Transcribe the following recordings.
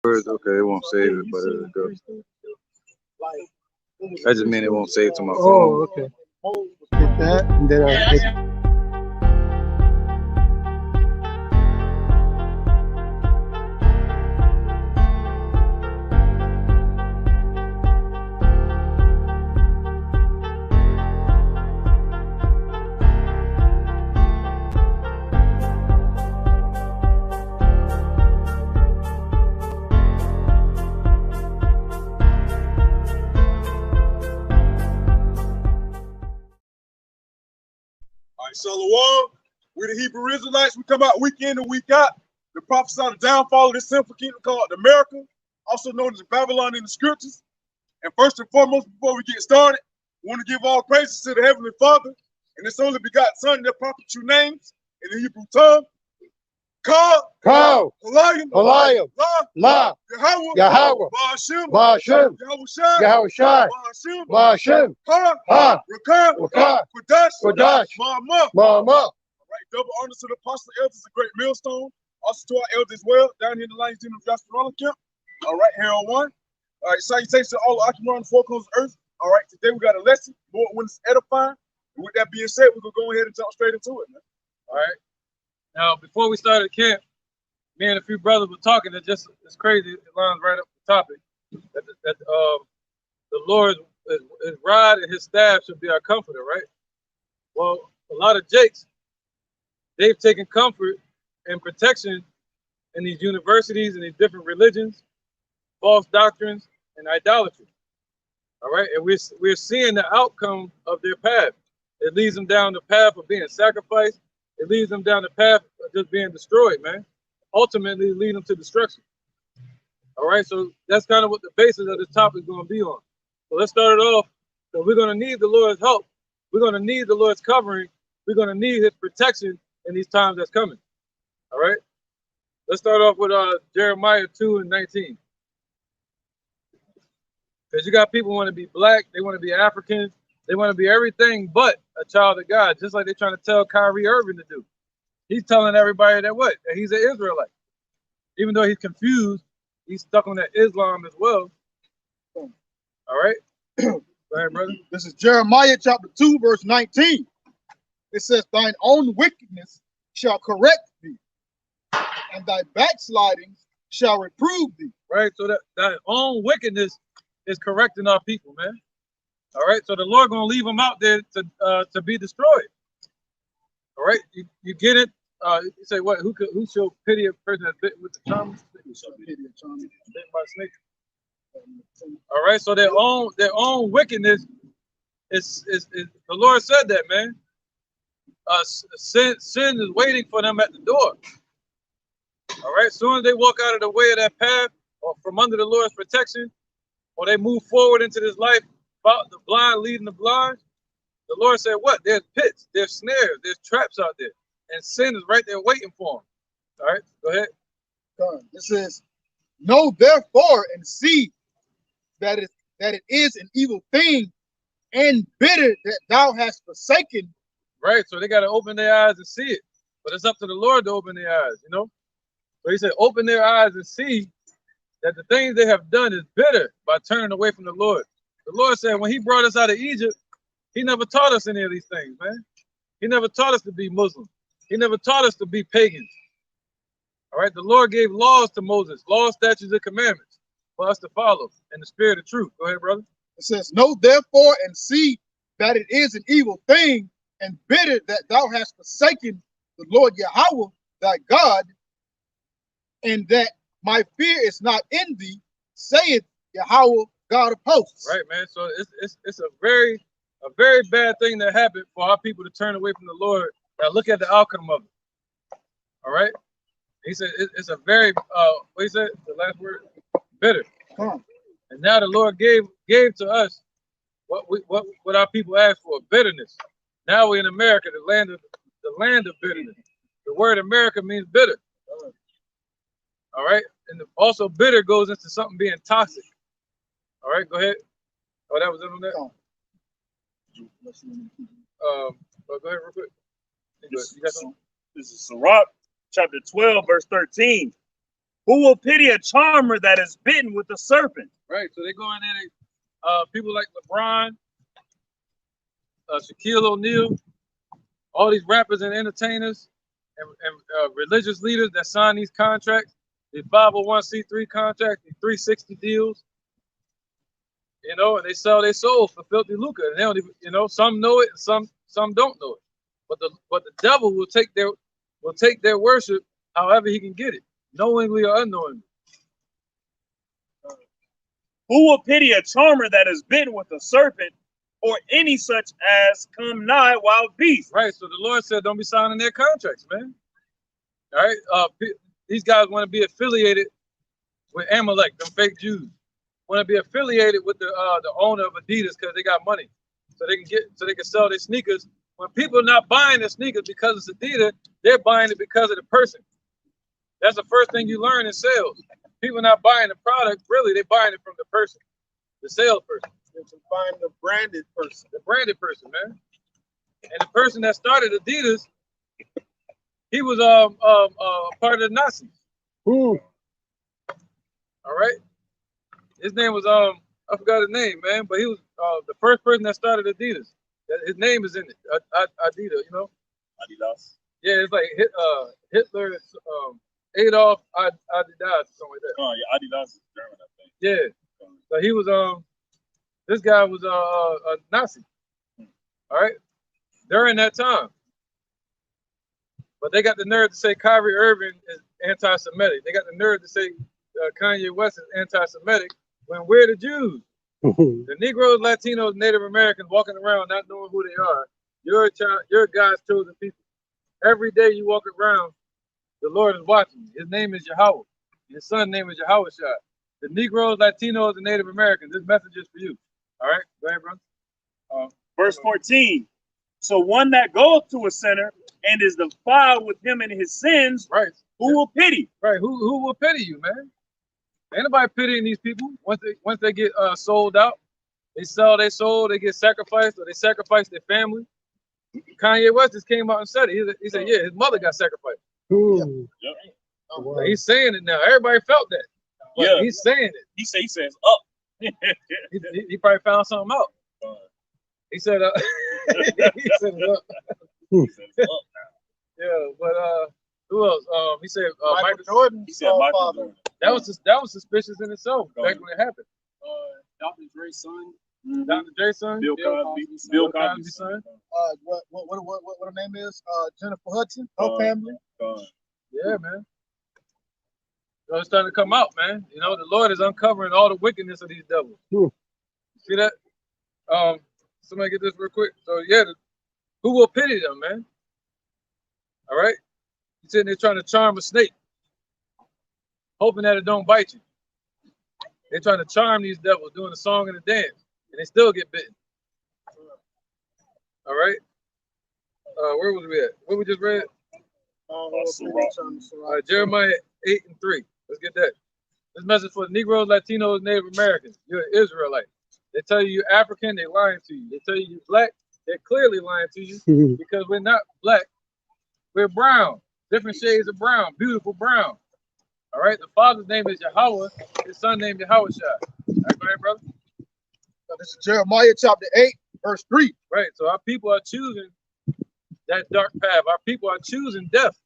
Words, okay, it won't save it, but it'll go. That just mean it won't save to my phone. Oh, okay. Hit that, and then hit. All right, Shalom. We the Hebrew Israelites. We come out week in and week out. The prophesy the downfall of this sinful kingdom called America, also known as Babylon in the scriptures. And first and foremost, before we get started, we want to give all praises to the Heavenly Father and His only begotten Son, their proper true names in the Hebrew tongue. Ka, Halayim, La, Yahweh, Ba'ashem, Yahweh Shai, Ba'ashem, Ha, Rakah, Kodash, Ma'amah. Mama. Right, double honor to the apostle elders, a great millstone. Also to our elders as well, down here in the Lions Den of Jasper Camp. All right, here on one. All right, salutations to all the occupants on the four corners of earth. All right, today we got a lesson, Lord, when it's edifying. And with that being said, we're gonna go ahead and jump straight into it, man. All right. Now, before we started camp, me and a few brothers were talking. It's crazy. It lines right up the topic that the Lord, his rod and his staff should be our comforter, right? Well, a lot of Jakes, they've taken comfort and protection in these universities and these different religions, false doctrines, and idolatry. All right, and we're seeing the outcome of their path. It leads them down the path of being sacrificed. It leads them down the path of just being destroyed, man. Ultimately, lead them to destruction. All right, so that's kind of what the basis of this topic is going to be on. So let's start it off. So we're going to need the Lord's help. We're going to need the Lord's covering. We're going to need His protection in these times that's coming. All right, let's start off with Jeremiah 2:19. Because you got people who want to be black, they want to be Africans, they want to be everything but a child of God, just like they're trying to tell Kyrie Irving to do. He's telling everybody that what? That he's an Israelite. Even though he's confused, he's stuck on that Islam as well. All right? Go ahead, brother. This is Jeremiah chapter 2, verse 19. It says, thine own wickedness shall correct thee, and thy backslidings shall reprove thee. Right, so that own wickedness is correcting our people, man. All right, so the Lord gonna leave them out there to be destroyed. All right, you get it. You say what? Who shall pity a person that's bitten with the charm? Bitten by a snake. All right, so their own wickedness is the Lord said that, man. Sin is waiting for them at the door. All right, as soon as they walk out of the way of that path or from under the Lord's protection, or they move forward into this life, the blind leading the blind, the Lord said, what? There's pits, there's snares, there's traps out there, and sin is right there waiting for them. All right, go ahead. It says, know therefore and see that it is an evil thing and bitter that thou hast forsaken. Right, so they got to open their eyes and see it, but it's up to the Lord to open their eyes, you know. So He said, open their eyes and see that the things they have done is bitter by turning away from the Lord. The Lord said when He brought us out of Egypt, He never taught us any of these things, man. He never taught us to be Muslim. He never taught us to be pagans. All right, the Lord gave laws to Moses, laws, statutes, and commandments for us to follow in the spirit of truth. Go ahead, brother. It says, know therefore and see that it is an evil thing and bitter that thou hast forsaken the Lord Yahweh thy God, and that my fear is not in thee, saith Yahweh God of hosts. Right, man. So it's a very bad thing that happened for our people to turn away from the Lord. Now look at the outcome of it. All right. He said it's a very what he said, the last word, bitter. And now the Lord gave to us what our people asked for, bitterness. Now we're in America, the land of bitterness. The word America means bitter. All right, and also bitter goes into something being toxic. All right, go ahead. Oh, that was it on that. Go ahead real quick. You got something? This is Sirach chapter 12, verse 13. Who will pity a charmer that is bitten with a serpent? Right. So they go in there. People like LeBron, Shaquille O'Neal, all these rappers and entertainers and religious leaders that sign these contracts, these 501c3 contracts, these 360 deals, you know, and they sell their souls for filthy lucre. And they don't even, you know, some know it and some don't know it. But the devil will take their worship however he can get it, knowingly or unknowingly. Who will pity a charmer that is bitten with a serpent, or any such as come nigh wild beasts? Right. So the Lord said, don't be signing their contracts, man. All right. These guys want to be affiliated with Amalek, them fake Jews. Want to be affiliated with the owner of Adidas because they got money, so they can sell their sneakers. When people are not buying the sneakers because it's Adidas, they're buying it because of the person. That's the first thing you learn in sales. People not buying the product, really, they're buying it from the person, the salesperson. They're buying the branded person. The branded person, man. And the person that started Adidas, he was part of the Nazis. Ooh. All right. His name was I forgot his name, man, but he was the first person that started Adidas. His name is in it, Adidas, you know. Adidas. Yeah, it's like Hitler, Adolf Adidas, something like that. Oh yeah, Adidas is German, I think. Yeah. So he was this guy was a Nazi. All right. During that time. But they got the nerve to say Kyrie Irving is anti-Semitic. They got the nerve to say Kanye West is anti-Semitic when we're the Jews. The Negroes, Latinos, Native Americans walking around not knowing who they are. You're God's chosen people. Every day you walk around, the Lord is watching you. His name is Yahweh. His son's name is Yahweh Shai. The Negroes, Latinos, and Native Americans, this message is for you. All right? Go ahead, brother. Verse 14. So one that goeth to a sinner and is defiled with him in his sins, right? Who will pity? Right. Who will pity you, man? Ain't nobody pitying these people. Once they get sold out, they sell their soul, they get sacrificed, or they sacrifice their family. Kanye West just came out and said it. He said, yeah, his mother got sacrificed. Ooh. Yep. So he's saying it now. Everybody felt that. Yeah. He's saying it. He says up. he probably found something out. He said he said it up. He said it's up now. Yeah, but who else? He said Michael Jordan. He said Michael Jordan. That was suspicious in itself back when it happened. Dr. Dre's son. Dr. Dre's son. Bill Cosby's son. What her name is? Jennifer Hudson. Her family. Yeah, man. So it's starting to come out, man. You know, the Lord is uncovering all the wickedness of these devils. See that? Somebody get this real quick. So yeah, who will pity them, man? All right. He's sitting there trying to charm a snake, hoping that it don't bite you. They're trying to charm these devils, doing the song and the dance, and they still get bitten. All right. Where was we at? What we just read? Jeremiah 8:3. Let's get that. This message for the Negroes, Latinos, Native Americans. You're an Israelite. They tell you you're African, they're lying to you. They tell you you're black, they're clearly lying to you because we're not black. We're brown, different shades of brown, beautiful brown. All right. The father's name is Yahweh. His son named Yahweh Shai. All right, go ahead, brother. So this is Jeremiah chapter 8, verse 3. Right. So our people are choosing that dark path. Our people are choosing death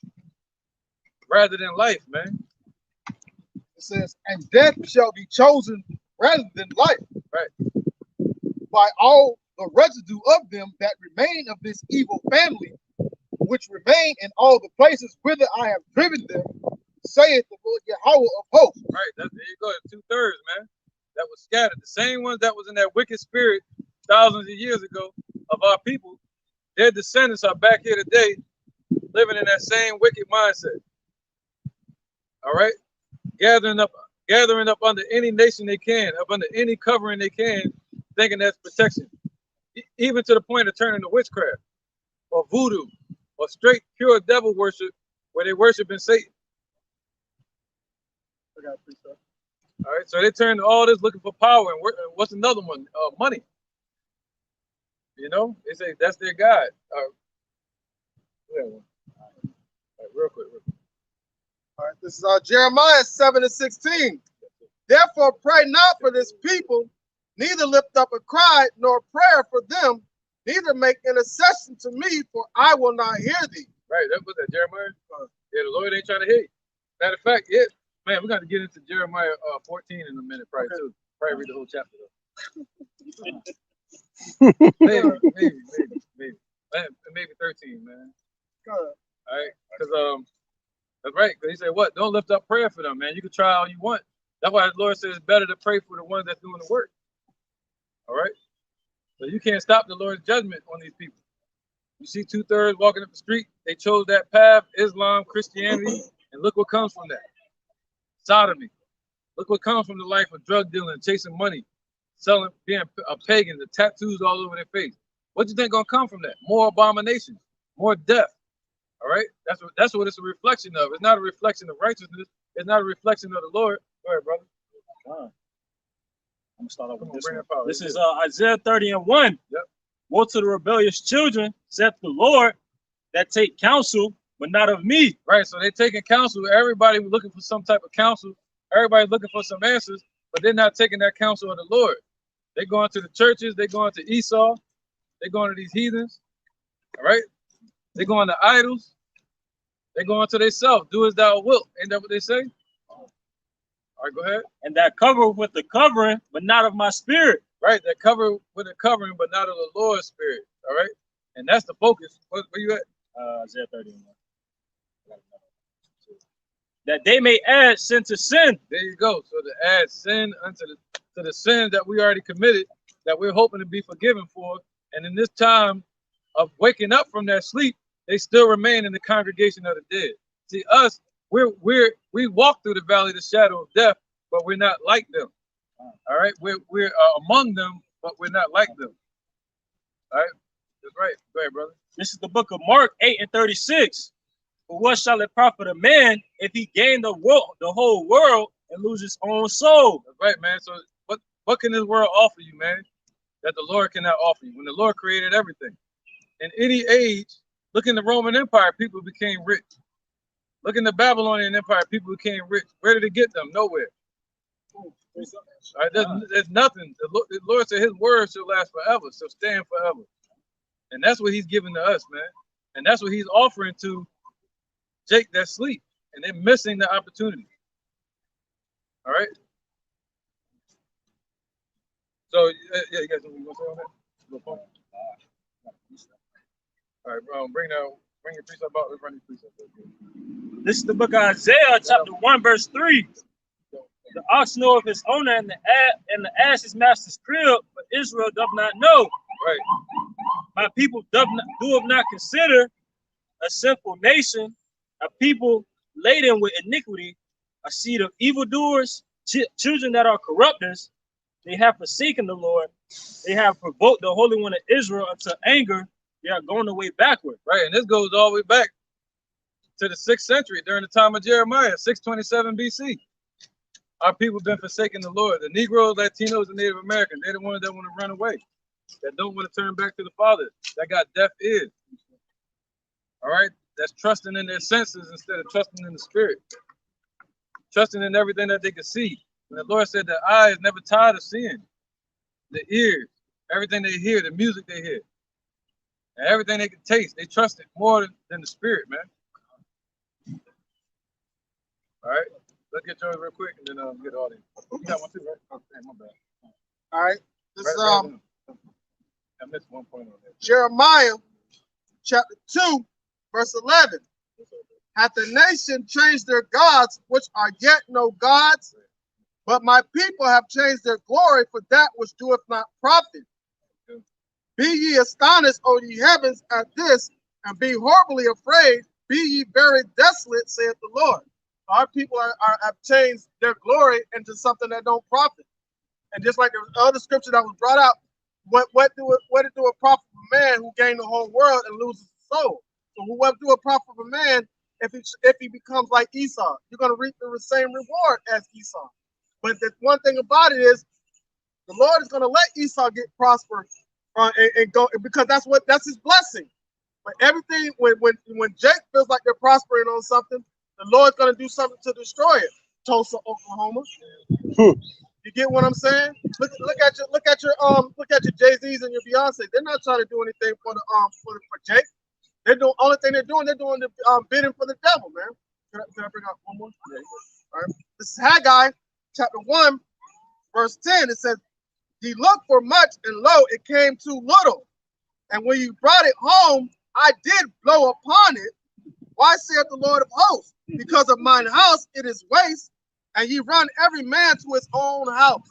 rather than life, man. It says, and death shall be chosen rather than life. Right. By all the residue of them that remain of this evil family, which remain in all the places whither I have driven them, saith the Lord Yahweh of hosts. Right. There you go. 2/3, man. That was scattered. The same ones that was in that wicked spirit thousands of years ago of our people, their descendants are back here today, living in that same wicked mindset. All right. Gathering up under any nation they can, up under any covering they can, thinking that's protection. Even to the point of turning to witchcraft or voodoo or straight pure devil worship where they worship in Satan. All right, so they turn to all this looking for power, and what's another one? Money. You know, they say that's their God. Real quick. All right, this is Jeremiah 7:16. Therefore, pray not for this people, neither lift up a cry nor prayer for them, neither make intercession to me, for I will not hear thee. Right, that was that Jeremiah. Yeah, the Lord ain't trying to hear you. Matter of fact, man, we got to get into Jeremiah 14 in a minute, probably too. Probably read the whole chapter though. maybe 13, man. Go ahead. All right, because that's right. Because he said, "What? Don't lift up prayer for them, man. You can try all you want. That's why the Lord says it's better to pray for the ones that's doing the work." All right. So you can't stop the Lord's judgment on these people. You see 2/3 walking up the street. They chose that path: Islam, Christianity, and look what comes from that. Sodomy. Look what comes from the life of drug dealing, chasing money, selling, being a pagan, the tattoos all over their face. What do you think gonna come from that? More abominations, more death. All right, that's what it's a reflection of. It's not a reflection of righteousness. It's not a reflection of the Lord. Go ahead, brother. I'm gonna start off with this bring one. it out. This is Isaiah 30:1. Yep. Woe to the rebellious children, saith the Lord, that take counsel, but not of me. Right, so they're taking counsel. Everybody looking for some type of counsel. Everybody looking for some answers, but they're not taking that counsel of the Lord. They're going to the churches. They're going to Esau. They're going to these heathens. All right? They're going to idols. They're going to themselves. Do as thou wilt. Ain't that what they say? All right, go ahead. And that cover with the covering, but not of my spirit. Right, that cover with a covering, but not of the Lord's spirit. All right? And that's the focus. Where you at? Isaiah 31. That they may add sin to sin. There you go. So to add sin unto the sins that we already committed, that we're hoping to be forgiven for. And in this time of waking up from that sleep, they still remain in the congregation of the dead. See, us, we walk through the valley of the shadow of death, but we're not like them. All right, we're among them, but we're not like them. All right, that's right. Go ahead, brother. This is the book of Mark 8:36. For what shall it profit a man if he gain the whole world and lose his own soul? That's right, man. So what can this world offer you, man, that the Lord cannot offer you? When the Lord created everything. In any age, look in the Roman Empire, people became rich. Look in the Babylonian Empire, people became rich. Where did it get them? Nowhere. All right, there's nothing. The Lord said his word shall last forever, shall stand forever. And that's what he's giving to us, man. And that's what he's offering to Jake that sleep. And they're missing the opportunity. All right? So, yeah, you guys want to say on that? All right, bring your precept out. Let's run these precepts. This is the book of Isaiah, chapter 1, verse 3. The ox knoweth his owner, and the ass his master's crib, but Israel doth not know. Right. My people doth not consider a sinful nation, a people laden with iniquity, a seed of evildoers, children that are corrupters. They have forsaken the Lord. They have provoked the Holy One of Israel unto anger. They are going away backward. Right, and this goes all the way back to the 6th century during the time of Jeremiah, 627 BC. Our people have been forsaking the Lord. The Negroes, Latinos, and Native Americans, they're the ones that want to run away, that don't want to turn back to the Father, that got deaf ears. All right, that's trusting in their senses instead of trusting in the Spirit, trusting in everything that they can see. And the Lord said the eye is never tired of seeing, the ears, everything they hear, the music they hear, and everything they can taste. They trust it more than the Spirit, man. All right. Let's get yours real quick and then get all these. You got one too, right? Oh, damn, my bad. All right. This is I missed one point on that. Jeremiah chapter 2, verse 11. Hath the nation changed their gods, which are yet no gods? But my people have changed their glory for that which doeth not profit. Be ye astonished, O ye heavens, at this, and be horribly afraid. Be ye very desolate, saith the Lord. Our people have changed their glory into something that don't profit. And just like the other scripture that was brought out, what it do a profit of a man who gained the whole world and loses his soul? So what do a profit of a man if he becomes like Esau? You're going to reap the same reward as Esau. But the one thing about it is, the Lord is going to let Esau get prosperous and go, because that's his blessing. But everything when Jake feels like they're prospering on something, the Lord's gonna do something to destroy it. Tulsa, Oklahoma. You get what I'm saying? Look at your Jay-Z's and your Beyonce. They're not trying to do anything for Jake. They're doing only thing they're doing the bidding for the devil, man. Can I bring out one more? Yeah. All right. This is Haggai, chapter 1, verse 10. It says, "Ye looked for much, and lo, it came too little. And when you brought it home, I did blow upon it. Why saith the Lord of hosts? Because of mine house it is waste, and ye run every man to his own house."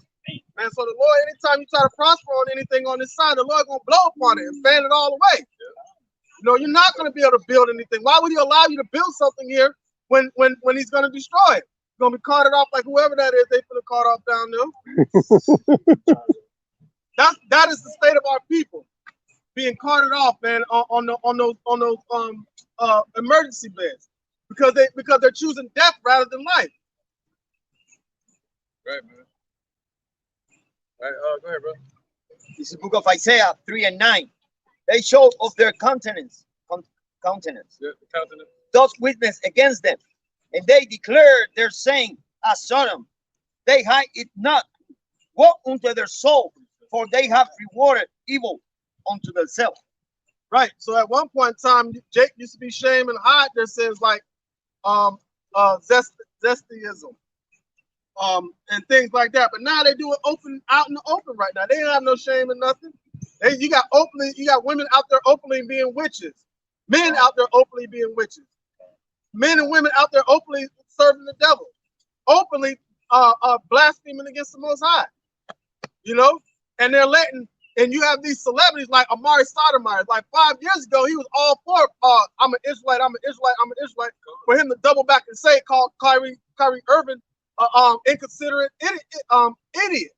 Man, so the Lord, anytime you try to prosper on anything on this side, the Lord gonna blow upon it and fan it all away. You know, you're not gonna be able to build anything. Why would he allow you to build something here when he's gonna destroy it? You're gonna be carted off like whoever that is, they finna cart off down there. That is the state of our people, being carted off, man, on those emergency beds because they're choosing death rather than life. Right, man. All right, go ahead, bro. This is the book of Isaiah 3 and 9. They showed of their countenance, Yeah, the countenance. those witness against them, and they declared their saying as Sodom. They hide it not. Woe unto their soul, for they have rewarded evil unto themselves. Right. So at one point in time, Jake used to be shame and hide their sins like zestyism, and things like that. But now they do it open out in the open right now. They don't have no shame and nothing. You got women out there openly being witches, men out there openly being witches, men and women out there openly serving the devil, openly blaspheming against the Most High. You know, and they're letting. And you have these celebrities like Amari Stoudemire. Like 5 years ago, he was all for I'm an Israelite, I'm an Israelite, I'm an Israelite. For him to double back and say, called Kyrie Irving inconsiderate idiot.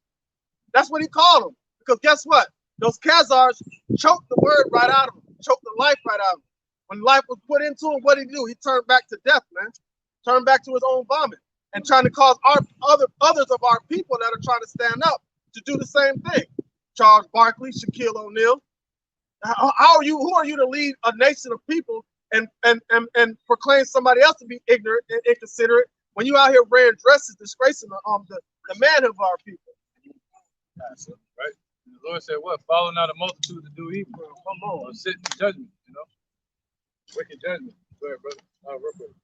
That's what he called him. Because guess what? Those Khazars choked the word right out of him, choked the life right out of him. When life was put into him, what did he do? He turned back to death, man. Turned back to his own vomit and trying to cause others of our people that are trying to stand up to do the same thing. Charles Barkley, Shaquille O'Neal. Who are you to lead a nation of people and proclaim somebody else to be ignorant and inconsiderate when you out here wearing dresses disgracing the manhood of our people? Right? And the Lord said, "What? Follow not a multitude to do evil. Come on, or sit in judgment. You know, wicked judgment." Go ahead, brother. Real quick.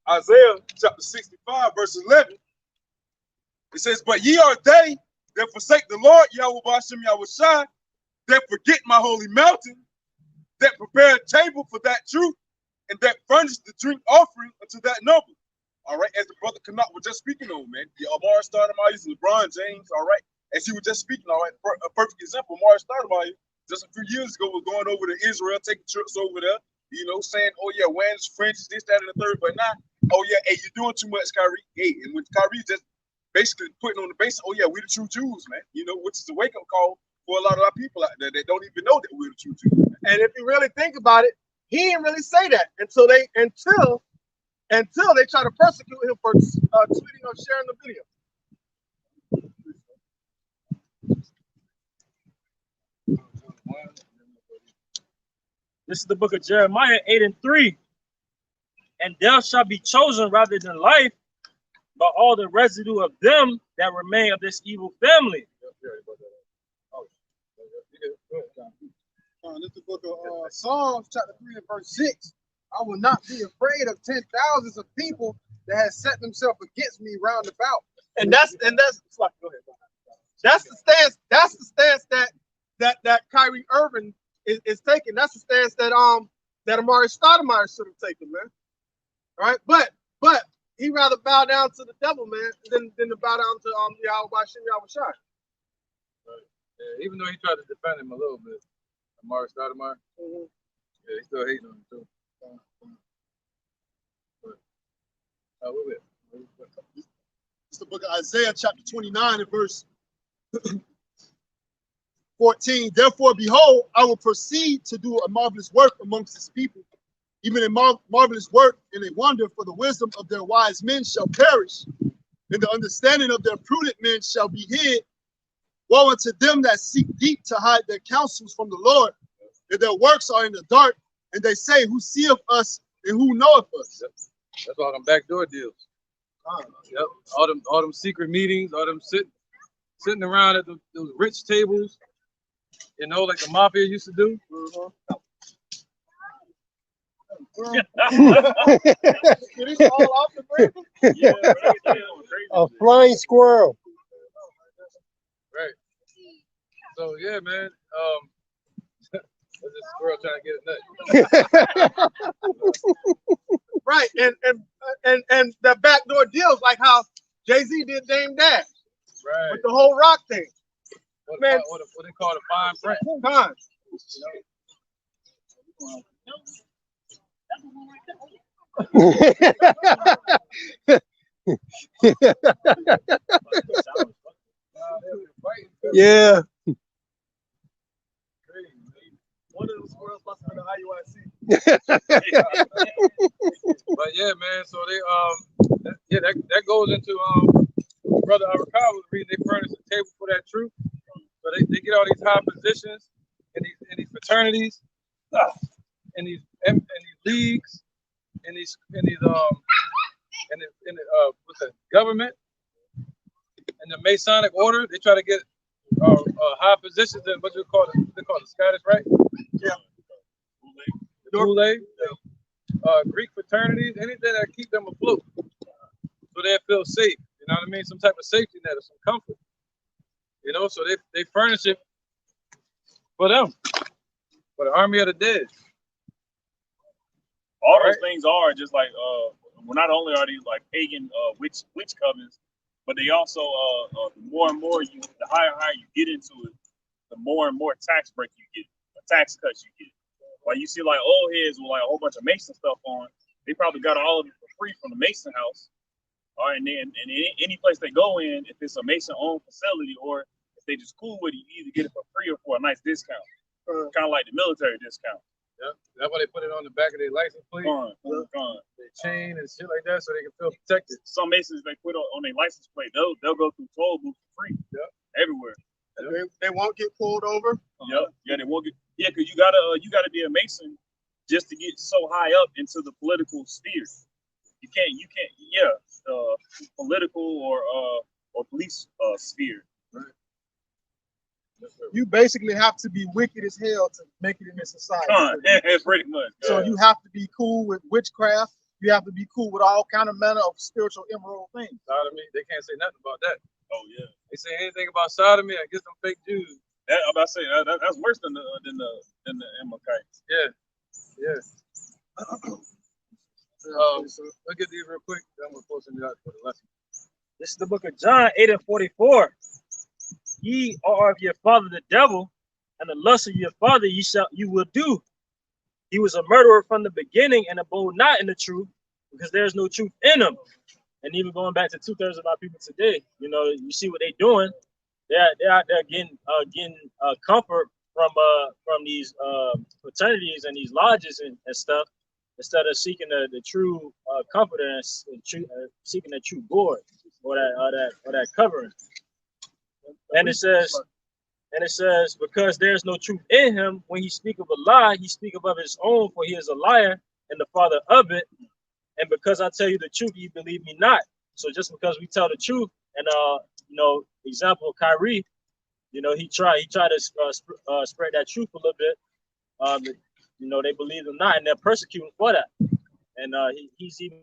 Isaiah chapter 65, verse 11. It says, "But ye are they that forsake the Lord, Yahweh Bashem Yahushai, that forget my holy mountain, that prepare a table for that truth, and that furnish the drink offering unto that number." All right, as the brother Kanat was just speaking on, man. The Amari Stoudemire, LeBron James, all right, as he was just speaking, all right, a perfect example, Amari Stoudemire, just a few years ago, was going over to Israel, taking trips over there, you know, saying, "Oh yeah, wearing fringes, this, that, and the third," but now, "Oh yeah, hey, you're doing too much, Kyrie." Hey, and when Kyrie just basically putting on the base, "Oh yeah, we're the true Jews, man," you know, which is a wake-up call for a lot of our people out there that don't even know that we're the true Jews. And if you really think about it, he didn't really say that until they try to persecute him for tweeting or sharing the video. This is the book of Jeremiah 8 and 3. "And there shall be chosen rather than life by all the residue of them that remain of this evil family." This is the book of Psalms, chapter 3 and verse 6. "I will not be afraid of 10,000s of people that have set themselves against me round about." And that's go ahead. That's the stance. That's the stance that Kyrie Irving is taking. That's the stance that Amari Stoudemire should have taken, man. All right, but he rather bow down to the devil, man, than to bow down to Yahweh Bashem Yahushai. Right. Yeah, even though he tried to defend him a little bit, Amari Stoudemire, yeah, he's still hating on him too. It's the book of Isaiah, chapter 29, and verse 14. "Therefore, behold, I will proceed to do a marvelous work amongst his people, even a marvelous work and a wonder, for the wisdom of their wise men shall perish, and the understanding of their prudent men shall be hid. Woe unto them that seek deep to hide their counsels from the Lord, and their works are in the dark, and they say, who seeth us and who knoweth us?" That's all them backdoor deals. Yep. All them secret meetings, all them sitting around at those rich tables, you know, like the mafia used to do. Did it fall off the break? A flying squirrel. Right. So yeah, man. There's this squirrel trying to get a nut. Right, and the backdoor deals like how Jay-Z did Dame Dash Right. with the whole rock thing. What Man. they call the fine print. Con. Yeah. One of them squirrels must have been an IUIC. But yeah, man. So they that goes into Brother Arakawa was reading. They furnish a table for that truth. So they get all these high positions in these fraternities, in these leagues, in the what's that, government, in the Masonic order. They try to get high positions in what they call the Scottish Rite. Yeah. The Boule, Greek fraternities, anything that keep them afloat, so they feel safe. You know what I mean? Some type of safety net or some comfort. You know, so they furnish it for them, for the army of the dead. All those things are just like well, not only are these like pagan witch covens, but they also the more and more the higher you get into it, the more and more tax break you get, tax cuts you get. Like you see like old heads with like a whole bunch of Mason stuff on, they probably got all of it for free from the Mason house. All right, and then any place they go in, if it's a Mason owned facility or if they just cool with it, you either get it for free or for a nice discount. Kind of like the military discount. Yeah, that's why they put it on the back of their license plate, their chain and shit like that, so they can feel protected. Some Masons they put on their license plate, they'll go through toll booths for free. Yeah, everywhere. They won't get pulled over. Yeah, they won't get. Yeah, because you gotta be a Mason just to get so high up into the political sphere. You can't. Political or police sphere. Right. You basically have to be wicked as hell to make it in this society. Pretty much. So you have to be cool with witchcraft. You have to be cool with all kind of manner of spiritual immoral things. Sodomy, they can't say nothing about that. Oh yeah. They say anything about sodomy, I guess them fake Jews. I'm about to say that's worse than the Amalekites. Yeah. Look at these real quick. I'm gonna post them out for the lesson. This is the book of John 8:44. Ye are of your father the devil, and the lust of your father you will do. He was a murderer from the beginning and abode not in the truth, because there is no truth in him. And even going back to 2/3 of our people today, you know, you see what they're doing. They're out there getting comfort from these fraternities and these lodges and stuff, instead of seeking the true comfort and seeking the true Lord or that covering. And it says, because there is no truth in him, when he speak of a lie, he speak of his own, for he is a liar and the father of it. And because I tell you the truth, you believe me not. So just because we tell the truth, and example Kyrie, he tried to spread that truth a little bit. They believe him not, and they're persecuting for that. And he's even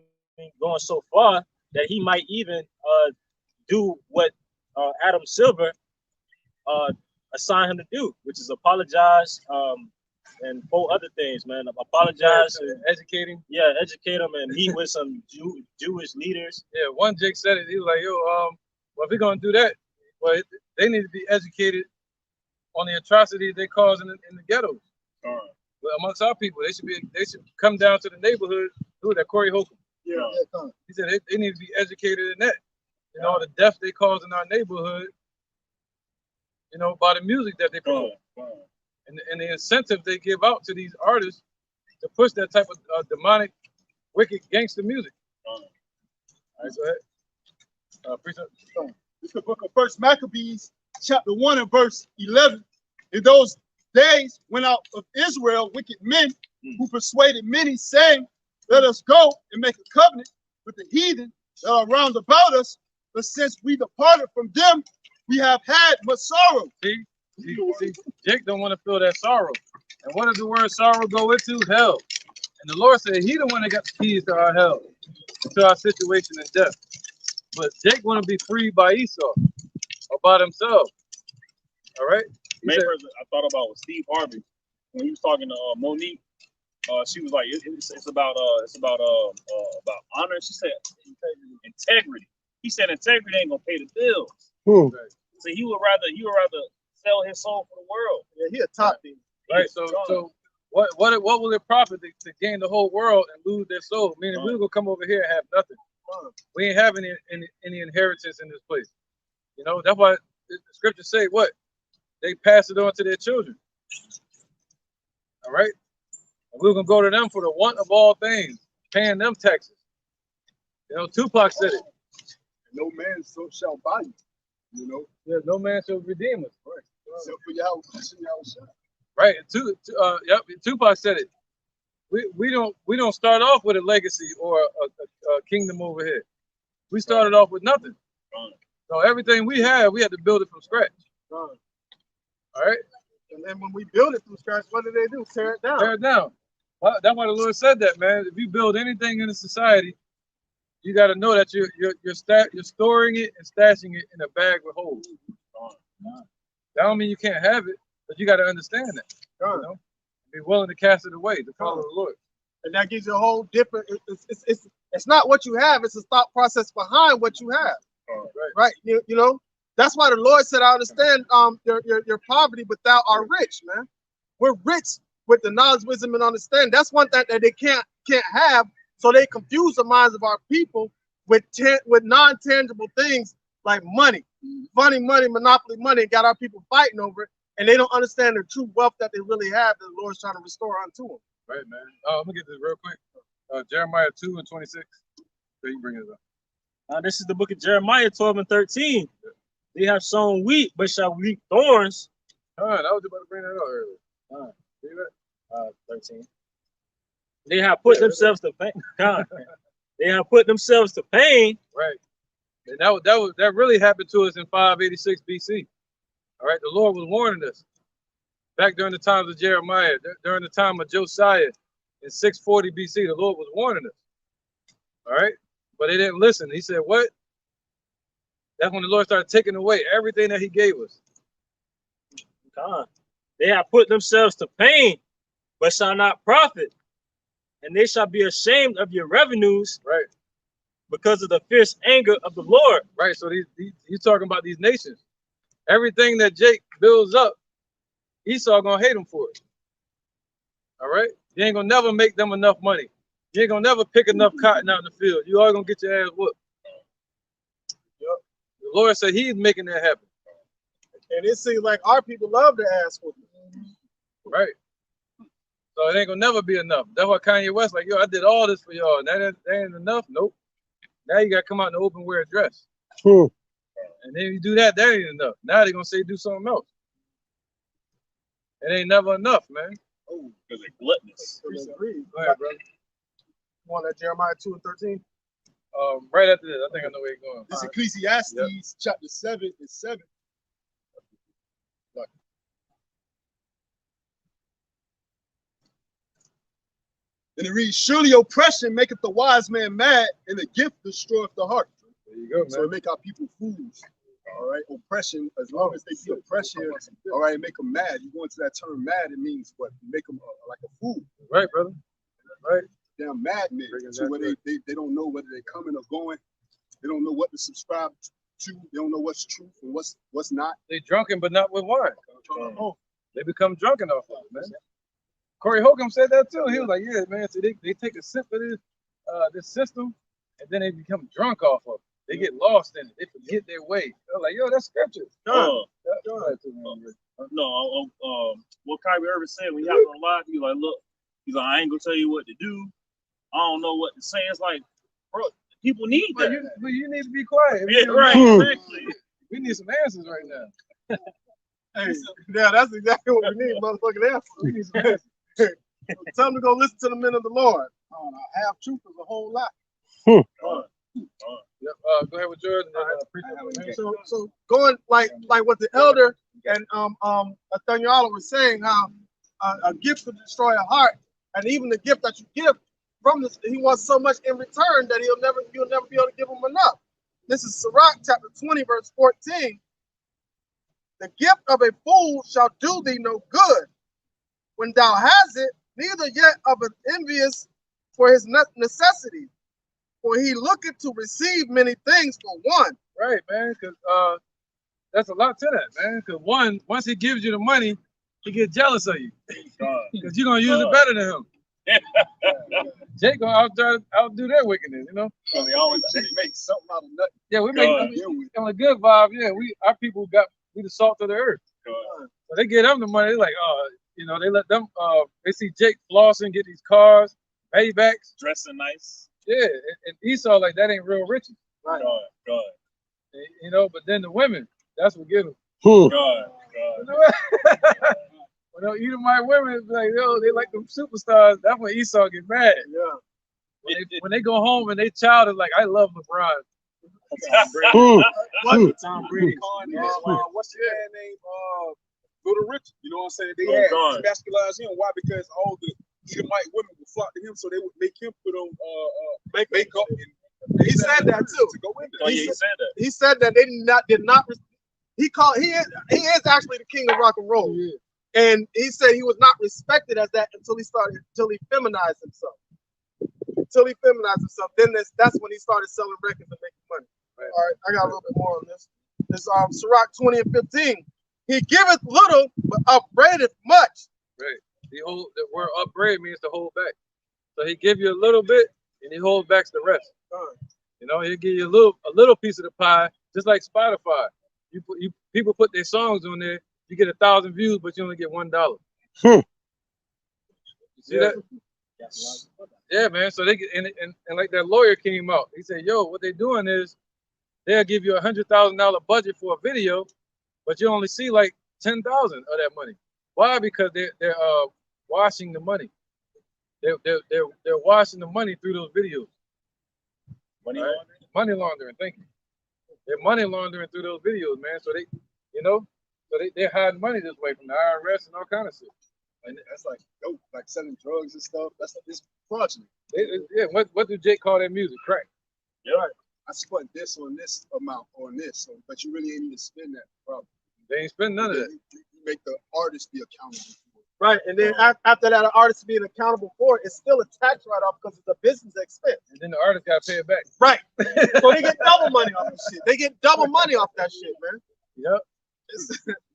going so far that he might even do what Adam Silver assigned him to do, which is apologize and 4 other things, man. Apologize, educate him. Yeah, educate him and meet with some Jewish leaders. Yeah, one Jake said it. He was like, well, if we're gonna do that, well, they need to be educated on the atrocities they cause in the ghettos. But amongst our people, they should come down to the neighborhood. Who that? Corey Holcomb. Yeah. He said they need to be educated in that. The death they cause in our neighborhood. By the music that they promote. And the incentive they give out to these artists to push that type of demonic, wicked gangster music. All right, go ahead. It's the book of First Maccabees, chapter 1 and verse 11. In those days went out of Israel wicked men who persuaded many, saying, let us go and make a covenant with the heathen that are round about us. But since we departed from them, we have had much sorrow. See, Jake don't want to feel that sorrow. And what does the word sorrow go into? Hell. And the Lord said he the one that got the keys to our hell, to our situation and death. But Jake want to be freed by Esau or by himself. All right? Main person I thought about was Steve Harvey when he was talking to Monique. She was like, it's about honor. She said integrity. He said integrity ain't gonna pay the bills. So he would rather sell his soul for the world. Yeah, he a top dude. Right. So what will it profit to gain the whole world and lose their soul? Meaning we're gonna come over here and have nothing. We ain't having any inheritance in this place. You know, that's why the scriptures say what? They pass it on to their children. All right? And we're gonna go to them for the want of all things, paying them taxes. You know, Tupac said it. No man so shall buy you. You know, Yeah, no man shall redeem us. Right. except for Yahweh. Right. Yep. Tupac said it. We don't start off with a legacy or a kingdom over here. We started off with nothing. So everything we had to build it from scratch. All right. And then when we build it from scratch, what do? Tear it down. Tear it down. Well, that's why the Lord said that, man. If you build anything in a society, you got to know that you're storing it and stashing it in a bag with holes. That don't mean you can't have it, but you got to understand that. You know? Be willing to cast it away to follow the Lord. And that gives you a whole different. It's not what you have; it's the thought process behind what you have. Right? You know, that's why the Lord said, "I understand your poverty, but thou art rich, man. We're rich with the knowledge, wisdom, and understanding. That's one thing that they can't have. So they confuse the minds of our people with non-tangible things like money, money, monopoly money, and got our people fighting over it. And they don't understand the true wealth that they really have that the Lord's trying to restore unto them. Right, man. Let me get this real quick. Jeremiah 2:26. So you bring it up. This is the book of Jeremiah 12:13. They have sown wheat, but shall reap thorns. I was about to bring that up earlier. See that? 13. They have put themselves to pain. They have put themselves to pain. Right. And that really happened to us in 586 BC. All right. The Lord was warning us back during the times of Jeremiah, during the time of Josiah in 640 BC. The Lord was warning us. All right. But they didn't listen. He said, what? That's when the Lord started taking away everything that he gave us. They have put themselves to pain, but shall not profit. And they shall be ashamed of your revenues, right? Because of the fierce anger of the Lord. Right. So he's talking about these nations. Everything that Jake builds up, Esau gonna hate him for it. All right. You ain't gonna never make them enough money. You ain't gonna never pick enough cotton out in the field. You all gonna get your ass whooped. Yep. The Lord said he's making that happen. And it seems like our people love to ask for it. Right. So it ain't gonna never be enough. That's why Kanye West like, yo, I did all this for y'all. And that ain't enough. Nope. Now you gotta come out in the open, wear a dress. And then you do that ain't enough. Now they're gonna say do something else. It ain't never enough, man. Oh, because they're gluttonous. Go ahead, brother. Want that Jeremiah 2:13? Right after this, I think I know where you're going. This Ecclesiastes chapter 7 and 7. And it reads, surely oppression maketh the wise man mad, and the gift destroyeth the heart. There you go, man. So it make our people fools. All right, oppression, as long as they see oppression, all right, make them mad. You go into that term mad, it means what? Make them like a fool. Right, brother. Right. Damn madmen. So where they don't know whether they're coming or going. They don't know what to subscribe to. They don't know what's truth and what's not. They drunken, but not with wine. They become drunken off of it, man. Corey Holcomb said that too. He was like, yeah, man. So they take a sip of this system, and then they become drunk off of it. They get lost in it. They forget their way. They're like, yo, that's scripture. What Kyrie Irving said when he was on live, he was like, look, he's like, I ain't gonna tell you what to do. I don't know what to say. It's like, bro, people need that. But you need to be quiet. Yeah, right. Exactly. We need some answers right now. Hey, yeah, that's exactly what we need, motherfucking answers. We need some answers. Time to go listen to the men of the Lord. Half truth is a whole lot. Yep. Go ahead with yours. And then, So going like what the elder and Nathaniel was saying, how a gift could destroy a heart, and even the gift that you give from this, he wants so much in return that you'll never be able to give him enough. This is Sirach chapter 20, verse 14. The gift of a fool shall do thee no good when thou hast it, neither yet of an envious for his necessity. For he looketh to receive many things for one. right, man, because that's a lot to that, man. Because once he gives you the money, he get jealous of you because you're gonna use it better than him. Jake gonna outdo their wickedness, you know. They always make something out of nothing. Yeah, we make on a good vibe. Yeah, our people we the salt of the earth. So they get them the money. They're like, you know, they let them. They see Jake flossing, get these cars, paybacks, Dressing nice. yeah, and Esau like that ain't real riches, God. you know. But then the women, that's what get them. God. When those Edomite women be like, yo, they like them superstars. That's when Esau get mad. Yeah. When they go home and they child is like, I love LeBron. Tom Brady. What's the man named Little Richard? You know what I'm saying? They had masculized him. Why? Because all the Edomite women would flock to him, so they would make him put on makeup. And He said that too. to go in there. Oh, yeah, he said that. He said that they did not. He is actually the king of rock and roll, and he said he was not respected as that until he feminized himself. Then that's when he started selling records and making money. Right. All right, I got a little bit more on this. This Sirach 20 and 15. He giveth little, but upbraideth much. Right. The word upbraid means to hold back. So he give you a little bit and he holds back the rest. You know, he'll give you a little piece of the pie, just like Spotify. People put their songs on there, you get 1,000 views, but you only get $1. You see that? Yeah, man. So they get and like that lawyer came out. He said, "Yo, what they're doing is they'll give you $100,000 budget for a video, but you only see like 10,000 of that money. Why? Because they're washing the money. They're washing the money through those videos. Money laundering. Money laundering. Thank you. They're money laundering through those videos, man. So they're hiding money this way from the IRS and all kind of shit. And that's like dope, like selling drugs and stuff. It's fraudulent. Yeah. What do Jake call that music? Crack. Yeah. Right. I spent this on this amount on this, but you really ain't even spend that. Problem. They ain't spend none of that. You make the artist be accountable for it. Right, and then after that, an artist being accountable for it, it's still a tax write-off because it's a business expense. And then the artist got to pay it back. Right. So they get double money off that shit. They get double money off that shit, man. Yep.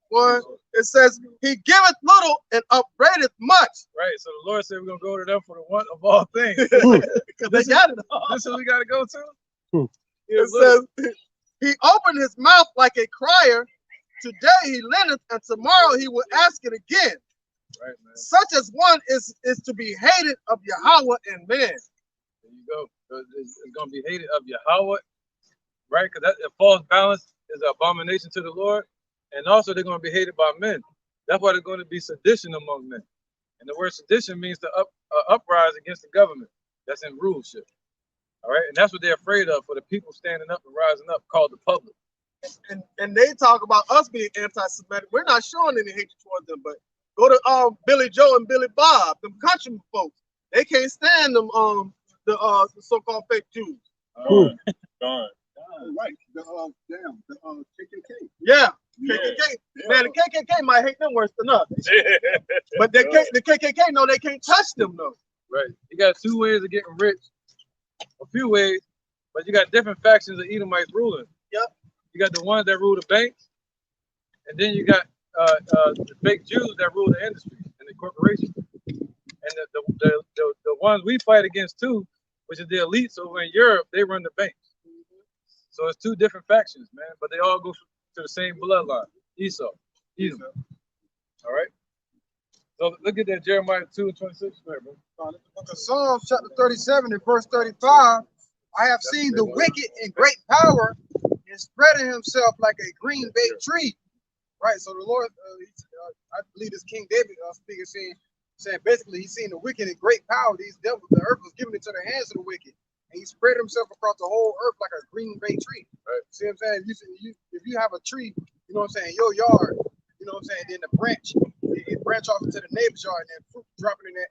One, it says, he giveth little and upbraideth much. Right. So the Lord said we're going to go to them for the one of all things. Because they got it all. This is what we got to go to? It says, he opened his mouth like a crier. Today he lendeth, and tomorrow he will ask it again. Right, man. Such as one is to be hated of Yahweh and man. There you go. So it's going to be hated of Yahweh, right? Because that false balance is an abomination to the Lord. And also they're going to be hated by men. That's why there's going to be sedition among men. And the word sedition means to uprise against the government. That's in rulership. All right. And that's what they're afraid of, for the people standing up and rising up, called the public. And they talk about us being anti-Semitic. We're not showing any hatred towards them, but go to Billy Joe and Billy Bob, them country folks. They can't stand them the so-called fake Jews. Right. The KKK. Yeah. KKK. Man, the KKK might hate them worse than us. But the KKK know they can't touch them though. Right. You got two ways of getting rich. A few ways, but you got different factions of Edomites ruling. Yep. You got the ones that rule the banks, and then you got the fake Jews that rule the industry and the corporations. And the ones we fight against too, which is the elites over in Europe, they run the banks. So it's two different factions, man, but they all go to the same bloodline, Esau. Edom. All right. So look at that, Jeremiah 2:26. The Psalms chapter 37 and verse 35. I have seen the wicked in great power and spreading himself like a green bay tree. Right. So the Lord, I believe it's King David speaking, saying, saying basically he's seen the wicked in great power. These devils, the earth was given into the hands of the wicked. And he spread himself across the whole earth like a green bay tree. Right. See what I'm saying? If you have a tree, you know what I'm saying, in your yard, you know what I'm saying, then the branch, it branch off into the neighbor's yard, and then fruit dropping in the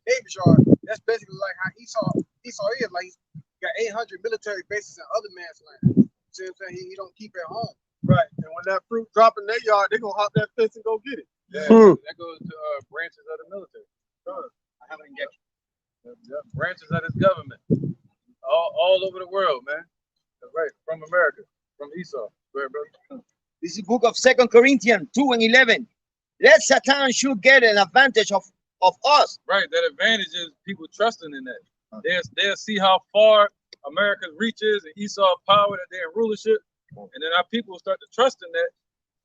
neighbor's yard. That's basically like how Esau is. Like he's got 800 military bases in other man's land. See what I'm saying? He don't keep it home. Right. And when that fruit drop in their yard, they're gonna hop that fence and go get it. Yeah, that goes to branches of the military. I haven't get you. Branches of this government. All over the world, man. That's right. From America. From Esau. Go ahead, brother. This is book of 2 Corinthians 2:11. Let Satan should get an advantage of us. Right. That advantage is people trusting in that. They'll see how far America's reach is and Esau's power, that they're in rulership. And then our people will start to trust in that.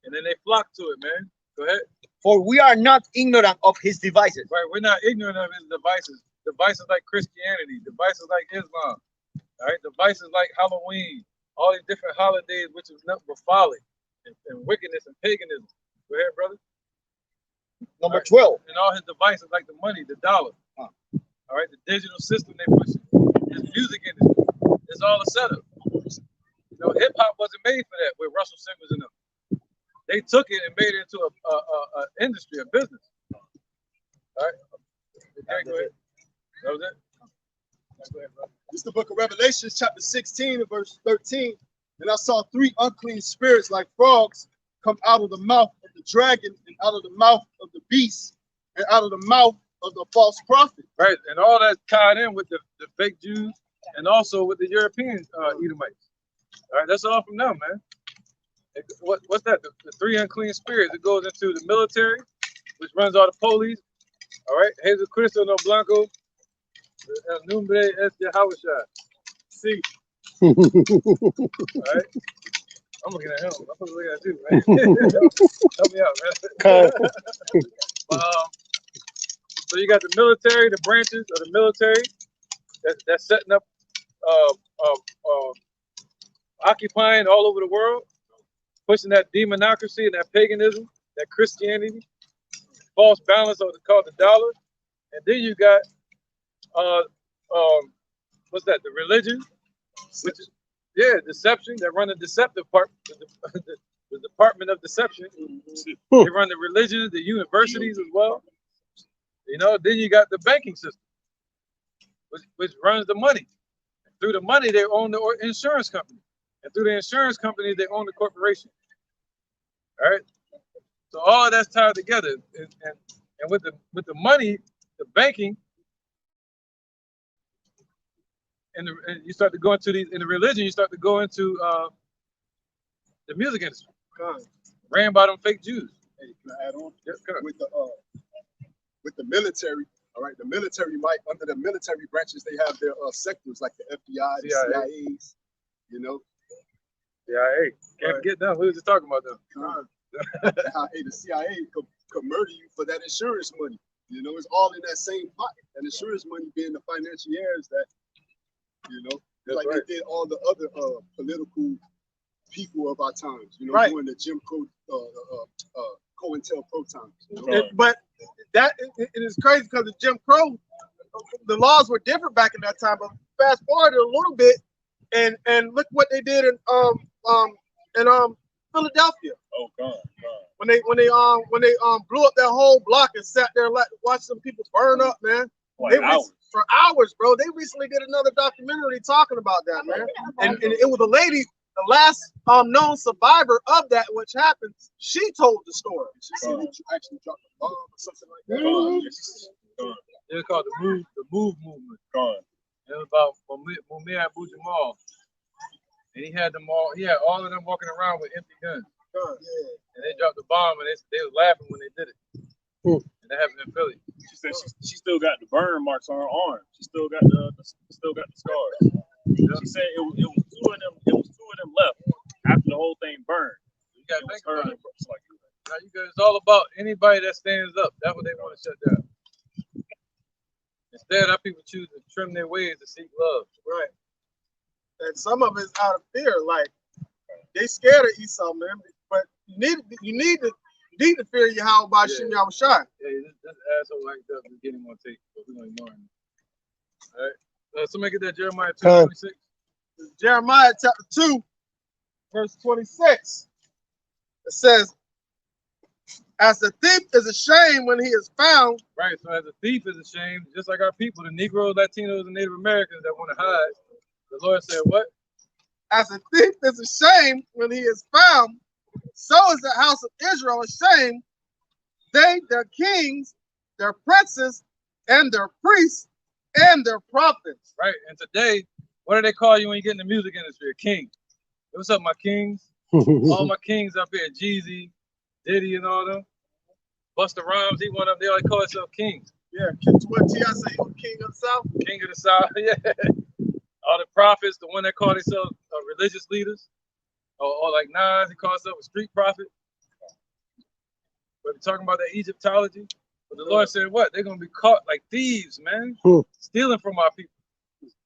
And then they flock to it, man. Go ahead. For we are not ignorant of his devices. Right. We're not ignorant of his devices. Devices like Christianity. Devices like Islam. All right. Devices like Halloween. All these different holidays, which is nothing but folly and wickedness and paganism. Go ahead, brother. Number 12. And all his devices like the money, the dollar. All right. The digital system they pushing. This music industry. It's all a setup. You know, hip hop wasn't made for that with Russell Simmons and them. They took it and made it into a industry, a business. All right. Okay, go ahead. That was it. Go ahead, bro. This is the book of Revelation, chapter 16, and verse 13. And I saw 3 unclean spirits like frogs come out of the mouth of the dragon, and out of the mouth of the beast, and out of the mouth of the false prophet. Right, and all that's tied in with the fake Jews and also with the European Edomites. All right, that's all from them, man. What's that? The 3 unclean spirits. It goes into the military, which runs all the police. All right, Jesus Cristo no Blanco, El Nombre es Yahawashai. See. All right. I'm looking at him. I'm supposed to look at you, man. Help me out, man. So you got the military, the branches of the military that's setting up, occupying all over the world, pushing that demonocracy and that paganism, that Christianity, false balance of called the dollar, and then you got what's that? The religion, which is deception. They run the deceptive part, the Department of Deception. They run the religion, the universities as well. You know, then you got the banking system, which runs the money. Through the money, they own the insurance company, and through the insurance company, they own the corporation. All right. So all of that's tied together, and with the money, the banking, and you start to go into these in the religion. You start to go into the music industry, ran by them fake Jews. Hey, can I add on? Yes, with the military. All right, the military might, under the military branches, they have their sectors like the FBI, the CIAs, you know. CIA. Can't get done. We were just talking about them. The CIA could murder you for that insurance money. You know, it's all in that same pot. And insurance money being the financiers that, you know, like they did all the other political people of our times, you know, during the Jim Crow, COINTELPRO times. You know? But that it is crazy because the Jim Crow, the laws were different back in that time. But fast forward a little bit, and look what they did in Philadelphia. Oh God. When they blew up that whole block and sat there and watched some people burn up, man. For hours, bro. They recently did another documentary talking about that, man. And it was a lady, the last known survivor of that, which happened. She told the story. She said that you actually dropped a bomb or something like that. It was called the Move movement. It was about Mumia Abu Jamal, and he had all of them walking around with empty guns. And they dropped the bomb, and they was laughing when they did it. And that happened in Philly. She said she still got the burn marks on her arm. She still got the scars. She said it was two of them. It was two of them left after the whole thing burned. You got to think about it. It's all about anybody that stands up. That's what they want to shut down. Instead, our people choose to trim their ways to seek love. Right. And some of it's out of fear. Like, they scared of Esau, man. But you need to need to fear Yahweh by Shem Yahweh Shai. Yeah, this asshole like that is getting on tape, but we're gonna ignore him. All right. Somebody get that Jeremiah 2:26. Jeremiah chapter 2, verse 26. It says, as the thief is ashamed when he is found. Right. So as a thief is ashamed, just like our people, the Negroes, Latinos, and Native Americans that want to hide, the Lord said, what? As a thief is ashamed when he is found, so is the house of Israel ashamed. They, their kings, their princes, and their priests, and their prophets. Right. And today, what do they call you when you get in the music industry? A king. What's up, my kings? All my kings up here, Jeezy, Diddy, and all them. Busta Rhymes, he went up there, they call himself kings. Yeah, what T.I. say, he was king of the South? King of the South, yeah. All the prophets, the one that called himself religious leaders, or like Nas, he called himself a street prophet. But we're talking about that Egyptology. But the Lord said, what? They're going to be caught like thieves, man. Stealing from our people.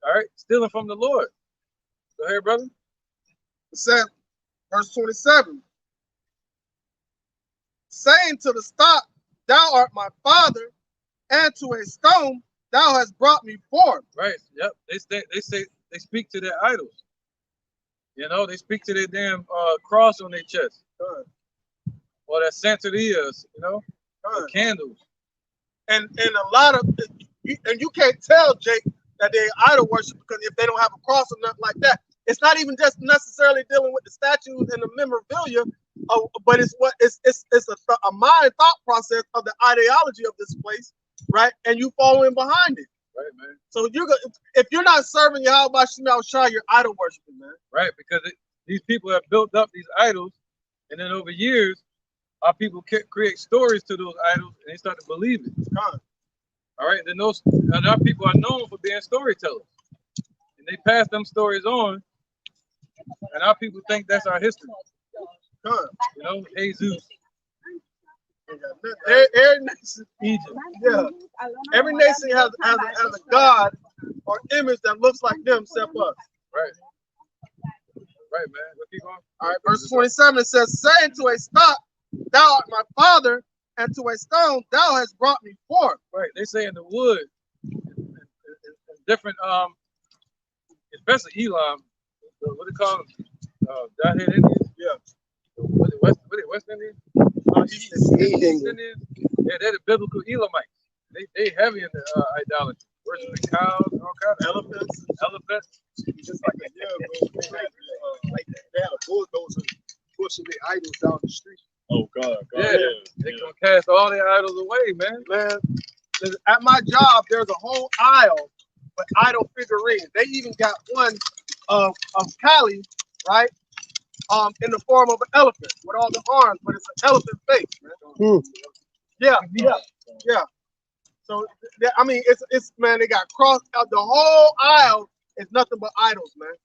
All right? Stealing from the Lord. Go ahead, brother. It said, verse 27. Saying to the stock, thou art my father, and to a stone, thou hast brought me forth. Right. Yep. They speak to their idols. You know, they speak to their damn cross on their chest. Or that Santeria, you know, the candles. And a lot of, and you can't tell, Jake, that they idol worship, because if they don't have a cross or nothing like that, it's not even just necessarily dealing with the statues and the memorabilia, but it's a mind thought process of the ideology of this place, right? And you following behind it. Right, man. So if you're not serving Yahweh by Shem Yahweh Shai, you're idol worshiping, man. Right, because these people have built up these idols, and then over years, our people create stories to those idols, and they start to believe it. All right, then our people are known for being storytellers, and they pass them stories on, and our people think that's our history. You know, Jesus. Every nation, Egypt. Yeah. Every nation has a god or image that looks like them, except us. Right. Right, man. Let's keep going. All right, verse 27, it says, saying to a stock, thou art my father, and to a stone, thou hast brought me forth. Right. They say in the wood, in different, especially Elam, what do they call them? Downhead Indians? Yeah. What West Indians? East Indians. Yeah, they're the biblical Elamites. They heavy in the idolatry. Worshiping cows and all kinds of elephants. Just like a year ago, like they had a bulldozer pushing the idols down the street. Oh God. Yeah, they gonna cast all their idols away, man. Man, at my job, there's a whole aisle with idol figurines. They even got one of Kali, right? In the form of an elephant with all the arms, but it's an elephant face, man. Yeah. So I mean, it's man, they got crossed out. The whole aisle is nothing but idols, man.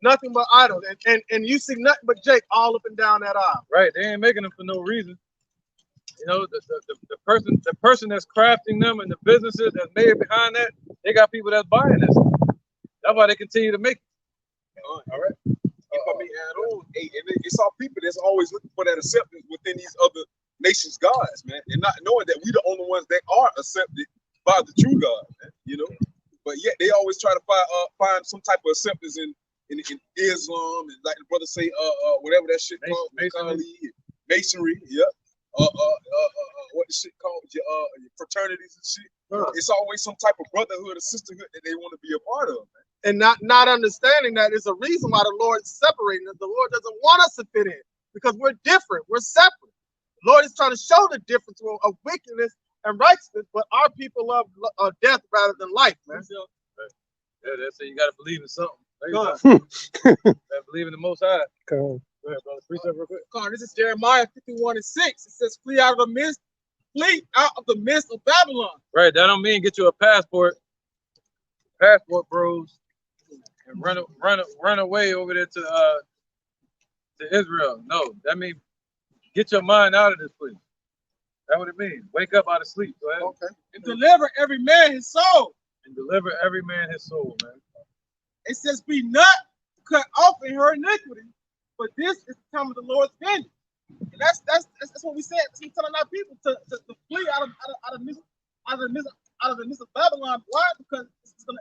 Nothing but idols, and you see nothing but Jake all up and down that aisle. Right, they ain't making them for no reason. You know, the person that's crafting them and the businesses that's made behind that, they got people that's buying this. That's why they continue to make it. All right. If I may add on, it's our people that's always looking for that acceptance within these other nations' gods, man, and not knowing that we the only ones that are accepted by the true God, man, you know. But yet they always try to find some type of acceptance in Islam, and like the brother say, whatever that shit called, masonry, yeah. What the shit called, your fraternities and shit. It's always some type of brotherhood or sisterhood that they want to be a part of, man. And not understanding that is a reason why the Lord is separating us. The Lord doesn't want us to fit in because we're different. We're separate. The Lord is trying to show the difference of wickedness and righteousness, but our people love death rather than life, man. Yeah, that's it. You got to believe in something. Gotta believe in the Most High. Go ahead, brother. Precept real quick. God, this is Jeremiah 51:6. It says, flee out of the midst of Babylon. Right. That don't mean get you a passport, bros, and run away over there to Israel. No, that means get your mind out of this place. That's what it means. Wake up out of sleep. Go ahead. Okay. And deliver every man his soul. And deliver every man his soul, man. It says, be not cut off in her iniquity, for this is the time of the Lord's vengeance. And that's what we said. That's what we're telling our people to flee out of the midst of Babylon. Why? Because it's gonna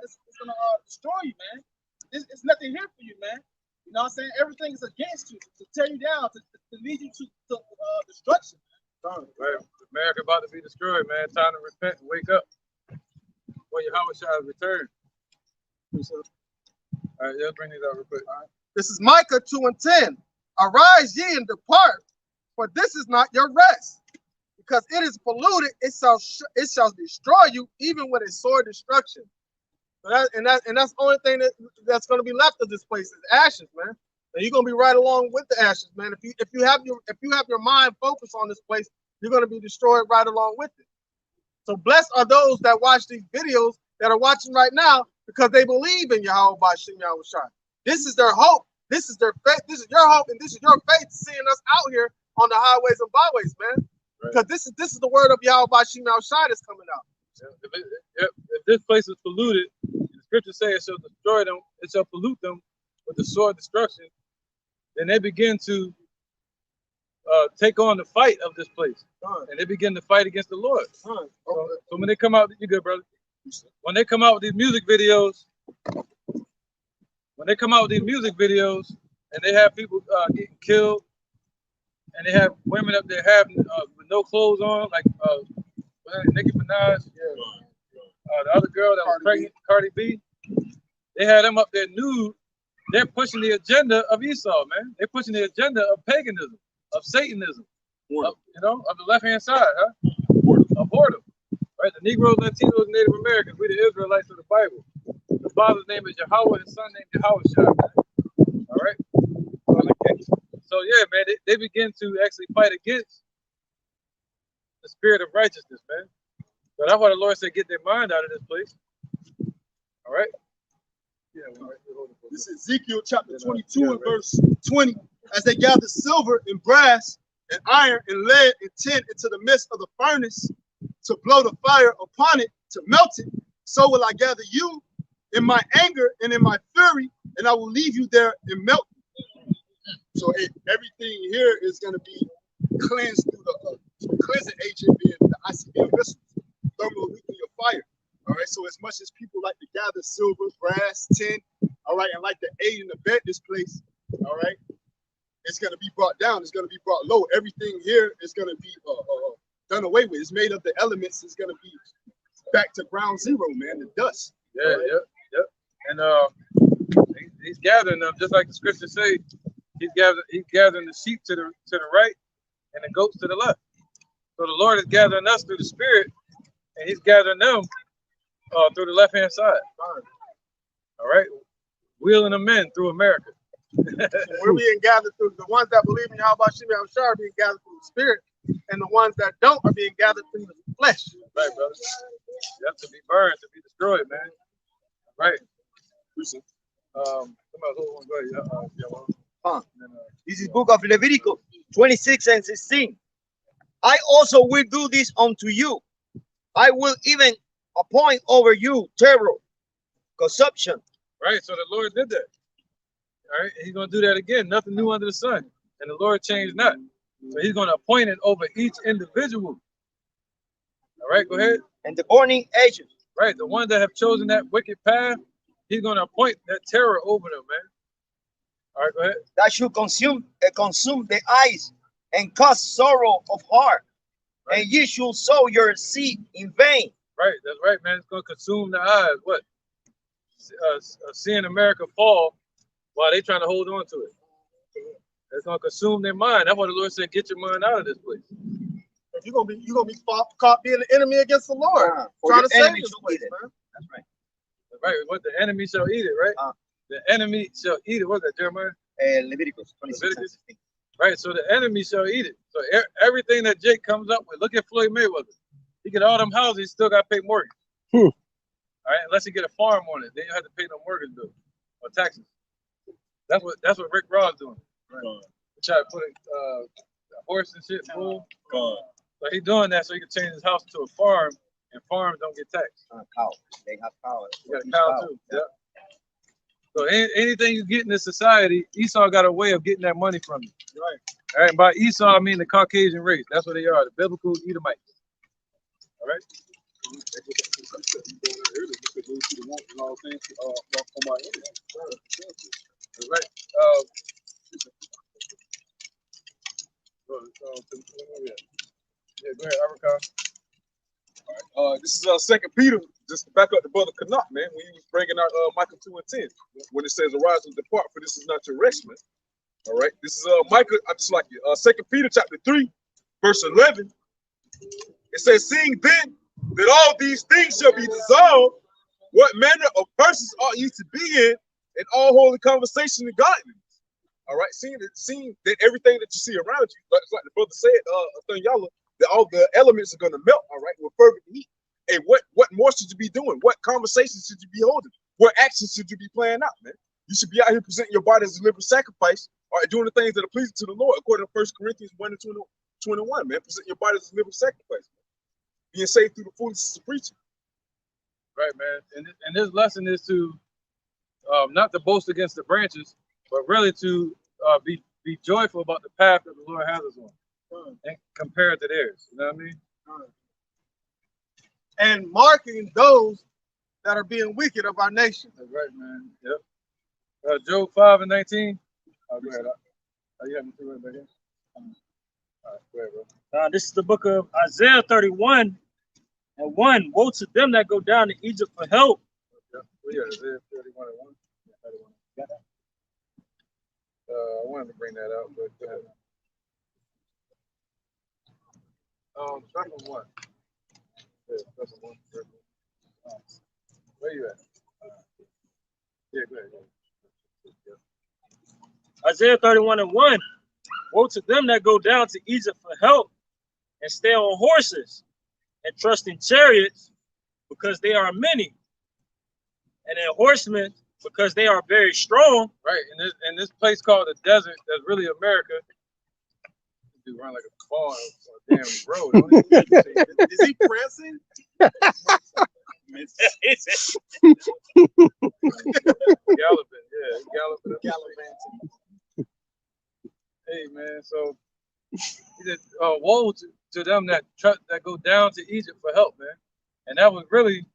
destroy you, man. It's nothing here for you, man. You know what I'm saying? Everything is against you to tear you down, to lead you to destruction. Right. America about to be destroyed, man. Time to repent and wake up. Well, Yahweh shall return. All right, yeah, bring these out real quick. All right. This is Micah 2:10. Arise ye and depart, for this is not your rest. Because it is polluted, it shall destroy you, even with a sore destruction. So that's the only thing that's going to be left of this place is ashes, man. And you're going to be right along with the ashes, man. If you have your mind focused on this place, you're going to be destroyed right along with it. So blessed are those that watch these videos that are watching right now because they believe in Yahweh Bashim Yahushua. This is their hope. This is their faith. This is your hope, and this is your faith seeing us out here on the highways and byways, man. Right. Because this is the word of Yahweh Bashim Yahushua that's coming out. If this place is polluted, the scriptures say it shall destroy them, it shall pollute them with the sword of destruction, then they begin to take on the fight of this place. And they begin to fight against the Lord. So when they come out, you good, brother? When they come out with these music videos, and they have people getting killed, and they have women up there having with no clothes on, like Nicki Minaj, the other girl that was pregnant, Cardi B, they had them up there nude. They're pushing the agenda of Esau, man. They're pushing the agenda of paganism, of Satanism, of the left-hand side, of boredom. Right? The Negroes, Latinos, Native Americans, we the Israelites of the Bible. The father's name is Yahweh, his son named Yahushua. All right? So yeah, man, they begin to actually fight against the spirit of righteousness, man. So that's why the Lord said, get their mind out of this place. All right? Yeah. This is Ezekiel chapter 22 and verse 20. As they gather silver and brass and iron and lead and tin into the midst of the furnace to blow the fire upon it, to melt it, so will I gather you in my anger and in my fury, and I will leave you there and melt you. So everything here is going to be cleansed through the cleansing agent being the ICBM missiles, thermonuclear fire. All right, so as much as people like to gather silver, brass, tin, all right, and like to aid and abet this place, all right, it's going to be brought down. It's going to be brought low. Everything here is going to be done away with. It's made of the elements. It's going to be back to ground zero, man, the dust. Yeah, right? Yep. And he's gathering them, just like the scriptures say. He's gathering the sheep to the right and the goats to the left. So the Lord is gathering us through the spirit, and he's gathering them through the left-hand side. All right? Wheeling them in through America. We're being gathered through the ones that believe in Yahweh Shem Yahushua are being gathered through the spirit, and the ones that don't are being gathered through the flesh. Right, brother. You have to be burned to be destroyed, man. Right. This is book of Leviticus 26 and 16. I also will do this unto you. I will even appoint over you terror, consumption. Right, so the Lord did that. All right, he's going to do that again. Nothing new under the sun. And the Lord changed not. So he's going to appoint it over each individual. All right, go ahead. And the burning agent. Right, the ones that have chosen that wicked path, he's going to appoint that terror over them, man. All right, go ahead. That should consume the eyes and cause sorrow of heart. Right. And ye should sow your seed in vain. Right, that's right, man. It's going to consume the eyes. What? Seeing America fall while they trying to hold on to it. It's going to consume their mind. That's why the Lord said, get your mind out of this place. You're gonna be caught being the enemy against the Lord, trying to save this place, man. That's right. Right, what the enemy shall eat it, right? The enemy shall eat it. What's that, Jeremiah? Leviticus 26. Right, so the enemy shall eat it. So everything that Jake comes up with, look at Floyd Mayweather. He get all them houses, he still got to pay mortgage. All right, unless he get a farm on it, then you have to pay no mortgage bill or taxes. That's what Rick Ross doing. Right. He try to put a horse and shit full. So he doing that so he can change his house to a farm, and farms don't get taxed. Cow. They have cows. You got a cow too. Yeah. So anything you get in this society, Esau got a way of getting that money from you. Right. All right. By Esau, I mean the Caucasian race. That's what they are, the biblical Edomites. All right. Right. Yeah, go ahead, Africa. This is Second Peter, just to back up the brother Canuck, man, when he was bringing out Micah 2:10, when it says, "Arise and depart, for this is not your rest, man." All right, this is Micah. I just like it. 2 Peter chapter 3, verse 11. It says, "Seeing then that all these things shall be dissolved, what manner of persons ought ye to be in all holy conversation and godliness?" All right, seeing that everything that you see around you, like the brother said, Yalla, that all the elements are going to melt, all right, with fervent heat. Hey, what more should you be doing? What conversations should you be holding? What actions should you be playing out, man? You should be out here presenting your body as a living sacrifice, all right, doing the things that are pleasing to the Lord, according to 1 Corinthians 1:21, man. Present your body as a living sacrifice, man. Being saved through the foolishness of preaching. Right, man. And this lesson is to not to boast against the branches, but really to be joyful about the path that the Lord has us on, and compare it to theirs. You know what I mean? And marking those that are being wicked of our nation. That's right, man. Yep. Job 5:19. Go ahead. You have me through it back here? All right, go ahead, bro. This is the book of Isaiah 31:1. Woe to them that go down to Egypt for help. Yep. Well, yeah, Isaiah 31:1. Yeah, 31. Got that? I wanted to bring that out, but go ahead. Start from 1. Yeah, start from 1. Where you at? Yeah, go ahead. Isaiah 31:1. Woe to them that go down to Egypt for help and stay on horses and trust in chariots, because they are many, and in horsemen, because they are very strong. Right, in this place called the desert, that's really America. You run like a ball on a damn road. Don't you? Is he prancing? Galloping, yeah, galloping. Hey, man, so he said, woe to them that go down to Egypt for help, man. And that was really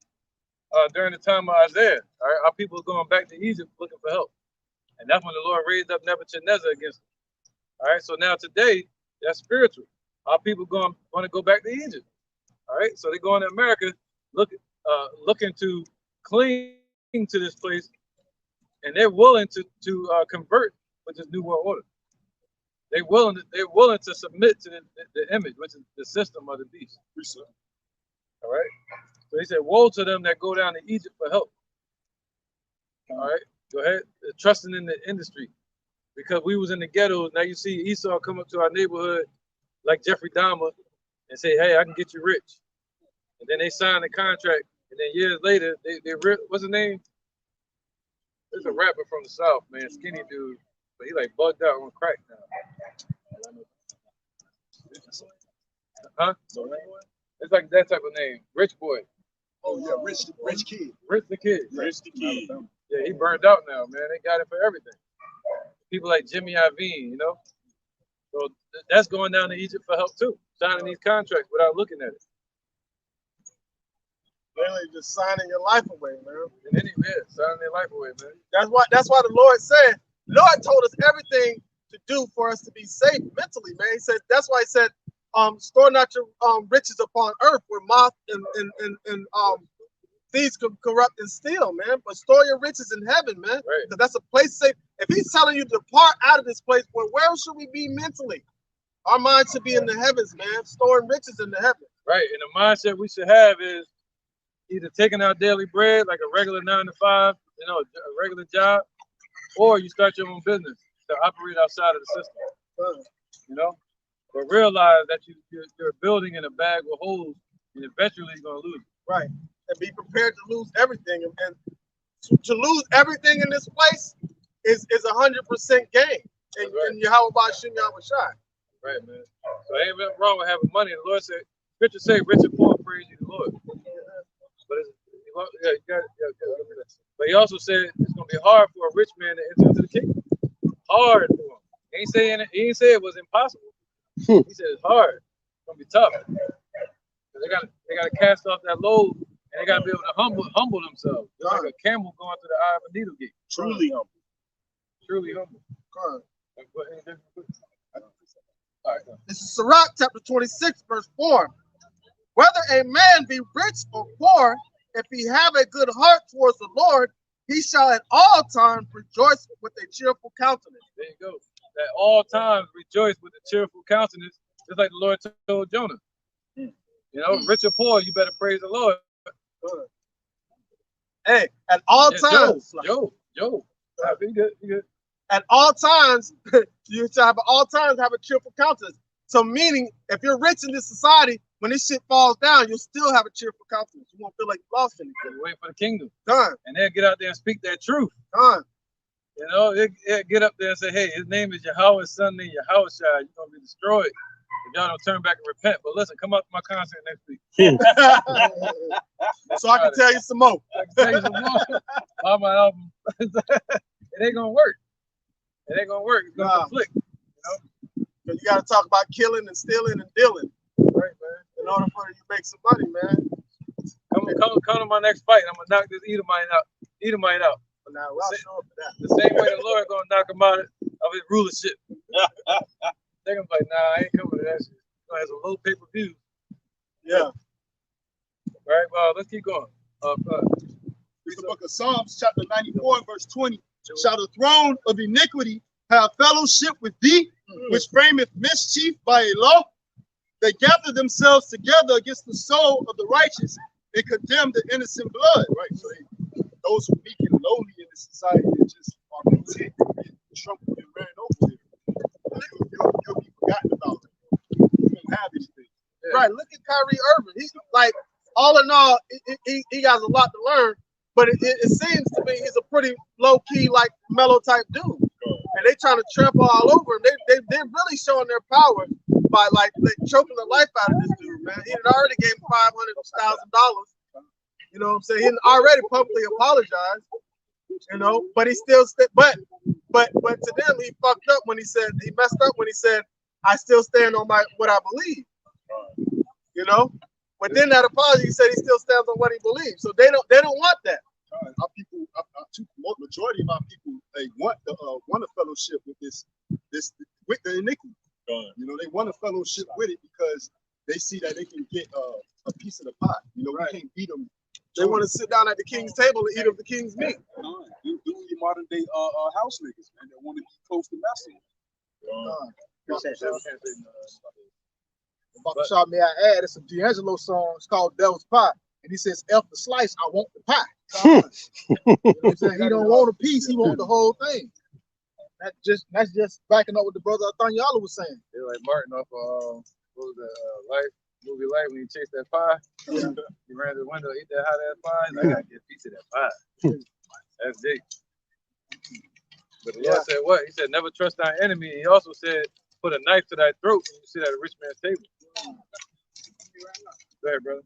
during the time of Isaiah. All right, our people going back to Egypt looking for help. And that's when the Lord raised up Nebuchadnezzar against them. All right, so now today, that's spiritual. Our people want to go back to Egypt. All right, so they go into America looking to cling to this place, and they're willing to convert with this new world order. They're willing to submit to the image, which is the system of the beast. All right. So he said, "Woe to them that go down to Egypt for help." All right. Go ahead. They're trusting in the industry, because we was in the ghettos. Now you see Esau come up to our neighborhood like Jeffrey Dahmer and say, "Hey, I can get you rich." And then they sign the contract, and then years later, what's his name? There's a rapper from the South, man, skinny dude, but he like bugged out on crack now. Huh? It's like that type of name, Rich Boy. Oh yeah, Rich Kid. Rich the Kid. Yeah, he burned out now, man. They got it for everything. People like Jimmy Iovine, you know. So that's going down to Egypt for help too, signing these contracts without looking at it. Really just signing your life away, man. And anyway, signing their life away, man. That's why the Lord said, Lord told us everything to do for us to be safe mentally, man. He said, that's why he said, store not your riches upon earth where moth and thieves can corrupt and steal, man. But store your riches in heaven, man. Right. Because that's a place safe. If he's telling you to depart out of this place, where should we be mentally? Our mind should be in the heavens, man. Storing riches in the heavens. Right. And the mindset we should have is either taking our daily bread, like a regular 9 to 5, you know, a regular job, or you start your own business to operate outside of the system. You know? But realize that you're building in a bag with holes, and eventually you're going to lose it. Right. And be prepared to lose everything. And to lose everything in this place is 100% gain. And Yahweh Ba'Shem Yahweh Shai. Right, man. So ain't nothing wrong with having money. The Lord said, Scripture say, rich and poor praise you, the Lord. But but he also said it's going to gonna be hard for a rich man to enter into the kingdom. Hard for him. He ain't say it was impossible. He said it's hard. It's gonna be tough. They gotta cast off that load, and they gotta be able to humble themselves. Just like a camel going through the eye of a needle gate. Truly humble. Truly humble. All right. This is Sirach chapter 26, verse 4. Whether a man be rich or poor, if he have a good heart towards the Lord, he shall at all times rejoice with a cheerful countenance. There you go. At all times rejoice with a cheerful countenance, just like the Lord told Jonah. You know, rich or poor, you better praise the Lord. Hey, at all times. Job. Be good. At all times, you shall have at all times have a cheerful countenance. So meaning, if you're rich in this society, when this shit falls down, you'll still have a cheerful countenance. You won't feel like you lost anything. Wait for the kingdom. Done. And they'll get out there and speak that truth. Done. You know, they'll get up there and say, hey, his name is Yahweh, his son named Yahushua. You're going to be destroyed if y'all don't turn back and repent. But listen, come out to my concert next week. So I can tell you some more. I can tell you some more on my album. It ain't going to work. It ain't going to work. It's going to conflict. You know? You got to talk about killing and stealing and dealing. Right, man. In order for you to make some money, man. Come to my next fight. I'm going to knock this Edomite out. Now, well, sure for that. The same way the Lord going to knock him out of his rulership. They're going to be like, nah, I ain't coming to that shit. It's going to have some low pay-per-view. Yeah. Right, well, let's keep going. Read the book of Psalms, chapter 94, verse 20. Shall the throne of iniquity have fellowship with thee, which frameth mischief by a law? They gather themselves together against the soul of the righteous and condemn the innocent blood. Right. So those who weak and lowly in this society just are content to get trampled and ran over. You'll be forgotten about. You won't have anything. Yeah. Right. Look at Kyrie Irving. He's like, all in all, he has a lot to learn. But it seems to me he's a pretty low key, like mellow type dude, and they trying to trample all over him. They're really showing their power by like choking the life out of this dude, man. He had already gave him $500,000. You know what I'm saying? He had already publicly apologized. You know, but he still but to them he fucked up when he messed up when he said I still stand on what I believe. You know. But then that apology, he said he still stands on what he believes. So they don't want that. Our people, majority of our people, they want a fellowship with this with the iniquity. You know, they want a fellowship with it because they see that they can get a piece of the pot. You know, we can't beat them. They want to sit down at the king's table and eat of the king's meat. You your modern day house niggas, man, that want to be close to messing. Shot, may I add, it's a D'Angelo song. It's called Devil's Pie. And he says, F the slice, I want the pie. You know what I'm saying? He don't want a piece, he wants the whole thing. That's just backing up what the brother Athanyala was saying. They're like Martin off what was the movie Light when he chased that pie. Yeah. He ran to the window, ate that hot ass pie. He's like, I gotta get a piece of that pie. That's deep. But the Lord said what? He said, never trust thy enemy. He also said, put a knife to thy throat when you sit at a rich man's table. Go ahead, brother.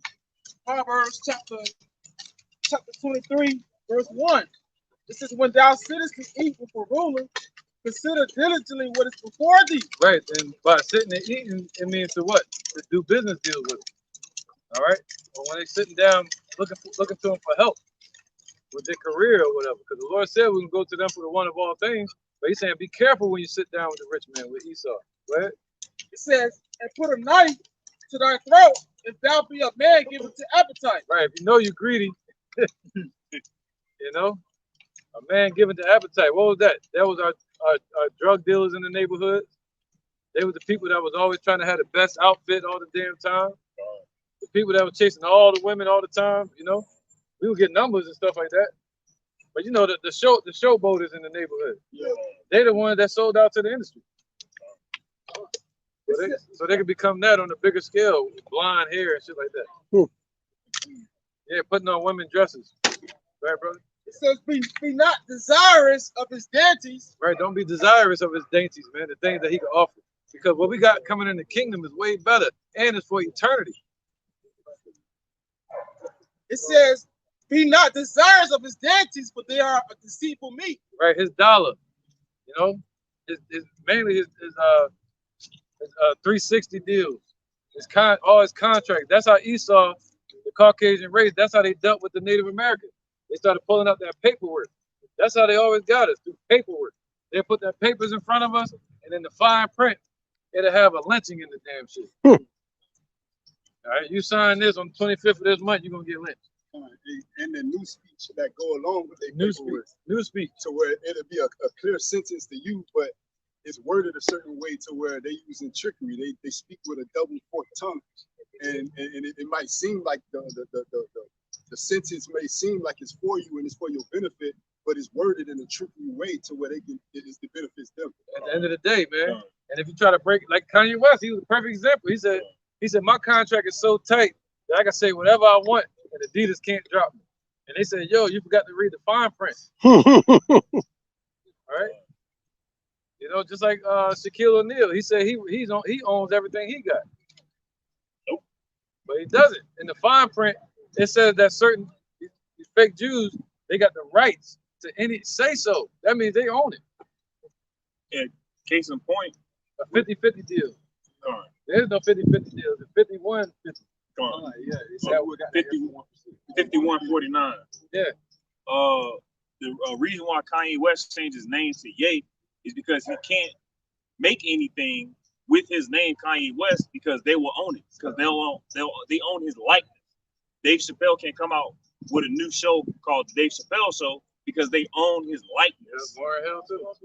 Proverbs chapter 23, verse 1. It says, when thou sittest to eat with a ruler, consider diligently what is before thee. Right, and by sitting and eating, it means to what? To do business deals with them. All right? Or when they're sitting down looking to them for help with their career or whatever. Because the Lord said we can go to them for the one of all things. But he's saying, be careful when you sit down with the rich man, with Esau. Go ahead. It says, and put a knife to thy throat if thou be a man given to appetite. Right, if you know you're greedy, you know, a man given to appetite. What was that? That was our drug dealers in the neighborhood. They were the people that was always trying to have the best outfit all the damn time. The people that were chasing all the women all the time, you know. We would get numbers and stuff like that. But you know, the showboaters in the neighborhood. Yeah. They're the ones that sold out to the industry. So they could become that on a bigger scale with blonde hair and shit like that. Yeah, putting on women dresses. Right, brother? It says, be not desirous of his dainties. Right, don't be desirous of his dainties, man, the things that he can offer. Because what we got coming in the kingdom is way better, and it's for eternity. It says, be not desirous of his deities, for they are a deceitful meat. Right, his dollar. You know, mainly his 360 deals. All his contracts. That's how Esau, the Caucasian race, that's how they dealt with the Native Americans. They started pulling out that paperwork. That's how they always got us, through paperwork. They put their papers in front of us, and in the fine print, it'll have a lynching in the damn shit. All right, you sign this on the 25th of this month, you're gonna get lynched. And the new speech that go along with the New speech. to where it'll be a clear sentence to you, but it's worded a certain way to where they using trickery. They speak with a double forked tongue, and it might seem like the sentence may seem like it's for you and it's for your benefit, but it's worded in a trickery way to where it benefits them. At the end of the day, man. And if you try to break, like Kanye West, he was a perfect example. He said my contract is so tight that I can say whatever I want and Adidas can't drop me. And they said, yo, you forgot to read the fine print. All right. You know, just like Shaquille O'Neal, he said he owns everything he got. Nope. But he doesn't. In the fine print, it says that certain these fake Jews, they got the rights to any say so. That means they own it. And case in point, a 50-50 deal. There's no 50-50 deal. It's 51-50. Yeah, it's 51-49. Yeah. The reason why Kanye West changed his name to Ye is because he can't make anything with his name Kanye West because they will own it, because they own his likeness. Dave Chappelle can't come out with a new show called The Dave Chappelle Show because they own his likeness.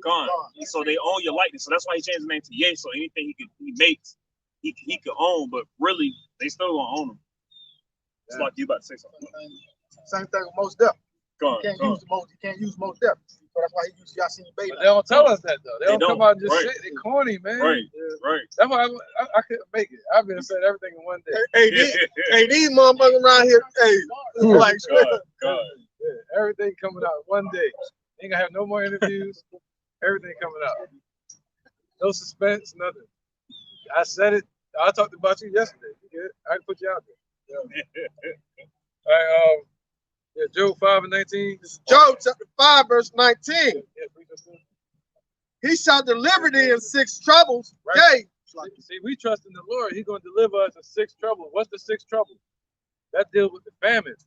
Gone. So they own your likeness. So that's why he changed his name to Ye. So anything he makes, he could own, but really they still gonna own him. It's like you about to say something. Same thing with Mos Def. You can't use Mos Def. So that's why he used Yasin Bey. But they don't tell us that though. They don't come out and just say they corny, man. Right. That's why I couldn't make it. I've been saying everything in one day. Hey, these motherfuckers around here, like God. Yeah, everything coming out one day. Ain't gonna have no more interviews. Everything coming out. No suspense, nothing. I said it. I talked about you yesterday. I put you out there. Yeah. All right. Yeah, Job 5:19. Job chapter 5, verse 19. He shall deliver thee in 6 troubles. Right. See, we trust in the Lord. He's going to deliver us in 6 troubles. What's the 6 troubles? That deals with the famine.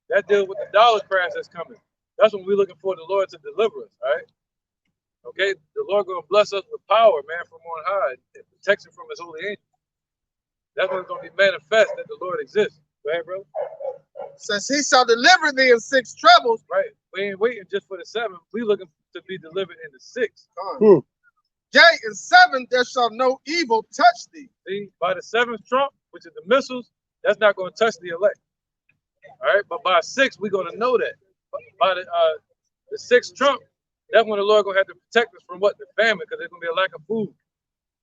That deals with the dollar crash that's coming. That's when we're looking for the Lord to deliver us, all right? Okay? The Lord going to bless us with power, man, from on high, and protection from his holy angels. That's when it's going to be manifest that the Lord exists. Go ahead, brother. Says he shall deliver thee in 6 troubles. Right. We ain't waiting just for the 7. We looking to be delivered in the 6. Yea, in 7 there shall no evil touch thee. See, by the 7th trump, which is the missiles, that's not going to touch the elect. All right, but by 6, we're going to know that. By the 6th trump, that's when the Lord going to have to protect us from what? The famine, because there's going to be a lack of food.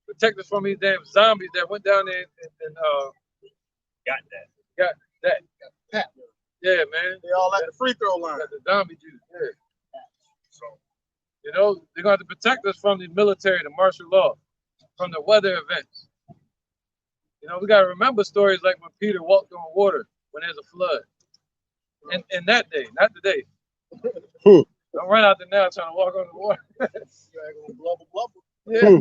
Protect us from these damn zombies that went down there and got that. Yeah, man. They all at the free throw line. Got the zombie juice. Yeah. So, you know, they're going to have to protect us from the military, the martial law, from the weather events. You know, we got to remember stories like when Peter walked on water when there's a flood. And that day, not today. Don't run out there now trying to walk on the water. Yeah.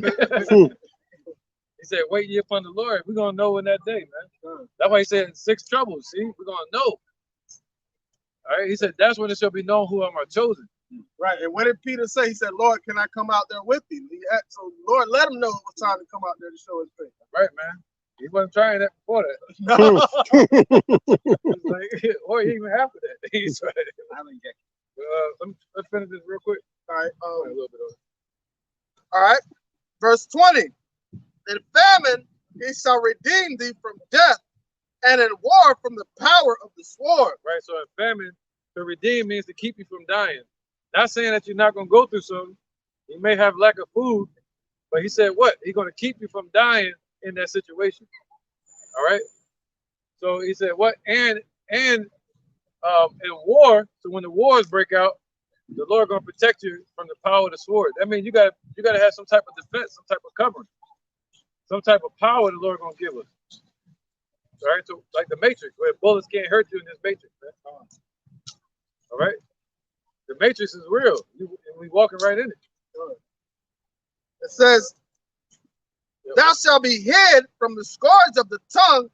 He said, wait ye upon the Lord. We're going to know in that day, man. That's why he said 6 troubles. See, we're going to know. All right. He said, that's when it shall be known who are my chosen. Right. And what did Peter say? He said, Lord, can I come out there with thee? So Lord, let him know it was time to come out there to show his face. Right, man. He wasn't trying that before that. Like, or even after that. He's right. Let's finish this real quick. All right. A little bit of it. All right. Verse 20. In famine he shall redeem thee from death, and in war from the power of the sword. Right. So in famine, to redeem means to keep you from dying. Not saying that you're not going to go through something. You may have lack of food, but he said what? He's going to keep you from dying in that situation. All right. So he said what? And in war, so when the wars break out, the Lord going to protect you from the power of the sword. That means you got to have some type of defense, some type of covering, some type of power the Lord going to give us. All right. So like the Matrix, where bullets can't hurt you in this Matrix, man. All right? The matrix is real. We walking right in it. It says, thou shalt be hid from the scourge of the tongue,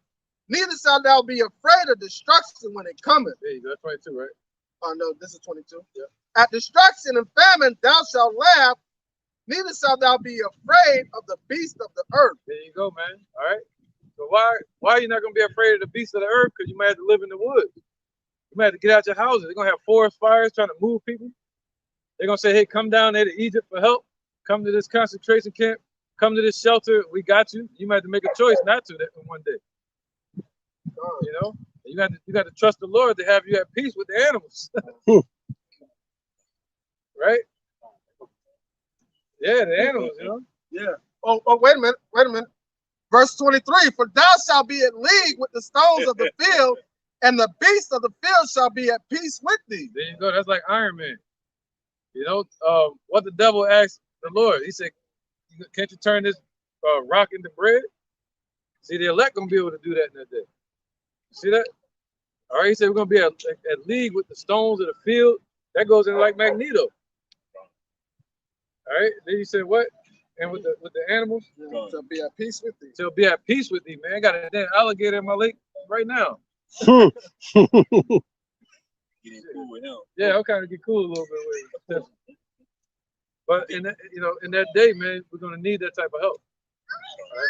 neither shalt thou be afraid of destruction when it cometh. There you go. That's 22, right? Oh no, this is 22. Yeah. At destruction and famine thou shalt laugh, neither shalt thou be afraid of the beast of the earth. There you go, man. All right. So why are you not gonna be afraid of the beasts of the earth? Because you might have to live in the woods. You might have to get out your houses. They're gonna have forest fires trying to move people. They're gonna say, hey, come down there to Egypt for help. Come to this concentration camp. Come to this shelter. We got you. You might have to make a choice not to that one day. You know, you got to trust the Lord to have you at peace with the animals. Right? Yeah, the animals, you know. Yeah. Oh, wait a minute. Verse 23, for thou shalt be at league with the stones of the field, and the beasts of the field shall be at peace with thee. There you go. That's like Iron Man. You know, what the devil asked the Lord, he said, can't you turn this rock into bread? See, the elect gonna be able to do that in that day. See that? All right, he said we're gonna be at league with the stones of the field. That goes in like Magneto. All right, then he said what? And with the animals, Shall be at peace with thee. shall be at peace with thee, man. I got a damn alligator in my lake right now. Getting cool with him. Yeah, I'll kind of get cool a little bit with it. But in that, you know, in that day, man, we're gonna need that type of help. All right?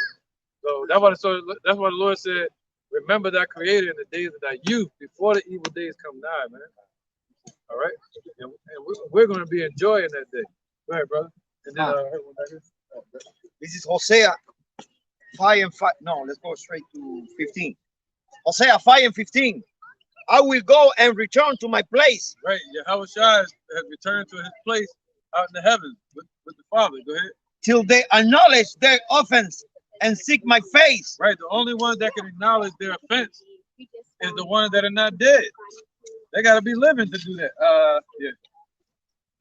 So that's why the Lord said, remember thy creator in the days of thy youth, before the evil days come nigh, man. All right? And we're gonna be enjoying that day. Go ahead, brother. And then This is Hosea 5 and 5. No, let's go straight to 15. Hosea 5 and 15. I will go and return to my place. right, Yahweh Shai has returned to his place out in the heavens with the Father. Go ahead. Till they acknowledge their offense and seek my face. Right, the only ones that can acknowledge their offense is the ones that are not dead. They gotta be living to do that. Yeah.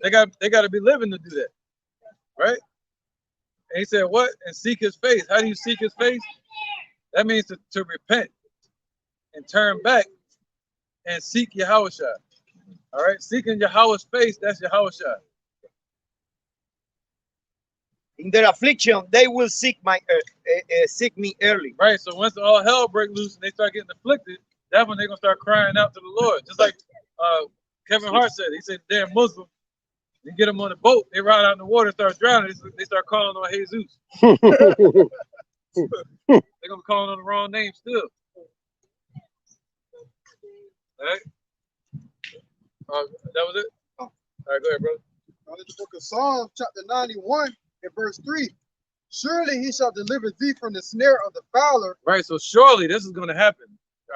They gotta be living to do that. Right? And he said, what? And seek his face. How do you seek his face? That means to repent and turn back and seek Yahweh Shai. All right, seeking Yahweh's face, that's Yahweh Shai. In their affliction, they will seek me early. Right, so once all hell break loose and they start getting afflicted, that's when they're gonna start crying out to the Lord. Just like Kevin Hart said, he said, damn Muslim, you get them on the boat, they ride out in the water, start drowning, they start calling on Jesus. They're gonna be calling on the wrong name still. All right, that was it. All right, go ahead, brother. In the book of Psalms, chapter 91, and verse 3. Surely he shall deliver thee from the snare of the fowler. Right, so surely this is going to happen.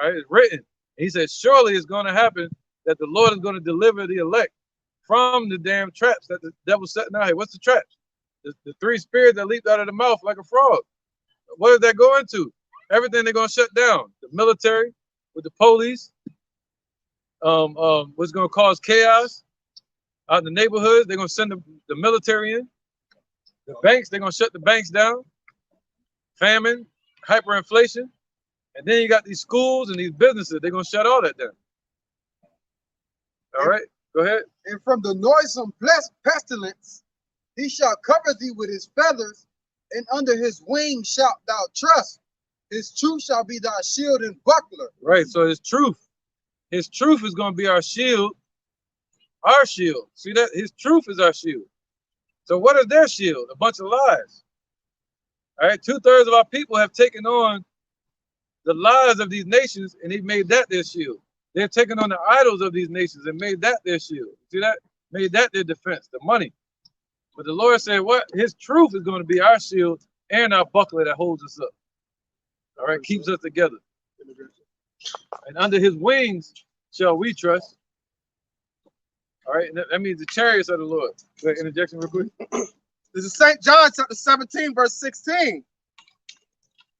All right, it's written. He said, surely it's going to happen that the Lord is going to deliver the elect from the damn traps that the devil's setting out here. What's the traps? The three spirits that leaped out of the mouth like a frog. What does that go into? Everything they're going to shut down. The military with the police. What's going to cause chaos out in the neighborhoods. They're going to send the military in. The banks, they're going to shut the banks down. Famine, hyperinflation. And then you got these schools and these businesses. They're going to shut all that down. All right, go ahead. And from the noisome pestilence, he shall cover thee with his feathers, and under his wings shalt thou trust. His truth shall be thy shield and buckler. Right, so his truth is going to be our shield. Our shield. See that? His truth is our shield. So what is their shield? A bunch of lies. All right, 2/3 of our people have taken on the lies of these nations, and they've made that their shield. They've taken on the idols of these nations and made that their shield. See that? Made that their defense, the money. But the Lord said, what? His truth is going to be our shield and our buckler that holds us up. All right, keeps us together. And under his wings shall we trust. All right, and that means the chariots of the Lord. Go ahead, interjection real quick. This is St. John chapter 17, verse 16.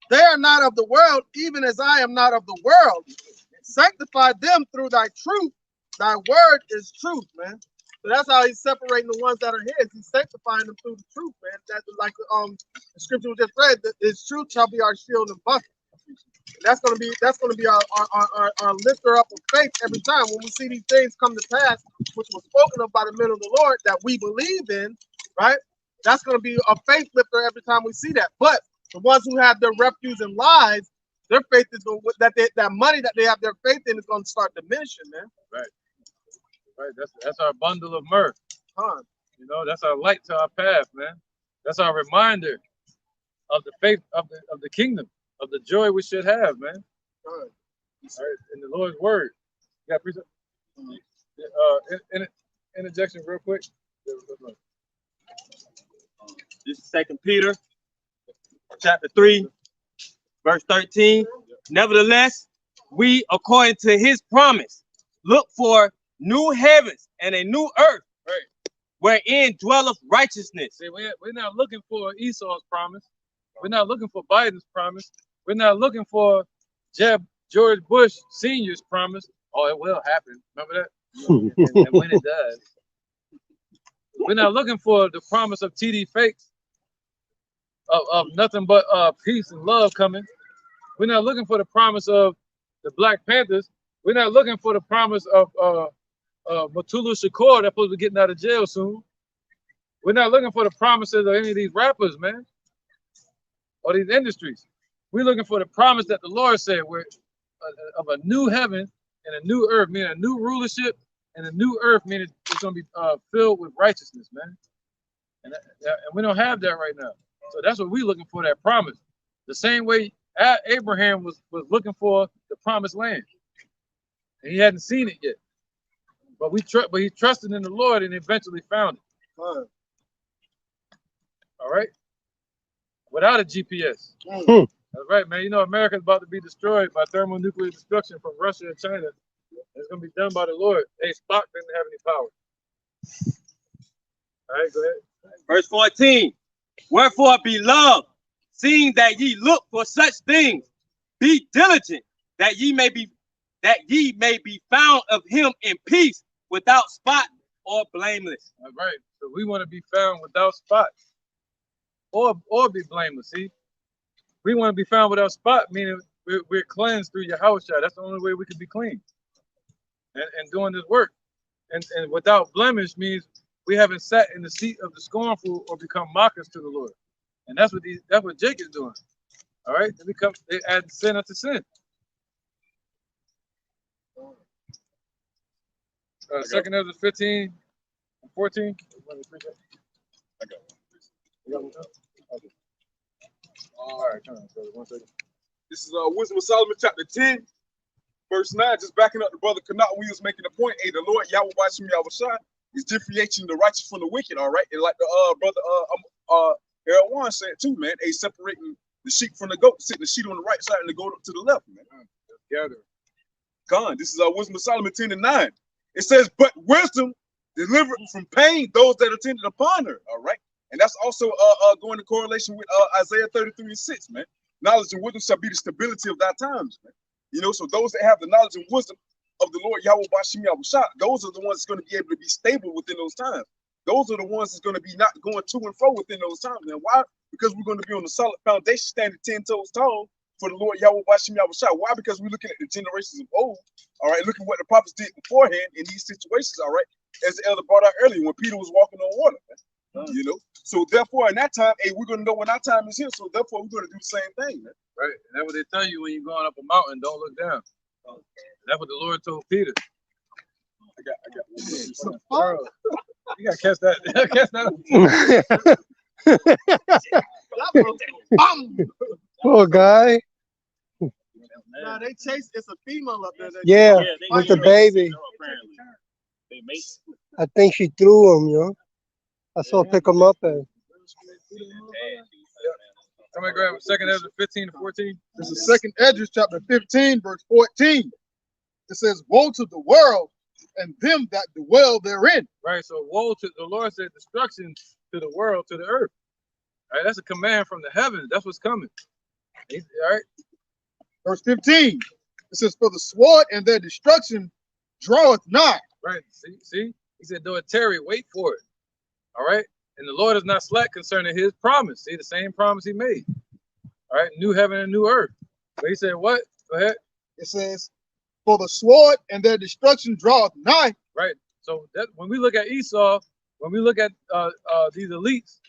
They are not of the world, even as I am not of the world. Sanctify them through thy truth. Thy word is truth, man. So that's how he's separating the ones that are his. He's sanctifying them through the truth, man. That's like the scripture we just read, that his truth shall be our shield and buckler. That's gonna be our lifter up of faith every time when we see these things come to pass, which was spoken of by the men of the Lord that we believe in, right? That's gonna be a faith lifter every time we see that. But the ones who have their refuge in lies, their faith is going that money that they have their faith in is going to start diminishing, man. Right. Right. That's our bundle of myrrh. You know, that's our light to our path, man. That's our reminder of the faith of the kingdom, of the joy we should have, man. All right. In the Lord's word. You got precept? Interjection real quick. This is 2 Peter, chapter 3, verse 13. Nevertheless, we, according to his promise, look for new heavens and a new earth, wherein dwelleth righteousness. See, we're not looking for Esau's promise. We're not looking for Biden's promise. We're not looking for George Bush Sr.'s promise. Oh, it will happen. Remember that? and when it does. We're not looking for the promise of TD Fakes, of nothing but peace and love coming. We're not looking for the promise of the Black Panthers. We're not looking for the promise of Mutulu Shakur that's supposed to be getting out of jail soon. We're not looking for the promises of any of these rappers, man, or these industries. We're looking for the promise that the Lord said, of a new heaven and a new earth, meaning a new rulership, and a new earth, meaning it's going to be filled with righteousness, man. And we don't have that right now. So that's what we're looking for, that promise. The same way Abraham was looking for the promised land, and he hadn't seen it yet. But he trusted in the Lord and eventually found it. All right? Without a GPS. That's right, man. You know, America's about to be destroyed by thermonuclear destruction from Russia and China. It's going to be done by the Lord. Hey, Spock didn't have any power. All right, go ahead. Verse 14. Wherefore, beloved, seeing that ye look for such things, be diligent that ye may be found of him in peace, without spot or blameless. All right. So we want to be found without spot or be blameless. See, we want to be found without spot, meaning we're cleansed through Yahushua. That's the only way we can be clean. And doing this work. And without blemish means we haven't sat in the seat of the scornful or become mockers to the Lord. And that's what Jake is doing. All right, they add sin unto sin. Second Ezra 15 and 14. I got it. Okay. All right, come on, brother. 1 second. This is Wisdom of Solomon, chapter 10, verse 9. Just backing up the brother Kanat, we was making a point. Hey, the Lord Yahweh Bashim Yahushua is differentiating the righteous from the wicked. All right, and like the brother Erwan said too, man. Hey, separating the sheep from the goat, sitting the sheep on the right side and the goat to the left, man. Gather. God, this is Wisdom of Solomon 10 and 9. It says, but wisdom delivered from pain those that attended upon her. All right. And that's also going to correlation with Isaiah 33 and 6, man. Knowledge and wisdom shall be the stability of thy times, man. You know, so those that have the knowledge and wisdom of the Lord Yahweh Bashim Yahushua, those are the ones that's going to be able to be stable within those times. Those are the ones that's going to be not going to and fro within those times. And why? Because we're going to be on a solid foundation, standing 10 toes tall for the Lord Yahweh Bashim Yahushua. Why? Because we're looking at the generations of old. All right, looking what the prophets did beforehand in these situations. All right, as the elder brought out earlier when Peter was walking on water. You know, so therefore in that time, hey, we're going to know when our time is here. So therefore, we're going to do the same thing, man. Right, and that's what they tell you when you're going up a mountain. Don't look down. That's what the Lord told Peter. I got. You gotta catch that. Catch that. Poor guy. Nah, they chase. It's a female up there. Yeah, with the baby. I think she threw him, yo. I saw her pick him up and. Somebody grab 2 Ezra 15 to 14. This is 2 Ezra chapter 15, verse 14. It says, woe to the world and them that dwell therein. Right, so woe to the Lord said destruction to the world, to the earth. All right, that's a command from the heavens. That's what's coming. All right. Verse 15. It says, for the sword and their destruction draweth nigh. Right. See? He said, though it tarry, wait for it. All right. And the Lord is not slack concerning his promise. See, the same promise he made. All right, new heaven and new earth. But he said, what? Go ahead. It says, "For the sword and their destruction draweth nigh." Right. So that when we look at Esau, when we look at these elites,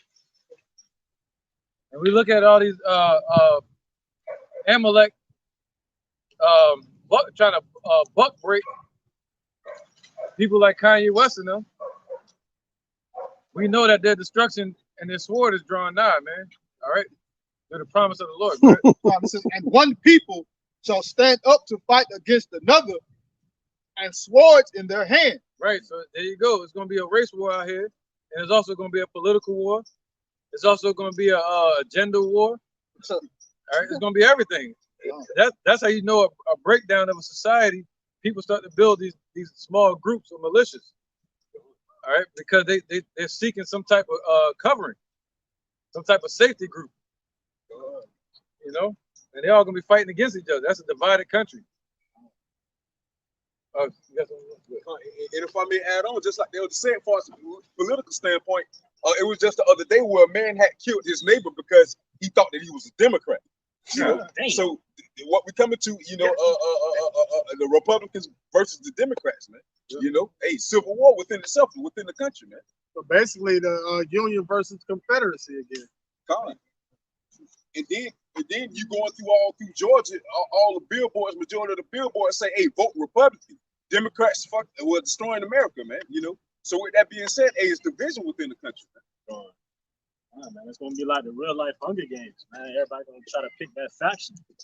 and we look at all these Amalek trying to buck break people like Kanye West and them, we know that their destruction and their sword is drawn nigh, man. All right. They're the promise of the Lord. Right? It says, "And one people shall stand up to fight against another, and swords in their hand." Right. So there you go. It's going to be a race war out here, and it's also going to be a political war. It's also going to be a gender war. All right. It's going to be everything. That's how you know a breakdown of a society. People start to build these small groups of militias. All right, because they're seeking some type of covering, some type of safety group. You know, and they're all gonna be fighting against each other. That's a divided country. And if I may add on, just like they were saying, far as a political standpoint, it was just the other day where a man had killed his neighbor because he thought that he was a Democrat. You know? So what we coming to, you know, the Republicans versus the Democrats, man. You know, hey, civil war within itself, within the country, man. So basically, the Union versus Confederacy again. God. And then you going through Georgia, all the billboards, majority of the billboards say, "Hey, vote Republican." Democrats were destroying America, man. You know. So with that being said, hey, it's division within the country, man. Man, it's gonna be like the real life Hunger Games, man. Everybody gonna try to pick that faction. Yeah.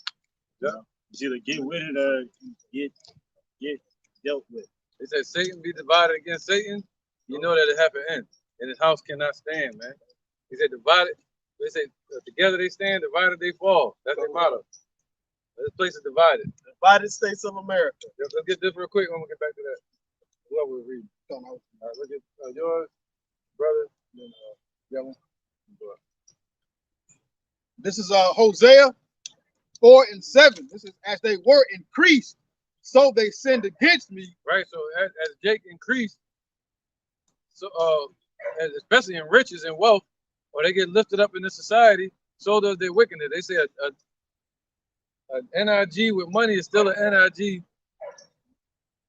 You know? It's either get with it or get dealt with. They said Satan be divided against Satan. You know that it have to end, and his house cannot stand, man. He said divided. They say together they stand, divided they fall. That's their motto. This place is divided. Divided States of America. Let's get this real quick when we get back to that. What we're reading. All right, look at yours, brother. And, yellow. This is Hosea 4:7. This is, "As they were increased, so they sinned against me." Right. So as Jake increased, so especially in riches and wealth, or they get lifted up in this society, so does their wickedness. They say an NIG with money is still an NIG.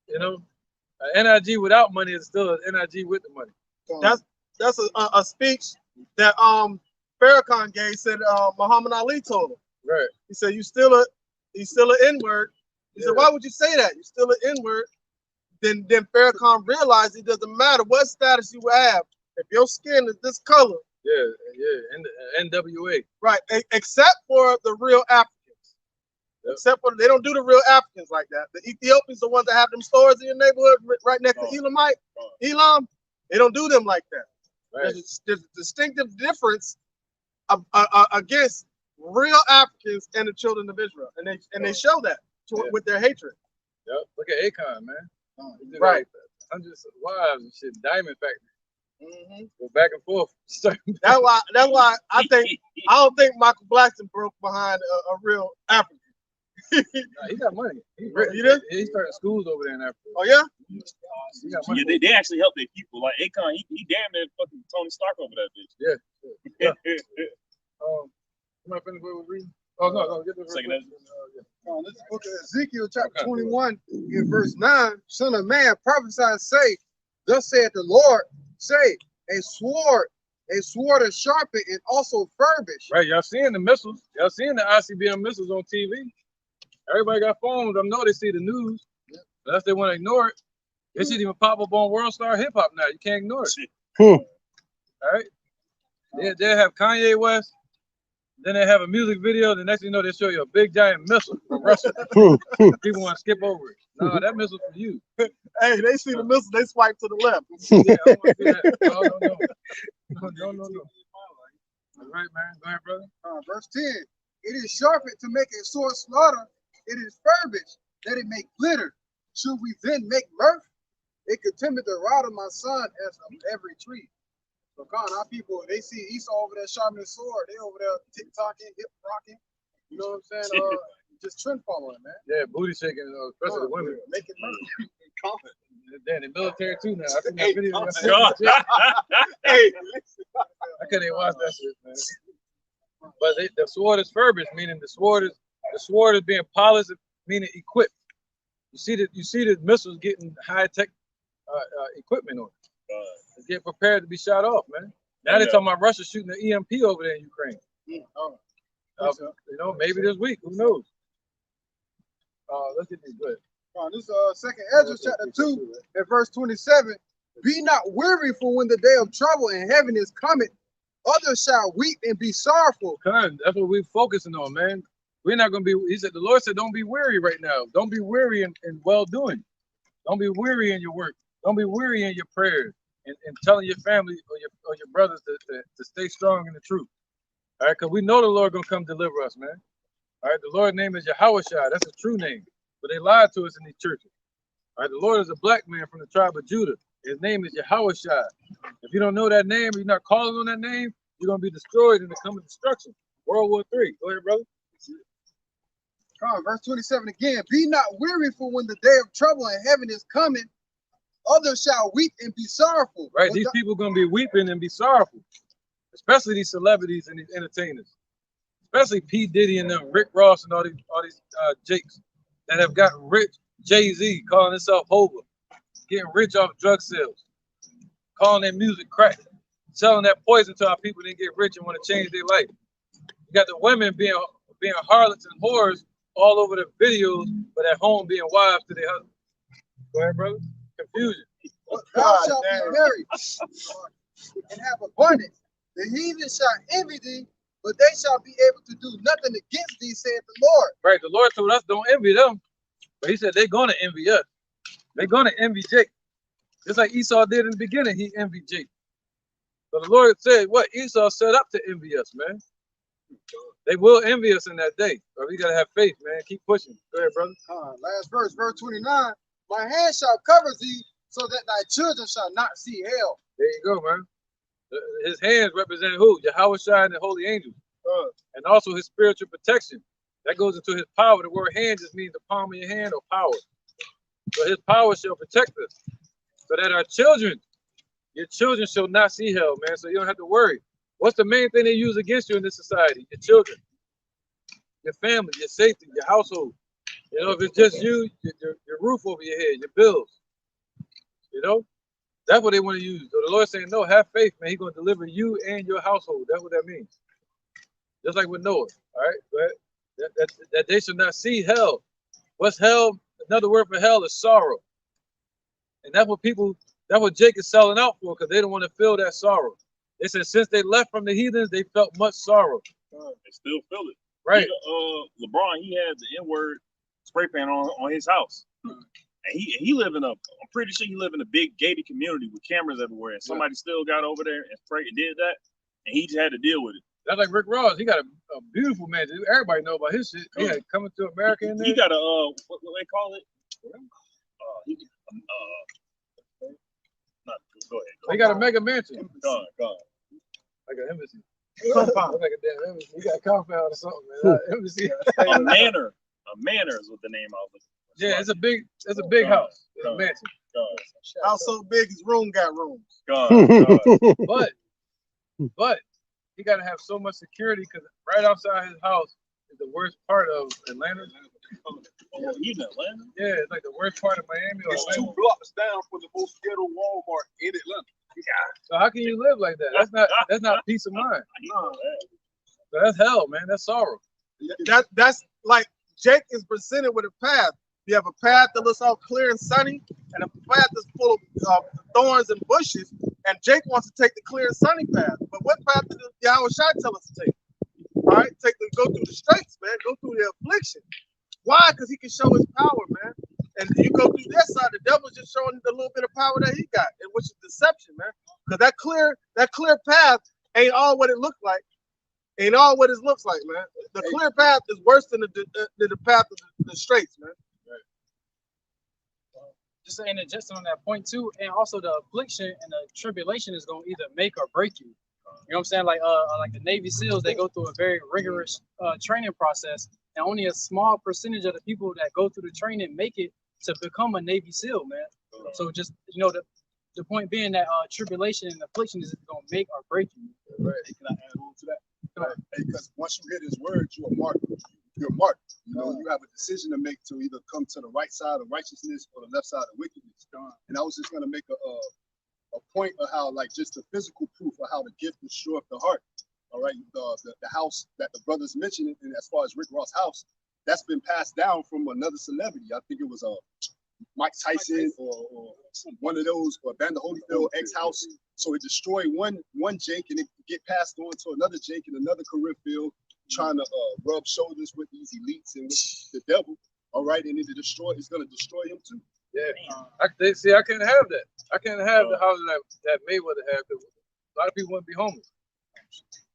You know, an NIG without money is still an NIG with the money. That's a speech that Farrakhan gave. Said Muhammad Ali told him. Right. He said, "He's still an N-word." He said, "Why would you say that? You're still an N-word." Then Farrakhan realized it doesn't matter what status you have. If your skin is this color. Yeah. NWA. Right. Except for the real Africans. Yep. Except for they don't do the real Africans like that. The Ethiopians, the ones that have them stores in your neighborhood right next to Elam, they don't do them like that. Right. There's a distinctive difference against real Africans and the children of Israel, and they show that with their hatred. Yep. Look at Akon, man. Right. Hundreds of wives and shit. Diamond factory. Go back and forth. That's why I don't think Michael Blackson broke behind a real African. Nah, he got money. He started schools over there in Africa. Oh yeah. He got money. Yeah, they actually help their people. Like Akon, he damn near fucking Tony Stark over that bitch. Yeah. You might finish what we're reading. Oh no, get the second. This book of Ezekiel chapter 21 in verse 9. "Son of man, prophesy and say, thus saith the Lord, say, a sword is sharpened and also furbished." Right, y'all seeing the missiles. Y'all seeing the ICBM missiles on TV. Everybody got phones. I know they see the news. Unless they want to ignore it. It should even pop up on World Star Hip Hop now. You can't ignore it. All right. They have Kanye West. Then they have a music video. The next thing you know, they show you a big giant missile from Russia. People want to skip over it. No, that missile for you. Hey, they see the missile, they swipe to the left. Yeah, I want to see that. No. All right, man. Go ahead, brother. Verse 10. "It is sharpened to make a sword slaughter. It is furbished that it may glitter. Should we then make mirth? It could tempt the rod of my son as of every tree." So our people, they see Esau over there sharpening sword. They over there tick-tocking, hip-rocking. You know what I'm saying? Just trend following, man. Yeah, booty shaking, especially the women. Make it mirth. They're in the military too now. I think that video. Hey, I couldn't even watch that shit, man. But the sword is furbished, meaning the sword is being polished meaning equipped. You see the missiles getting high tech equipment on it. It's getting prepared to be shot off, man. Now they're talking about Russia shooting the EMP over there in Ukraine. You know, maybe this week. Who knows? Let's get these good. This second Ezra chapter 2 and verse 27. Be not weary, for when the day of trouble in heaven is coming, others shall weep and be sorrowful. That's what we're focusing on, man. We're not going to be, he said, the Lord said, don't be weary right now. Don't be weary in well-doing. Don't be weary in your work. Don't be weary in your prayers and telling your family or your brothers to stay strong in the truth. All right, because we know the Lord going to come deliver us, man. All right, the Lord's name is Yahushua. That's a true name. But they lied to us in these churches. All right, the Lord is a black man from the tribe of Judah. His name is Yahushua. If you don't know that name, you're not calling on that name, you're going to be destroyed in the coming destruction. World War III. Go ahead, brother. Verse 27 again. Be not weary, for when the day of trouble in heaven is coming, others shall weep and be sorrowful. Right, these people are going to be weeping and be sorrowful. Especially these celebrities and these entertainers. Especially P. Diddy and them, Rick Ross and all these jakes that have gotten rich. Jay-Z calling himself Hova, getting rich off drug sales, calling their music crack, selling that poison to our people that get rich and want to change their life. You got the women being harlots and whores all over the videos, but at home being wives to their husbands. Go ahead, brother. Confusion. Thou shalt be married and have abundance. The heathen shall envy thee, but they shall be able to do nothing against thee, saith the Lord. Right, the Lord told us don't envy them. But he said they're going to envy us. They're going to envy Jake. Just like Esau did in the beginning, he envied Jake. So the Lord said, what? Esau set up to envy us, man. They will envy us in that day. But we got to have faith, man. Keep pushing. Go ahead, brother. Last verse, verse 29. My hand shall cover thee, so that thy children shall not see hell. There you go, man. His hands represent who? Yahushua and the holy angels. And also his spiritual protection. That goes into his power. The word hand just means the palm of your hand or power. So his power shall protect us. So that our children, your children shall not see hell, man. So you don't have to worry. What's the main thing they use against you in this society? Your children, your family, your safety, your household. You know, if it's just you, your roof over your head, your bills. You know, that's what they want to use. So the Lord's saying, no, have faith, man. He's going to deliver you and your household. That's what that means. Just like with Noah, all right? But that they should not see hell. What's hell? Another word for hell is sorrow. And that's what Jake is selling out for, because they don't want to feel that sorrow. They said since they left from the heathens, they felt much sorrow. They still feel it. Right. LeBron, he had the N-word spray paint on his house. And he live in I'm pretty sure he live in a big gated community with cameras everywhere. And somebody still got over there and did that. And he just had to deal with it. That's like Rick Ross. He got a beautiful mansion. Everybody know about his shit. He had Coming to America in there. He got a what they call it? Go ahead. He got a mega mansion. God. Like an embassy. Compound. Like a damn embassy. He got a compound or something, man. Embassy. A manor. A manor is what the name of it. Yeah, it's a big house. It's a mansion. House so big his room got rooms. God. But he got to have so much security because right outside his house is the worst part of Atlanta. Oh, he's in Atlanta? Yeah, it's like the worst part of Miami. It's 2 blocks down from the most ghetto Walmart in Atlanta. So how can you live like that? That's not peace of mind. So that's hell, man. That's sorrow. That's like Jake is presented with a path. You have a path that looks all clear and sunny, and a path that's full of thorns and bushes. And Jake wants to take the clear and sunny path. But what path did Yahushua tell us to take? All right, go through the straits, man. Go through the affliction. Why? Because he can show his power, man. And you go through that side, the devil's just showing the little bit of power that he got, and which is deception, man. Because that clear path ain't all what it looked like. Ain't all what it looks like, man. The clear path is worse than the path of the straits, man. Just saying it just on that point too, and also the affliction and the tribulation is going to either make or break you. You know what I'm saying? Like the Navy SEALs, they go through a very rigorous training process, and only a small percentage of the people that go through the training make it to become a Navy SEAL, man. So just the point being that tribulation and affliction is going to make or break you. Right. Can I add on to that? Because once you hear this word, you are marked. you're marked. You know, you have a decision to make to either come to the right side of righteousness or the left side of wickedness. And I was just gonna make a point of how, like, just the physical proof of how the gift destroyed the heart. All right, the house that the brothers mentioned, and as far as Rick Ross' house, that's been passed down from another celebrity. I think it was Mike Tyson or one of those, or Vander Holyfield ex-house. So it destroyed one Jake, and it get passed on to another Jake and another career field, trying to rub shoulders with these elites and with the devil. All right, and it's gonna destroy him too. Yeah, I can't have that. I can't have the houses that Mayweather had. A lot of people wouldn't be homeless.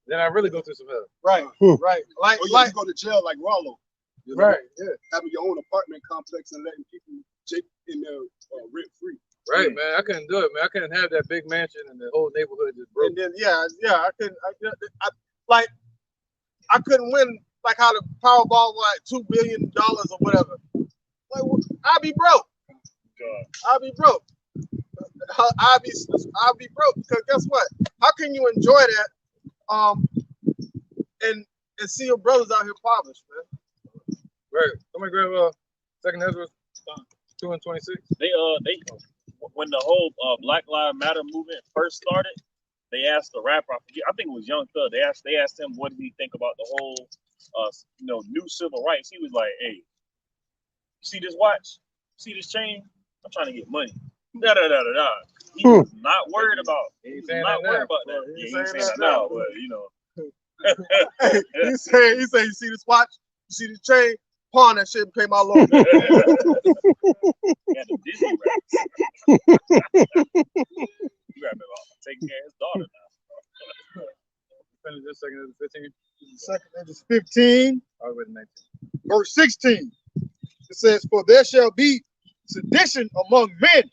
Then I really go through some hell. Right, right. Like, or you go to jail like Rollo. You know? Right, yeah. Having your own apartment complex and letting people in there rent free. Right, man. I couldn't do it, man. I couldn't have that big mansion and the whole neighborhood just broke. And then I couldn't. I couldn't win like how the Powerball was like $2 billion or whatever. Like, I'd be broke. I'd be broke. I'd be broke because guess what? How can you enjoy that? And see your brothers out here impoverished, man. Right. Somebody grab Second Ezra 2:26. They when the whole Black Lives Matter movement first started, they asked the rapper, I think it was Young Thug. They asked him what did he think about the whole new civil rights. He was like, "Hey, see this watch? See this chain? I'm trying to get money." Da da da da da. He was not worried about. He's not worried about that. Yeah, he's saying that now, but you know. he said, you see this watch? You see this chain? Pawn that shit and pay my loan. Yeah, the Disney raps. You got me taking care of his daughter now. Finish this Second Ezra 15. Second Ezra 15, I'll read 19. verse 16. It says, "For there shall be sedition among men,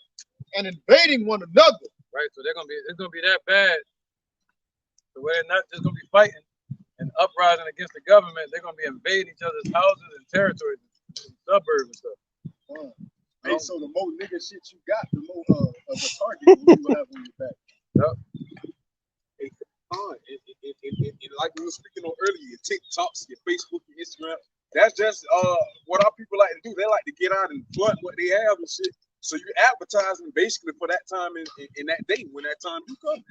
and invading one another." Right, so it's gonna be that bad. So where they're not just gonna be fighting and uprising against the government, they're gonna be invading each other's houses and territories, and suburbs and stuff. Hey, so the more nigga shit you got, the more of a target you will have on your back. Yep. And like we were speaking on earlier, your TikToks, your Facebook, your Instagram, that's just what our people like to do. They like to get out and flood what they have and shit. So you're advertising basically for that time in that day when that time you come.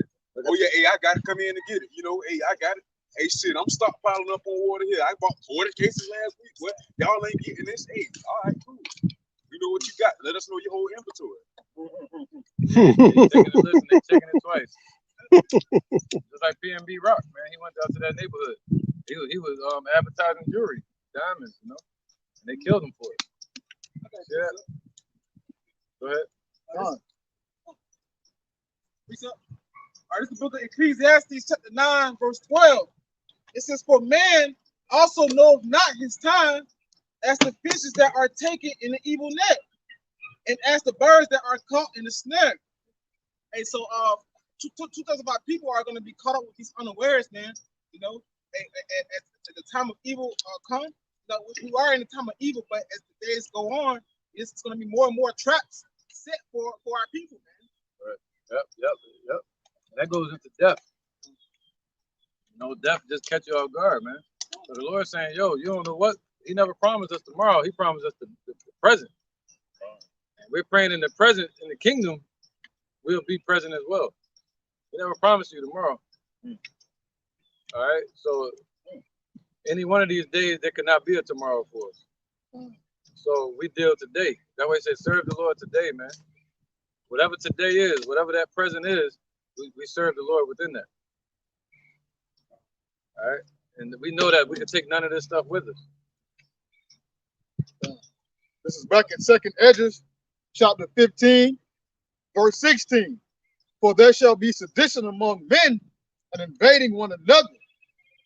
Oh yeah, hey, I gotta come in and get it. You know, hey, I got it. Hey, shit, I'm stockpiling up on water here. I bought 40 cases last week. What? Y'all ain't getting this? Hey, all right, cool. You know what you got. Let us know your whole inventory. They're taking a listen, they're checking it twice. Just like PNB Rock, man. He went out to that neighborhood. He was advertising jewelry, diamonds, you know, and they killed him for it. Yeah. Go ahead. All right, this is the book of Ecclesiastes, chapter 9, verse 12. It says, "For man also knoweth not his time, as the fishes that are taken in the evil net, and as the birds that are caught in the snare." And so, 2,005 people are going to be caught up with these unawares, man. You know, at the time of evil come. We are in the time of evil, but as the days go on, it's going to be more and more traps set for our people, man. Right. Yep. That goes into death. You know, death just catch you off guard, man. So the Lord's saying, yo, you don't know what? He never promised us tomorrow. He promised us the present. And we're praying in the present, in the kingdom, we'll be present as well. He never promised you tomorrow. All right? So any one of these days, there could not be a tomorrow for us. So we deal today. That way it says, serve the Lord today, man. Whatever today is, whatever that present is, we serve the Lord within that. All right? And we know that we can take none of this stuff with us. This is back in Second Ezra, chapter 15, verse 16. "For there shall be sedition among men, and invading one another.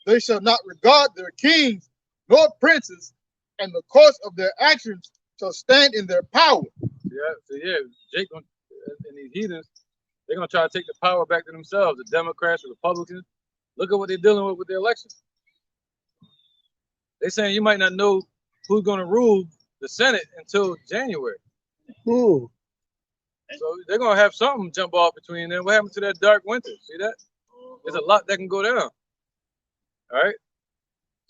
They shall not regard their kings nor princes, and the course of their actions shall stand in their power." Yeah, so yeah, Jake and these heathens, they're gonna try to take the power back to themselves. The Democrats, the Republicans, look at what they're dealing with the election. They're saying you might not know who's gonna rule the Senate until January. Ooh. So they're gonna have something jump off between them. What happened to that dark winter? See that? There's a lot that can go down. All right.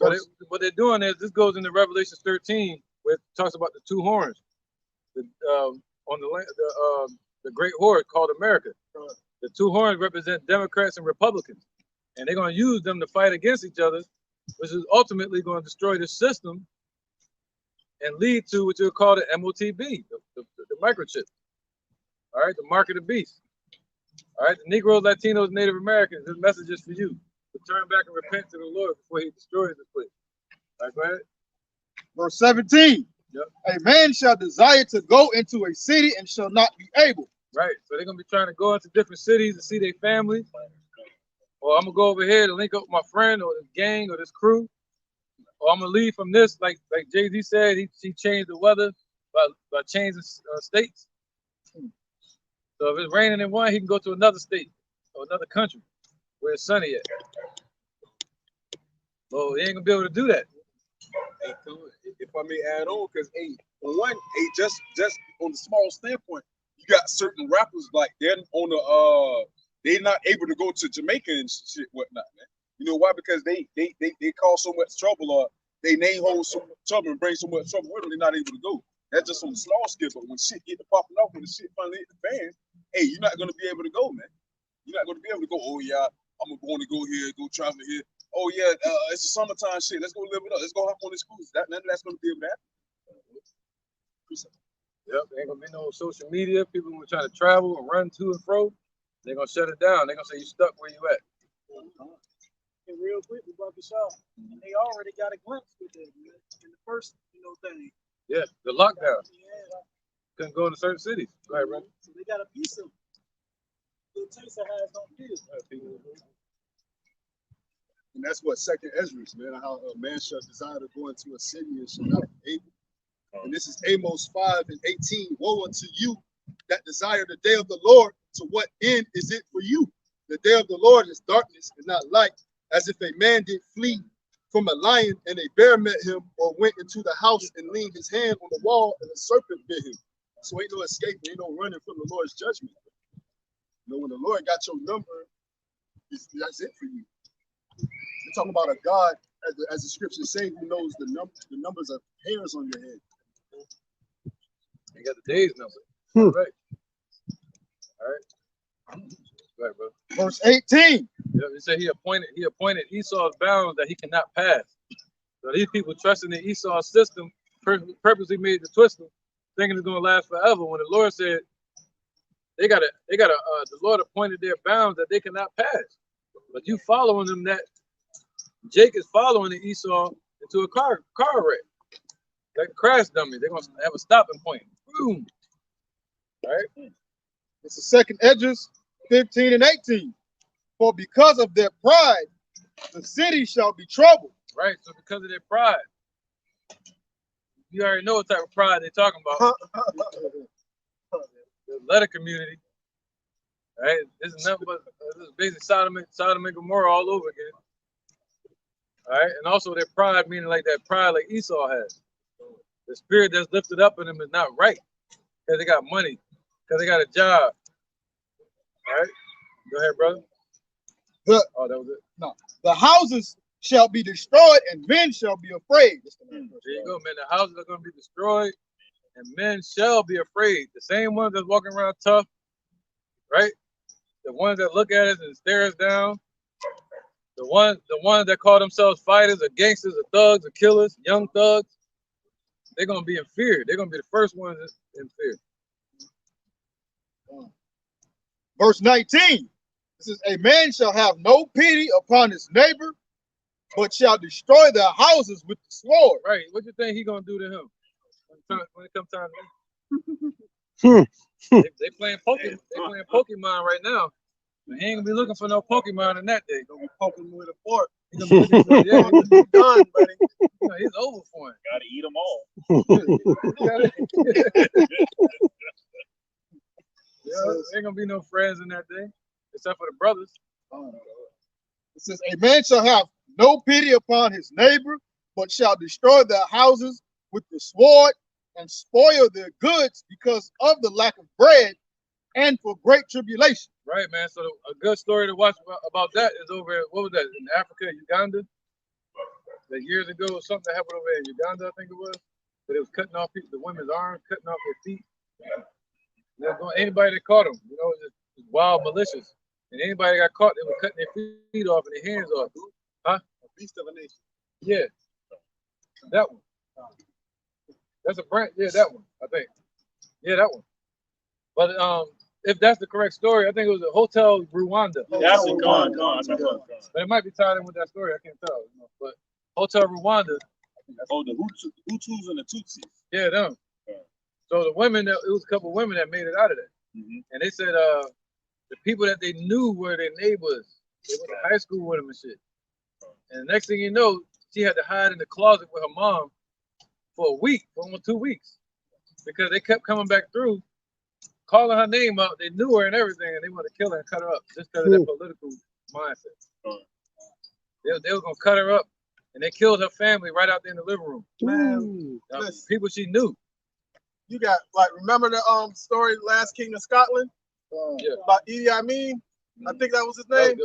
So what they're doing is, this goes into Revelation 13, where it talks about the two horns, on the great horde called America. The two horns represent Democrats and Republicans, and they're going to use them to fight against each other, which is ultimately going to destroy the system and lead to what you'll call the MOTB, the microchip. All right, the mark of the beast. All right, the Negroes, Latinos, Native Americans, this message is for you to turn back and repent to the Lord before he destroys this place. All right, go ahead. Verse 17. Yep. A man shall desire to go into a city and shall not be able. Right, so they're going to be trying to go into different cities to see their family. Or I'm going to go over here to link up with my friend or this gang or this crew. Or I'm going to leave from this, like Jay-Z said, he changed the weather by changing states. So if it's raining in one, he can go to another state or another country where it's sunny at. Well, he ain't gonna be able to do that. Hey, if I may add on, because for one, just on the small standpoint, you got certain rappers like they're on the they're not able to go to Jamaica and shit whatnot, man. You know why? Because they cause so much trouble, or they name hold so much trouble and bring so much trouble with them, they're not able to go. That's just on the small scale. But when shit get to popping off, when the shit finally hit the fan, hey, you're not gonna be able to go, man. You're not gonna be able to go. Oh yeah, I'm gonna go here, go travel here. Oh yeah, it's the summertime shit. Let's go live it up. Let's go hop on this cruise. None of that's gonna be able to happen. Yep, there ain't gonna be no social media. People who are trying to travel and run to and fro, they're gonna shut it down. They're gonna say you stuck where you at. And real quick, we brought this out. And they already got a glimpse with it in the first, thing. Yeah, the lockdown. Yeah. Couldn't go to certain cities. Right, right. So they got a piece of good taste of how it's gonna feel. And that's what Second Ezra, man, how a man shall desire to go into a city and shall not be able. And this is Amos 5:18. Woe unto you that desire the day of the Lord. To what end is it for you? The day of the Lord is darkness and not light, as if a man did flee from a lion and a bear met him, or went into the house and leaned his hand on the wall and a serpent bit him. So ain't no escape, ain't no running from the Lord's judgment. You know, when the Lord got your number, that's it for you. We're talking about a God, as the scriptures say, who knows the numbers of hairs on your head. You got the days number. Right. All right. Right, bro. Verse 18. Yeah, he said he appointed Esau's bounds that he cannot pass. So these people trusting in Esau's system purposely made to twist them, thinking it's gonna last forever. When the Lord said the Lord appointed their bounds that they cannot pass. But you following them, that Jake is following the Esau into a car wreck. Like a crash dummy. They're gonna have a stopping point. Boom. All right. It's the Second Esdras 15 and 18. For because of their pride, the city shall be troubled. Right. So because of their pride, you already know what type of pride they're talking about. The letter community. All right. This is nothing but this is basically Sodom and Gomorrah all over again. All right. And also their pride, meaning like that pride like Esau has. The spirit that's lifted up in them is not right. Because they got money. Because they got a job. All right. Go ahead, brother. Oh, that was it. No. The houses shall be destroyed and men shall be afraid. There you go, man. The houses are going to be destroyed and men shall be afraid. The same ones that's walking around tough, right? The ones that look at us and stare us down. The ones that call themselves fighters or gangsters or thugs or killers, young thugs. They're going to be in fear. They're going to be the first ones in fear. Verse 19. It says, a man shall have no pity upon his neighbor, but shall destroy their houses with the sword. Right. What do you think he gonna do to him when it comes time to him? They playing Pokemon right now. But he ain't gonna be looking for no Pokemon in that day. Gonna be poking with a fork. He's gonna be looking for, yeah, he's done, buddy. You know, he's over for him. Gotta eat them all. There ain't gonna be no friends in that day, except for the brothers. It says, a man shall have no pity upon his neighbor, but shall destroy their houses with the sword and spoil their goods because of the lack of bread and for great tribulation. Right, man. So a good story to watch about that is over, what was that, in Africa, Uganda? that years ago, something that happened over in Uganda, I think it was, but it was cutting off people, the women's arms, cutting off their feet. Anybody that caught them, you know, just wild, malicious. And anybody that got caught, they were cutting their feet off and their hands off. Huh? A beast of a nation. Yeah. That one. That's a brand. Yeah, that one, I think. Yeah, that one. But if that's the correct story, I think it was a Hotel Rwanda. That's a con. But it might be tied in with that story. I can't tell. You know? But Hotel Rwanda. Oh, the Hutus and the Tutsis. Yeah, them. So the women, it was a couple of women that made it out of that. And they said the people that they knew were their neighbors. They went to high school with them and shit. And the next thing you know, she had to hide in the closet with her mom for a week, for almost 2 weeks, because they kept coming back through, calling her name out. They knew her and everything, and they wanted to kill her and cut her up just because of that political mindset. They were gonna cut her up, and they killed her family right out there in the living room. Man, people she knew. You got like, remember the story, Last King of Scotland? About Idi Amin? I think that was his name.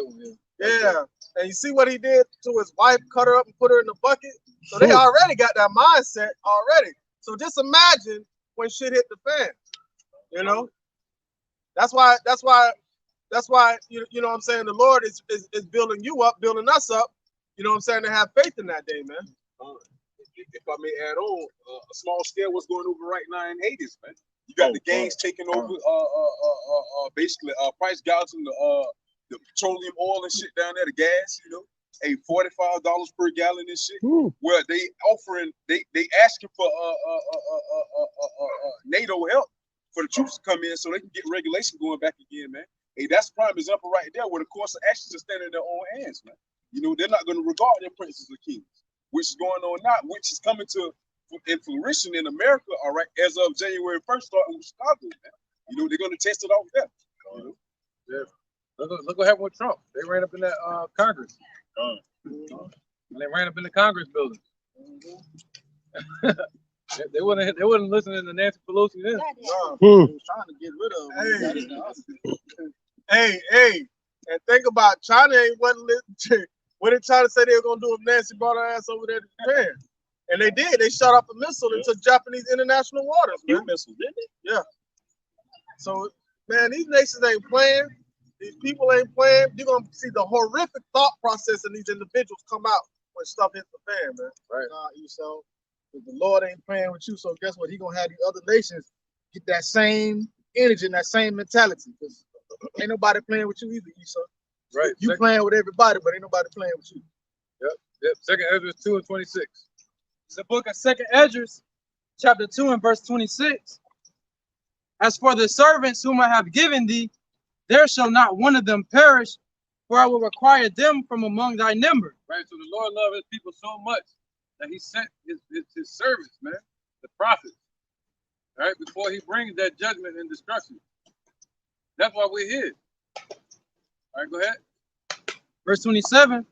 Yeah. And you see what he did to his wife, cut her up and put her in the bucket. So they already got that mindset already. So just imagine when shit hit the fan. You know? That's why you know what I'm saying, the Lord is building you up, building us up, you know what I'm saying, to have faith in that day, man. If I may add on, a small scale what's going over right now in Hades, man. You got the gangs taking over, basically price gouging the petroleum oil and shit down there, the gas, you know, $45 per gallon and shit. Where they offering, they asking for NATO help for the troops to come in so they can get regulation going back again, man. Hey, that's prime example right there where the course of actions are standing in their own hands, man. You know, they're not going to regard their princes or kings, which is going on now, which is coming to in fruition in America, all right, as of January 1st, starting with Chicago, man. You know, they're going to test it off there. You know? Yeah. Look what happened with Trump. They ran up in that Congress. And they ran up in the Congress building. They wouldn't listening to Nancy Pelosi then. Was trying to get rid of them. Hey, and think about China wasn't listening. What did China say they were gonna do if Nancy brought her ass over there to Japan? And they did. They shot off a missile into Japanese international waters. Man. Missile, didn't they? Yeah. So, man, these nations ain't playing. These people ain't playing. You're gonna see the horrific thought process in these individuals come out when stuff hits the fan, man. Right. So, if the Lord ain't playing with you, so guess what? He gonna have these other nations get that same energy and that same mentality. Because ain't nobody playing with you either, Esau. Right. You playing with everybody, but ain't nobody playing with you. Yep. 2 Ezra 2:26. It's the book of 2 Ezra, chapter 2 and verse 26. As for the servants whom I have given thee, there shall not one of them perish, for I will require them from among thy number. Right. So the Lord loved his people so much that he sent his servants, man, the prophets. Right, before he brings that judgment and destruction. That's why we're here. All right, go ahead. Verse 27,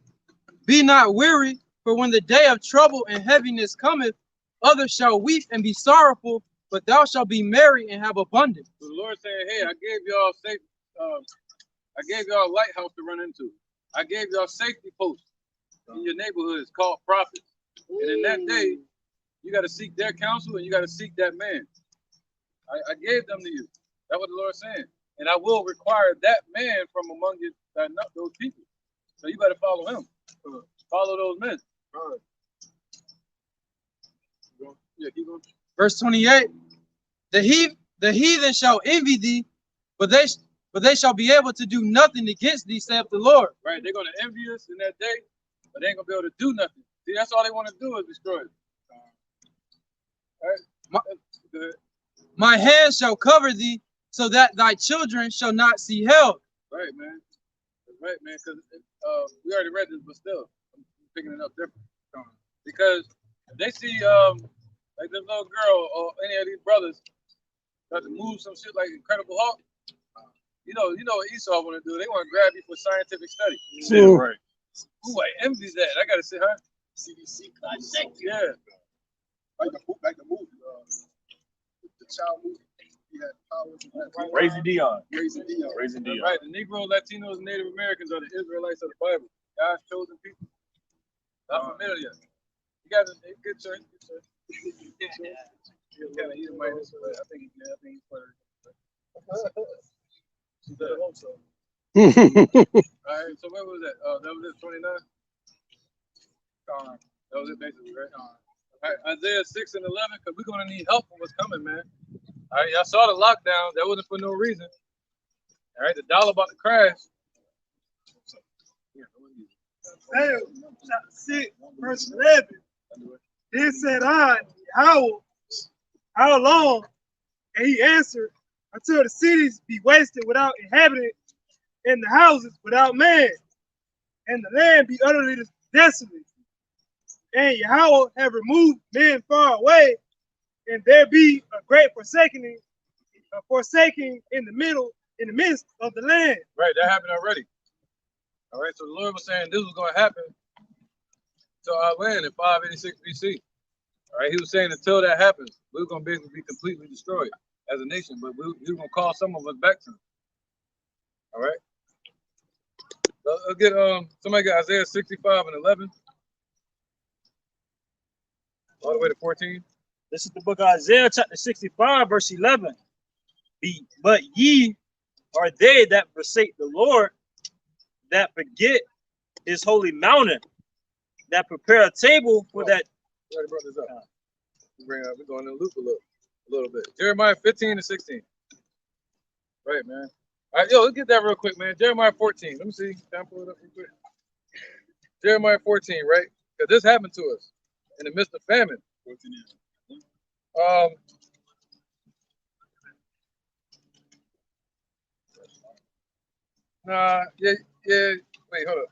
be not weary, for when the day of trouble and heaviness cometh, others shall weep and be sorrowful, but thou shalt be merry and have abundance. So the Lord saying, hey, I gave y'all safe, I gave y'all a lighthouse to run into. I gave y'all safety posts in your neighborhoods called prophets. And in that day, you got to seek their counsel and you got to seek that man. I gave them to you. That's what the Lord's saying. And I will require that man from among you, those people. So you better follow him. Follow those men. All right. Yeah, keep going. Verse 28, the heathen shall envy thee, but they shall be able to do nothing against thee, saith the Lord. Right, they're going to envy us in that day, but they ain't going to be able to do nothing. See, that's all they want to do is destroy it. All right. My hand shall cover thee, so that thy children shall not see hell. Right, man. That's right, man. Because we already read this, but still, I'm picking it up different. Because they see like this little girl or any of these brothers try to move some shit like Incredible Hulk. You know what Esau want to do? They want to grab you for scientific study. Yeah, right. Ooh, I envy that. I gotta see her. CDC. Yeah. Like the movie, the child movie. He had powers. Raising Dion. Raising Dion. Raising Dion. Right. The Negro, Latinos, and Native Americans are the Israelites of the Bible. God's chosen people. Not familiar. got a good church. Good church. Kind of either way, this way. I think he's good. I think he's better. She better hope so. All right, so where was that? That was it, 29? That was it basically, right? All right, Isaiah 6 and 11, because we're going to need help for what's coming, man. All right, y'all saw the lockdown. That wasn't for no reason. All right, the dollar about to crash. Isaiah chapter 6, verse 11. Then said I, how long? And he answered, until the cities be wasted without inhabitant, and the houses without man, and the land be utterly desolate. And Yahweh have removed men far away, and there be a great forsaking in the midst of the land. Right, that happened already. All right, so the Lord was saying this was going to happen to our land in 586 BC. All right, he was saying until that happens, we're going to basically be completely destroyed as a nation, but we're going to call some of us back to him. All right. I'll get somebody got Isaiah 65 and 11. All the way to 14. This is the book of Isaiah, chapter 65, verse 11. But ye are they that forsake the Lord, that forget his holy mountain, that prepare a table for that. You already brought this up. We're going to loop a little bit. Jeremiah 15 and 16. Right, man. All right, yo, let's get that real quick, man. Jeremiah 14. Let me see. Can I pull it up real quick? Jeremiah 14, right? Because this happened to us in the midst of famine. Wait, hold up.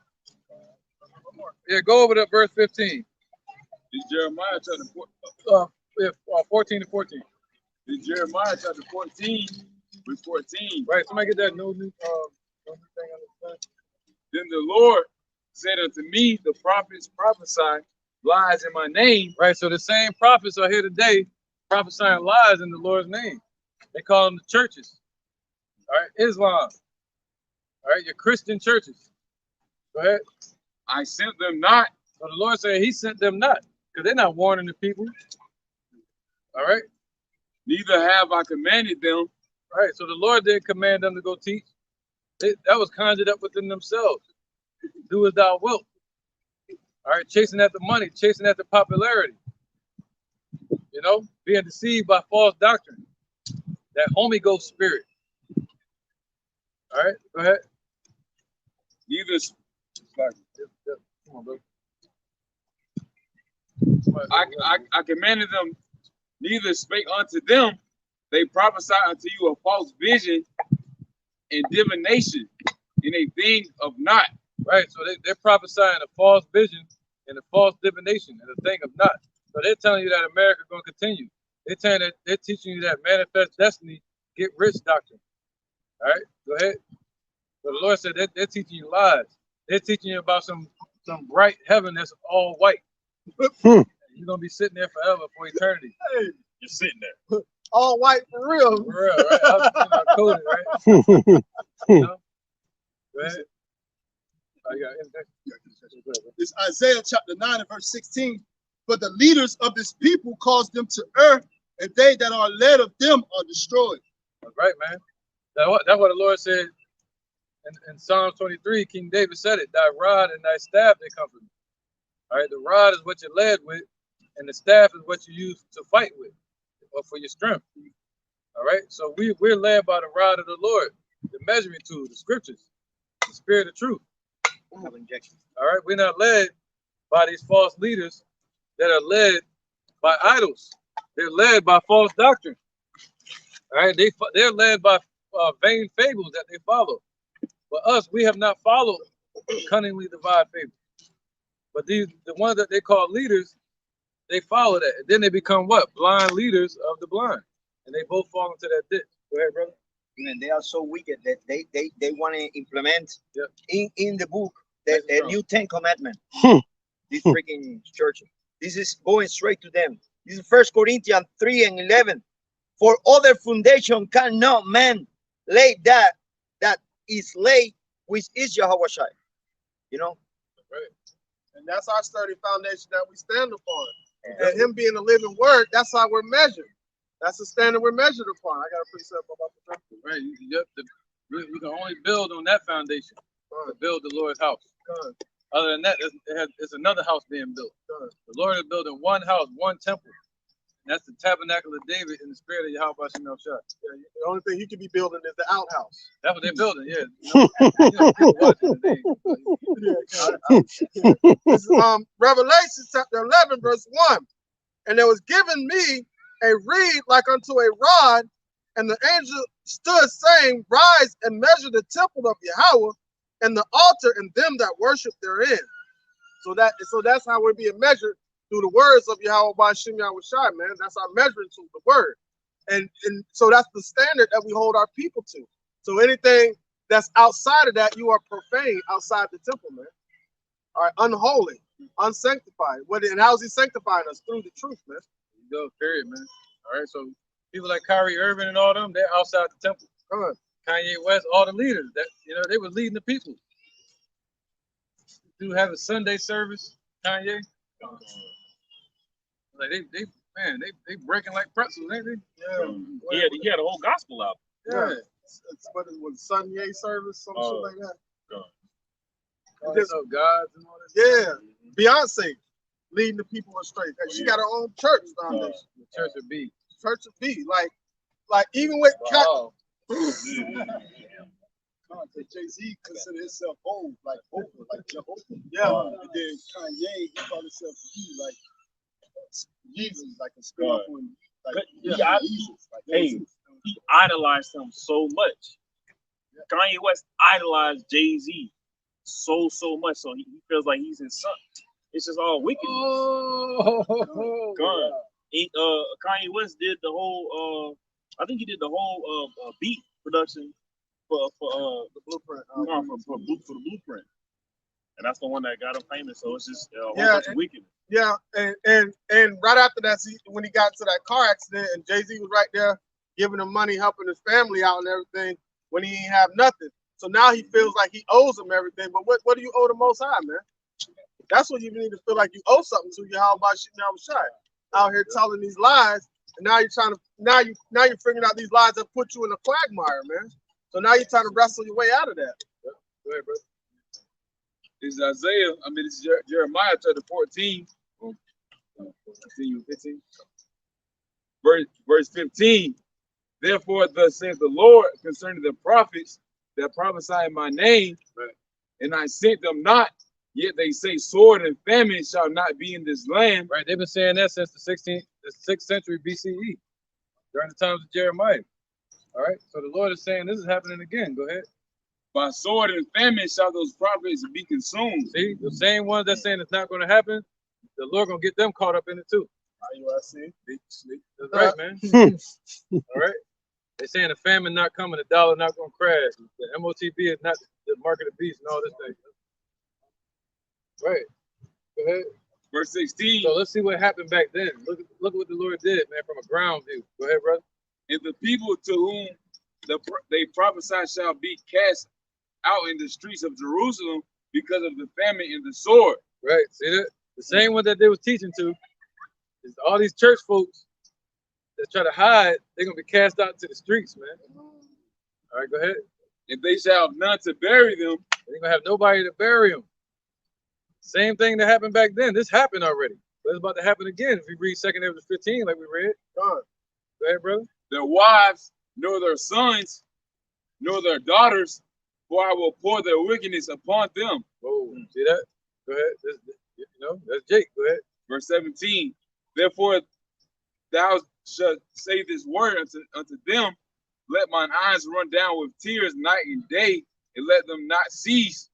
Yeah, go over to verse 15. This Jeremiah chapter 14 to 14. This Jeremiah chapter 14, verse 14. Right, somebody get that no new thing on the. Then the Lord said unto me, the prophets prophesy lies in my name. Right, so the same prophets are here today prophesying lies in the Lord's name. They call them the churches. All right, Islam. All right, your Christian churches. Go ahead. I sent them not. So the Lord said he sent them not, because they're not warning the people. All right. Neither have I commanded them. All right, so the Lord didn't command them to go teach. That was conjured up within themselves. Do as thou wilt. All right, chasing after money, chasing after popularity. You know, being deceived by false doctrine. That Holy Ghost spirit. All right, go ahead. Neither. Come on, bro. I commanded them, neither spake unto them. They prophesy unto you a false vision and divination in a thing of not. Right, so they're prophesying a false vision and a false divination and a thing of not. So they're telling you that America is going to continue. They're teaching you that manifest destiny, get rich doctrine. All right, go ahead. So the Lord said they're teaching you lies. They're teaching you about some bright heaven that's all white. You're gonna be sitting there forever for eternity. Hey, you're sitting there. All white for real. For real, right? I coded, right? You know? Go ahead. It's Isaiah chapter 9 and verse 16. But the leaders of this people cause them to err, and they that are led of them are destroyed. That's right, man. That's what the Lord said in Psalm 23. King David said it. Thy rod and thy staff, they comfort me. All right, the rod is what you're led with, and the staff is what you use to fight with, or for your strength. All right, so we're led by the rod of the Lord, the measuring tool, the scriptures, the spirit of truth. All right, we're not led by these false leaders that are led by idols. They're led by false doctrine. All right, they're led by vain fables that they follow. But us, we have not followed cunningly divine fables. But the ones that they call leaders, they follow that. And then they become what? Blind leaders of the blind. And they both fall into that ditch. Go ahead, brother. And they are so wicked that they want to implement in the book the new 10 commandments. These freaking churches. This is going straight to them. This is 1 Corinthians 3 and 11. For other foundation cannot man lay that is laid, which is Yahweh Shai. You know? Right. And that's our sturdy foundation that we stand upon. And him being a living word, that's how we're measured. That's the standard we're measured upon. I got a precept about the temple. Right. You can only build on that foundation to build the Lord's house. Other than that, it's another house being built. The Lord is building one house, one temple. And that's the tabernacle of David in the spirit of Yahweh Shem El Shai. Yeah, the only thing he could be building is the outhouse. That's what they're building, yeah. This is, Revelation chapter 11, verse 1. And there was given me a reed like unto a rod, and the angel stood saying, Rise and measure the temple of Yahweh, and the altar and them that worship therein. So that's how we're being measured, through the words of Yahweh by Shem Yahweh Shai, man. That's our measuring tool, the word. And so that's the standard that we hold our people to. So anything that's outside of that, you are profane outside the temple, man. All right, unholy, unsanctified. And how's he sanctifying us? Through the truth, man. Go, period, man. All right, so people like Kyrie Irving and all them, they're outside the temple. Kanye West, all the leaders, that they were leading the people. Do have a Sunday service, Kanye. Like they breaking like pretzels, ain't they? Yeah. He had a whole gospel album. Yeah. What it was, Sunday service, some shit like that. Just gods and all that. Yeah. Beyonce leading the people astray. She got her own church foundation. The Church of B. Church of B. Like even with Jay-Z considered himself old, like Oprah, like Jehovah. Yeah. And then Kanye, he called himself like Jesus, like a spiritual, like Jesus. He idolized him so much. Kanye West idolized Jay-Z so much, so he feels like he's his son. It's just all wickedness. Kanye West did the whole. I think he did the whole beat production for the Blueprint. For the Blueprint, and that's the one that got him famous. So it's just a whole bunch of wickedness. Yeah, and right after that, when he got to that car accident, and Jay-Z was right there giving him money, helping his family out and everything, when he ain't have nothing. So now he feels like he owes him everything. But what do you owe the Most High, man? That's what you need to feel like you owe something to Yahweh by Shem Yahweh Shai. Out here telling these lies, and now you're figuring out these lies that put you in a quagmire, man. So now you're trying to wrestle your way out of that. Go ahead, brother. This is Isaiah. This is Jeremiah chapter 14. 15. Verse 15. Therefore, thus says the Lord concerning the prophets that prophesy in my name, and I sent them not, yet they say sword and famine shall not be in this land. Right, they've been saying that since the 6th century BCE, during the times of Jeremiah. All right, so the Lord is saying this is happening again. Go ahead. By sword and famine shall those prophets be consumed. See, the same ones that saying it's not going to happen, the Lord gonna get them caught up in it too. IUIC. That's right, man. All right. They're saying the famine not coming, the dollar not gonna crash, the MOTB is not the mark of the beast, and all this thing. Right. Go ahead. Verse 16. So let's see what happened back then. Look what the Lord did, man, from a ground view. Go ahead, brother. And the people to whom they prophesy shall be cast out in the streets of Jerusalem because of the famine and the sword. Right. See that? The same one that they was teaching to is all these church folks that try to hide, they're gonna be cast out to the streets, man. All right, go ahead. And they shall have none to bury them. They're gonna have nobody to bury them. Same thing that happened back then. This happened already. But it's about to happen again if we read 2 Ezra 15, like we read. Go ahead, brother. Their wives, nor their sons, nor their daughters, for I will pour their wickedness upon them. Oh, see that? Go ahead. That's Jake. Go ahead. Verse 17. Therefore, thou shalt say this word unto them, let mine eyes run down with tears night and day, and let them not cease.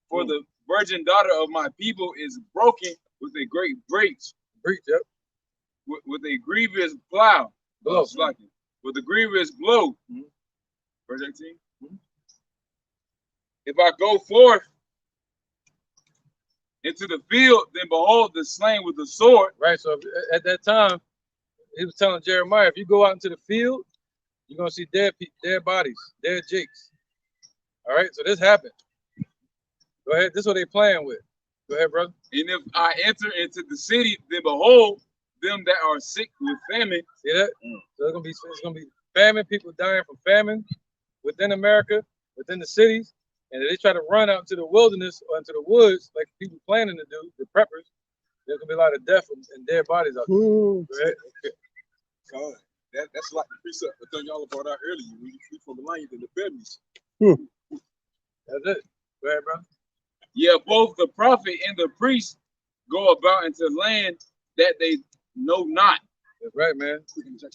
For the virgin daughter of my people is broken with a great breach. Breach, yep. With a grievous plow. Blow. With a grievous blow. Verse 18. If I go forth into the field, then behold the slain with the sword. Right. So at that time, he was telling Jeremiah, if you go out into the field, you're gonna see dead bodies, dead jakes. All right. So this happened. Go ahead. This is what they playing with. Go ahead, brother. And if I enter into the city, then behold, them that are sick with famine. See that? So it's gonna be famine, people dying from famine within America, within the cities, and if they try to run out into the wilderness or into the woods, like people planning to do, the preppers, there's gonna be a lot of death and dead bodies out there. Right? God, that's like the precept that y'all brought out earlier. When you flee from the lions and the bears. That's it. Go ahead, brother. Yeah, both the prophet and the priest go about into land that they know not. That's right, man.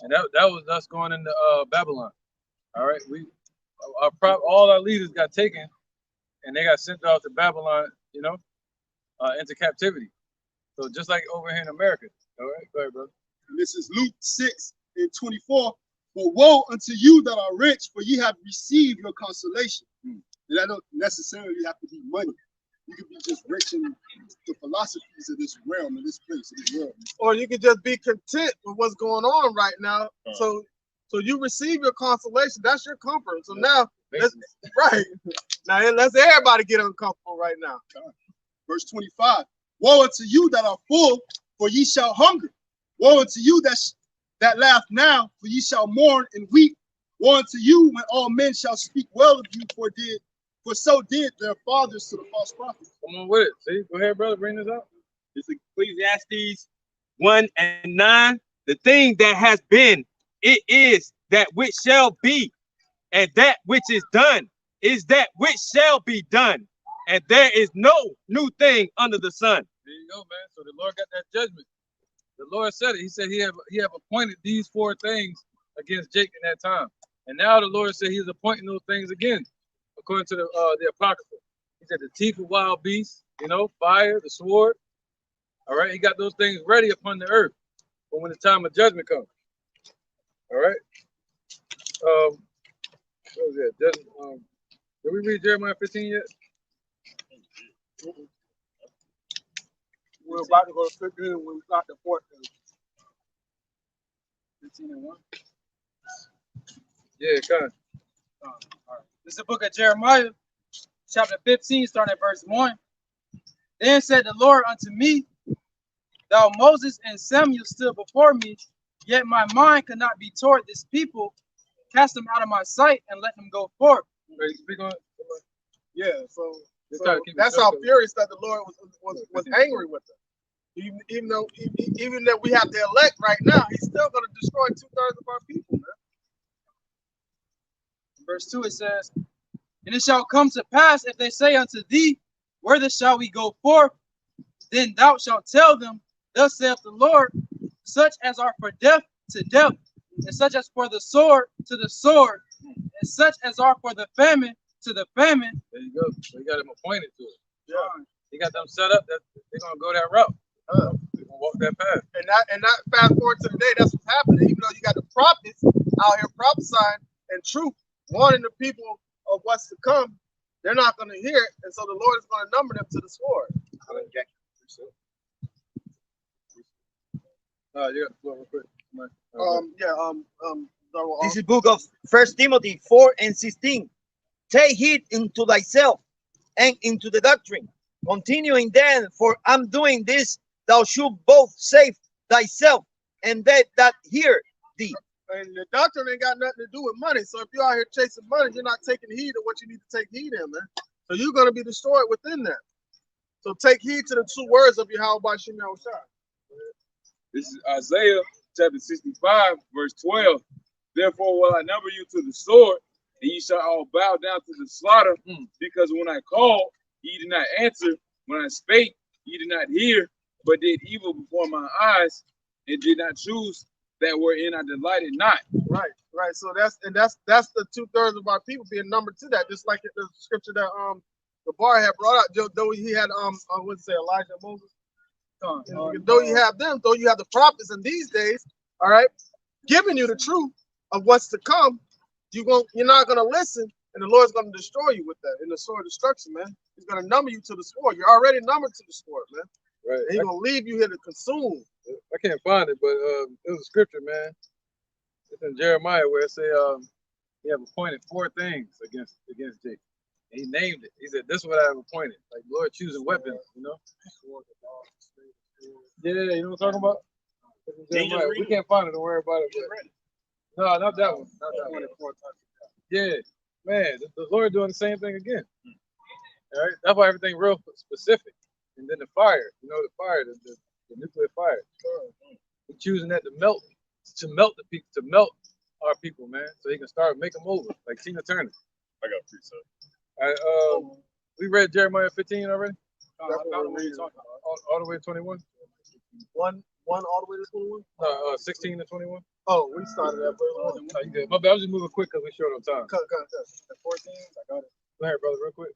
And that was us going into Babylon. All right, all our leaders got taken, and they got sent out to Babylon. Into captivity. So just like over here in America. All right, go ahead, brother. And this is Luke 6:24. But woe unto you that are rich, for ye have received your consolation. And that don't necessarily have to be money. You could be just rich in the philosophies of this realm, of this place, of this world. Or you could just be content with what's going on right now. So you receive your consolation. That's your comfort. So now, right now, let's everybody get uncomfortable right now. Verse 25. Woe unto you that are full, for ye shall hunger. Woe unto you that laugh now, for ye shall mourn and weep. Woe unto you when all men shall speak well of you, for so did their fathers to the false prophets. Come on with it. See, go ahead, brother. Bring this up. It's Ecclesiastes 1:9. The thing that has been, it is that which shall be, and that which is done is that which shall be done, and there is no new thing under the sun. There you go, man. So the Lord got that judgment. The Lord said it. He said he have appointed these 4 things against Jake in that time, and now the Lord said He's appointing those things again, according to the Apocrypha. He said the teeth of wild beasts, fire, the sword. All right, He got those things ready upon the earth for when the time of judgment comes. All right. What was that? Did we read Jeremiah 15 yet? We're about to go to 15 when we got the 14. 15:1. Yeah, kind of. All right. This is the book of Jeremiah, chapter 15, starting at verse 1. Then said the Lord unto me, Thou Moses and Samuel stood before me, yet my mind could not be toward this people. Cast them out of my sight and let them go forth. Yeah, so that's how furious that the Lord was angry with them. Even though we have the elect right now, He's still going to destroy 2/3 of our people, man. Verse 2, it says, And it shall come to pass, if they say unto thee, Whither shall we go forth? Then thou shalt tell them, Thus saith the Lord, such as are for death to death, and such as for the sword to the sword, and such as are for the famine to the famine. There you go. So He got them appointed to it. Yeah. He got them set up that they're gonna go that route. They're gonna walk that path. And that fast forward to today, that's what's happening. Even though you got the prophets out here prophesying and truth, warning the people of what's to come, they're not going to hear it, and so the Lord is going to number them to the sword. You got the floor real quick. This is book of 1 Timothy 4:16. Take heed unto thyself and into the doctrine. Continuing then, for I'm doing this, thou shalt both save thyself and they that hear thee. And the doctrine ain't got nothing to do with money. So if you're out here chasing money, you're not taking heed of what you need to take heed in, man. So you're going to be destroyed within that. So take heed to the 2 words of Yahweh Bashim Yahushua. This is Isaiah chapter 65, verse 12. Therefore will I number you to the sword, and ye shall all bow down to the slaughter, because when I called, ye did not answer. When I spake, ye did not hear, but did evil before my eyes, and did not choose that wherein I delighted not. Right. So that's the 2/3 of our people being numbered to that. Just like the scripture that the bar had brought out, though he had I would say Elijah and Moses. Though you have them, though you have the prophets in these days, all right, giving you the truth of what's to come, you're not gonna listen, and the Lord's gonna destroy you with that in the sword of destruction, man. He's gonna number you to the sword. You're already numbered to the sword, man. Right. And He's gonna leave you here to consume. I can't find it, but it was a scripture, man. It's in Jeremiah where it say he have appointed 4 things against Jake. He named it. He said, "This is what I have appointed." Like Lord choosing weapons, you know. Yeah, you know what I'm talking about? Jeremiah. We can't find it. Don't worry about it. But, no, not that one. Not that one. Yeah, man, the Lord doing the same thing again. All right, that's why everything real specific. And then the fire, you know, the fire, the nuclear fire. We're choosing that to melt the people, to melt our people, man, so he can start make them over, like Tina Turner. I got three, so. All right, we read Jeremiah 15 already. All All the way to 21. One all the way to 21. 16 to 21. Oh, we started at verse 1. Oh, you good? My bad. I was just moving quick because we're short on time. Cut. The 14. I got it. Go ahead, brother, real quick.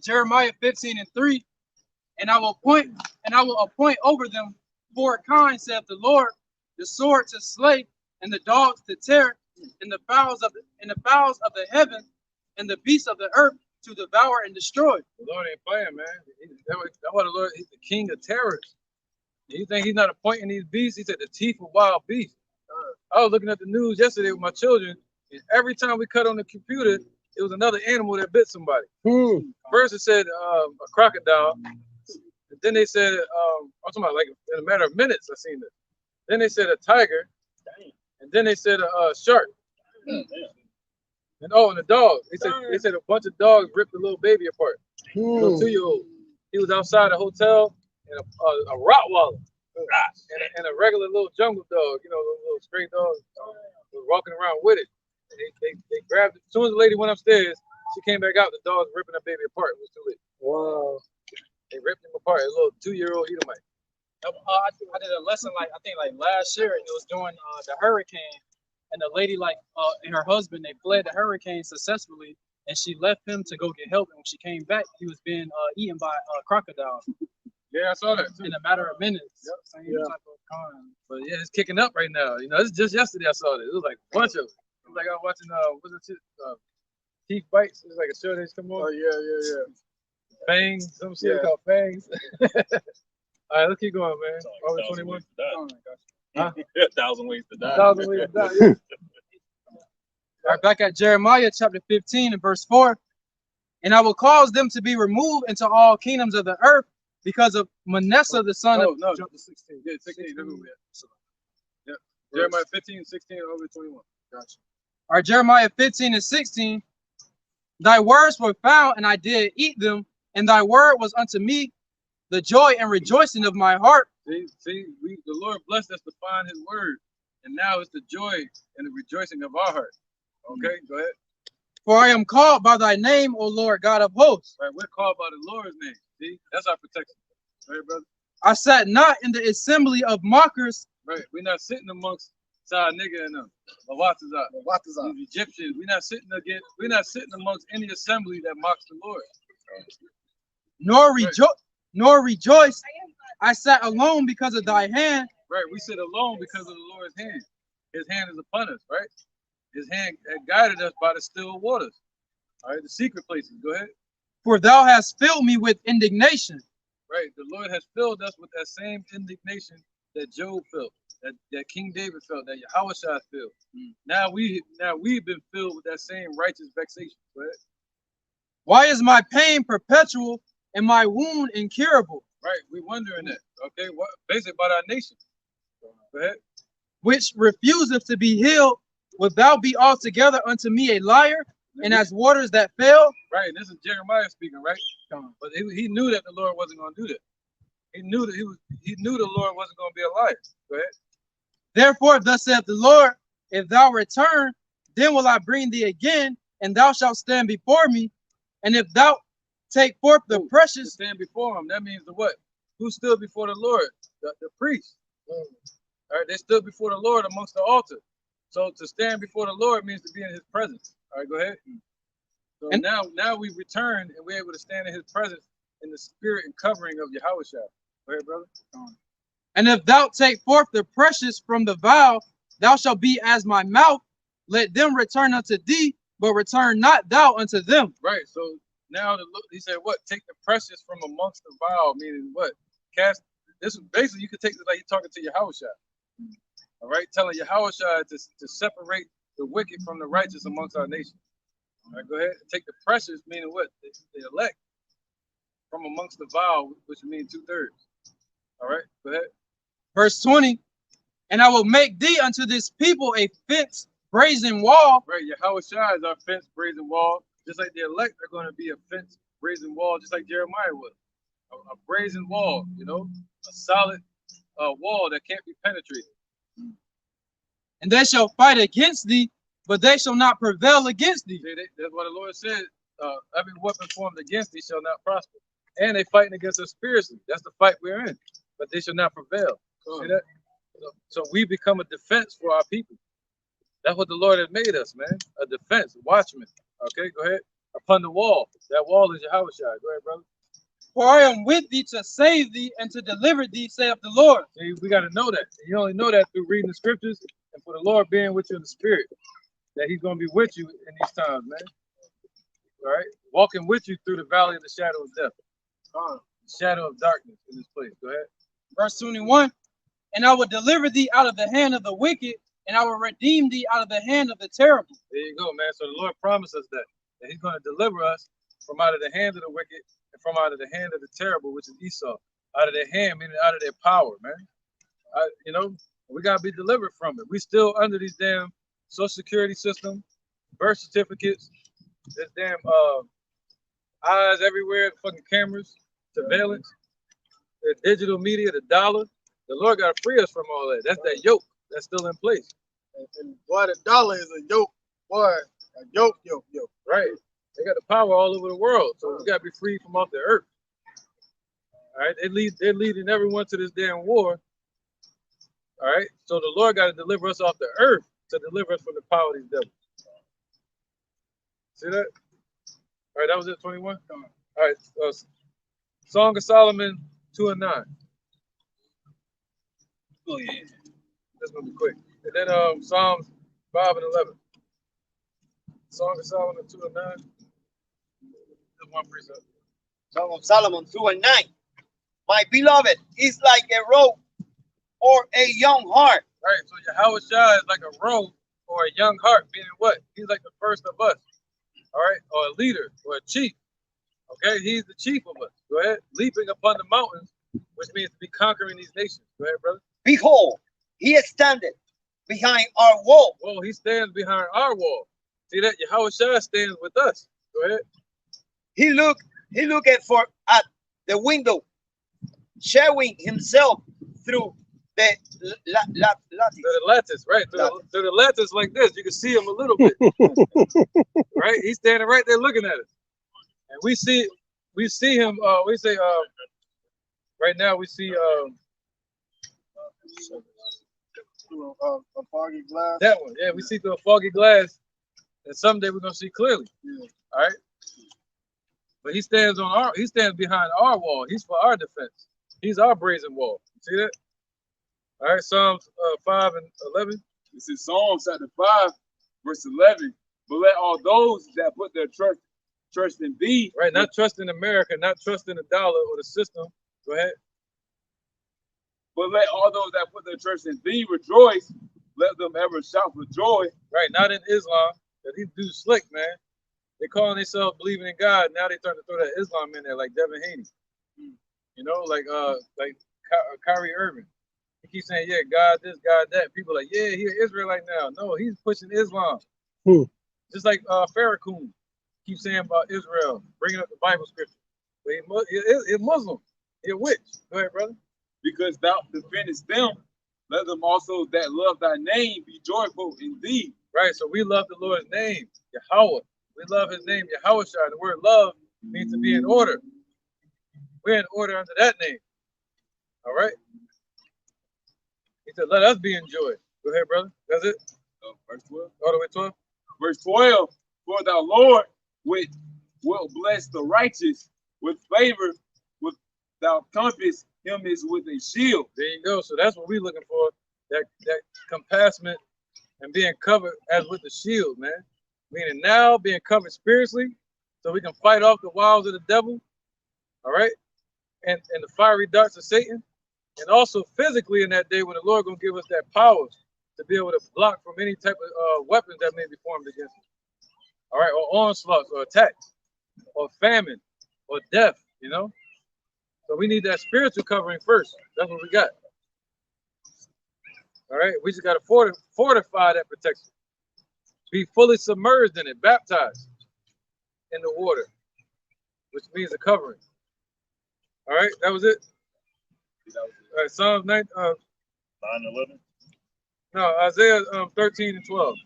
Jeremiah 15:3, and I will appoint over them 4 kinds, saith the Lord, the sword to slay, and the dogs to tear, and the fowls of the heaven, and the beasts of the earth to devour and destroy. The Lord ain't playing, man. That's why the Lord, he's the king of terrors. You think he's not appointing these beasts? He said the teeth of wild beasts. I was looking at the news yesterday with my children, and every time we cut on the computer, it was another animal that bit somebody. First it said a crocodile, and then they said, I'm talking about like in a matter of minutes I seen it. Then they said a tiger, and then they said a shark. And and a dog. They said a bunch of dogs ripped the little baby apart. Little 2-year-old. He was outside a hotel, and a Rottweiler and a regular little jungle dog, you know, little stray dog, was walking around with it. And they grabbed it. As soon as the lady went upstairs, she came back out. The dog's ripping her baby apart. It was too late. Wow. They ripped him apart. A little 2-year-old Edomite. I did a lesson I think last year, and it was during the hurricane, and the lady and her husband, they fled the hurricane successfully, and she left him to go get help. And when she came back, he was being eaten by crocodiles. Yeah, I saw that too. In a matter of minutes. Yep. Same type of crime. But yeah, it's kicking up right now. You know, it's just yesterday I saw it. It was like a bunch of them. It was like I was watching what's it? Teeth Bites. It was like a show that's come on. Oh yeah. Fangs, some shit called Fangs. All right, let's keep going, man. Over 21. Oh my gosh. 1,000 ways to die. 1,000 ways to die. Yeah. All right, back at Jeremiah chapter 15 and verse 4. And I will cause them to be removed into all kingdoms of the earth because of Manasseh the son of. No, jump to 16. Yeah, 16. Yep. Jeremiah 15, 16, over 21. Gotcha. All right, Jeremiah 15 and 16. Thy words were found, and I did eat them, and thy word was unto me the joy and rejoicing of my heart. See, the Lord blessed us to find his word, and now it's the joy and the rejoicing of our heart. Okay, go ahead. For I am called by thy name, O Lord God of hosts. Right, we're called by the Lord's name. See, that's our protection. Right, brother? I sat not in the assembly of mockers. Right, we're not sitting amongst Side nigga and them. These Egyptians. We're not sitting amongst any assembly that mocks the Lord. Nor rejoice. I sat alone because of thy hand. Right, we sit alone because of the Lord's hand. His hand is upon us, right? His hand guided us by the still waters. All right, the secret places. Go ahead. For thou hast filled me with indignation. Right, the Lord has filled us with that same indignation that Job felt, that King David felt, that Yahushua felt. Now we've been filled with that same righteous vexation. Go ahead. Why is my pain perpetual and my wound incurable? Right, we're wondering that. Okay, what basically about our nation. Go ahead. Which refuseth to be healed, wilt thou be altogether unto me a liar, and as waters that fail? Right, this is Jeremiah speaking, right? But he knew that the Lord wasn't going to do that. He knew that he knew the Lord wasn't going to be a liar. Go ahead. Therefore, thus saith the Lord, if thou return, then will I bring thee again, and thou shalt stand before me. And if thou take forth the precious, to stand before him, that means the what? Who stood before the Lord? The priest. All right, they stood before the Lord amongst the altar. So to stand before the Lord means to be in his presence. All right, go ahead. So and now we returned and we're able to stand in his presence in the spirit and covering of Yahushua. Go ahead, brother. And if thou take forth the precious from the vial, thou shalt be as my mouth. Let them return unto thee, but return not thou unto them. Right. So now he said, what? Take the precious from amongst the vial, meaning what? Cast. This basically you could take this like you're talking to Yahushua. All right, telling Yahushua to separate the wicked from the righteous amongst our nation. All right, go ahead. Take the precious, meaning what? The elect, from amongst the vile, which means 2/3. All right, go ahead. Verse 20, and I will make thee unto this people a fenced brazen wall. Right, Yahweh Shai is our fence, brazen wall. Just like the elect are going to be a fence, brazen wall, just like Jeremiah was. A brazen wall, you know, a solid wall that can't be penetrated. And they shall fight against thee, but they shall not prevail against thee. See, that's what the Lord said. Every weapon formed against thee shall not prosper. And they fighting against us spiritually. That's the fight we're in. But they shall not prevail. See that? So we become a defense for our people. That's what the Lord has made us, man. A defense, a watchman. Okay, go ahead. Upon the wall. That wall is Yahweh Shai. Go ahead, brother. For I am with thee to save thee and to deliver thee, saith the Lord. See, we got to know that. You only know that through reading the scriptures and for the Lord being with you in the spirit. That he's going to be with you in these times, man. All right? Walking with you through the valley of the shadow of death. The shadow of darkness in this place. Go ahead. Verse 21, and I will deliver thee out of the hand of the wicked, and I will redeem thee out of the hand of the terrible. There you go, man. So the Lord promised us that he's going to deliver us from out of the hand of the wicked and from out of the hand of the terrible, which is Esau. Out of their hand, meaning out of their power, man. You know, we got to be delivered from it. We still under these damn Social Security system, birth certificates, this damn eyes everywhere, fucking cameras, surveillance, the digital media, the dollar. The Lord got to free us from all that. That's that yoke that's still in place. And boy, the dollar is a yoke. Boy, a yoke. Right. They got the power all over the world. So we got to be free from off the earth. All right. They're leading everyone to this damn war. All right. So the Lord got to deliver us off the earth to deliver us from the power of these devils. See that? All right. That was it, 21? All right. Song of Solomon 2 and 9. Oh, yeah. That's going to be quick. And then Psalms 5 and 11. Song of Solomon 2 and 9. Just one precept. Song of Solomon 2 and 9. My beloved is like a roe or a young hart. Right, so Yahweh Shai is like a roe or a young hart, meaning what? He's like the first of us. All right, or a leader or a chief. Okay, he's the chief of us. Go ahead. Leaping upon the mountains, which means to be conquering these nations. Go ahead, brother. Behold, he standeth behind our wall. Oh, he stands behind our wall. See that? Yahweh Shai stands with us. Go ahead. He looked at the window, showing himself through the lattice, right? Through the lattice like this. You can see him a little bit. Right? He's standing right there looking at us. And we see him, we say, right now we see through a foggy glass. That one, yeah, we see through a foggy glass, and someday we're gonna see clearly. Yeah. All right. But he stands behind our wall. He's for our defense. He's our brazen wall. See that? All right, Psalms 5 and 11. This is Psalms chapter 5, verse 11. But let all those that put their trust in thee. Right, not trust in America, not trust in the dollar or the system. Go ahead. But let all those that put their trust in thee rejoice. Let them ever shout for joy. Right, not in Islam. These dudes slick, man. They calling themselves believing in God. Now they starting to throw that Islam in there, like Devin Haney. You know, like Kyrie Irving. He keeps saying, yeah, God this, God that. People are like, yeah, he's Israelite now. No, he's pushing Islam. Just like Farrakhan keeps saying about Israel, bringing up the Bible scripture. But he's Muslim. He's a witch. Go ahead, brother. Because thou defendest them, let them also that love thy name be joyful in thee. Right, so we love the Lord's name, Yahweh. We love his name, Yahweh Shai. The word love means to be in order. We're in order under that name. All right? He said, let us be in joy. Go ahead, brother. That's it? Verse 12. All the way 12. Verse 12. For thou, Lord, will bless the righteous with favor, with thou compass him is with a shield. There you go. So that's what we're looking for. That compassment and being covered as with the shield, man. Meaning now being covered spiritually so we can fight off the wiles of the devil. All right? And the fiery darts of Satan. And also physically in that day when the Lord gonna give us that power to be able to block from any type of weapons that may be formed against us. All right, or onslaughts, or attacks, or famine, or death. You know. So we need that spiritual covering first. That's what we got. All right, we just got to fortify that protection. Be fully submerged in it, baptized in the water, which means a covering. All right, that was it. All right, Psalms 9, 9:11. No, Isaiah 13 and 12.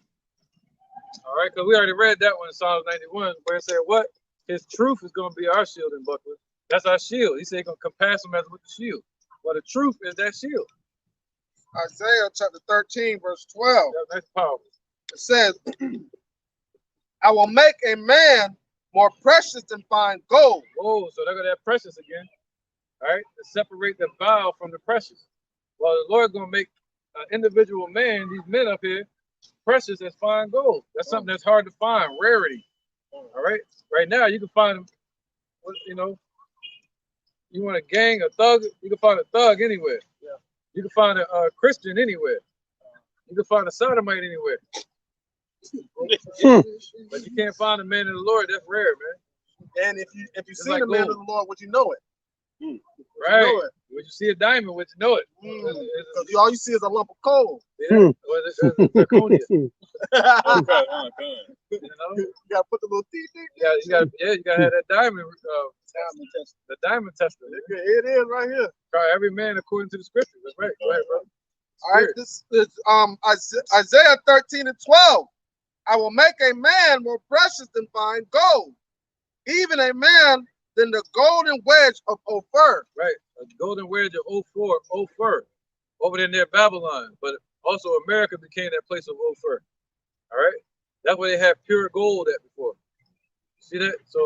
All right, because we already read that one in Psalms 91, where it said, what? His truth is going to be our shield and buckler. That's our shield. He said he's going to compass him as with the shield. Well, the truth is that shield. Isaiah chapter 13, verse 12. Yeah, that's powerful. It says, I will make a man more precious than fine gold. Oh, so they're going to have precious again. All right, to separate the vile from the precious. Well, the Lord's going to make an individual man, these men up here, precious as fine gold. That's something that's hard to find, rarity. All right, right now you can find them, you know, you want a gang, a thug, you can find a thug anywhere. Yeah. You can find a Christian anywhere. You can find a sodomite anywhere. But you can't find a man in the Lord. That's rare, man. And if you see like the man of the Lord, would you know it? Right. You know it. When you see a diamond, would you know it? Because all you see is a lump of coal. Yeah. It's zirconia. You gotta put the little teeth in. You gotta have that diamond. The diamond tester. It is right here. Try every man according to the scripture. That's right. Go ahead, bro. All right, this is Isaiah 13 and 12. I will make a man more precious than fine gold, even a man than the golden wedge of Ophir. Right, a golden wedge of Ophir, over there near Babylon. But also America became that place of Ophir. All right, that's where they had pure gold at before. See that? So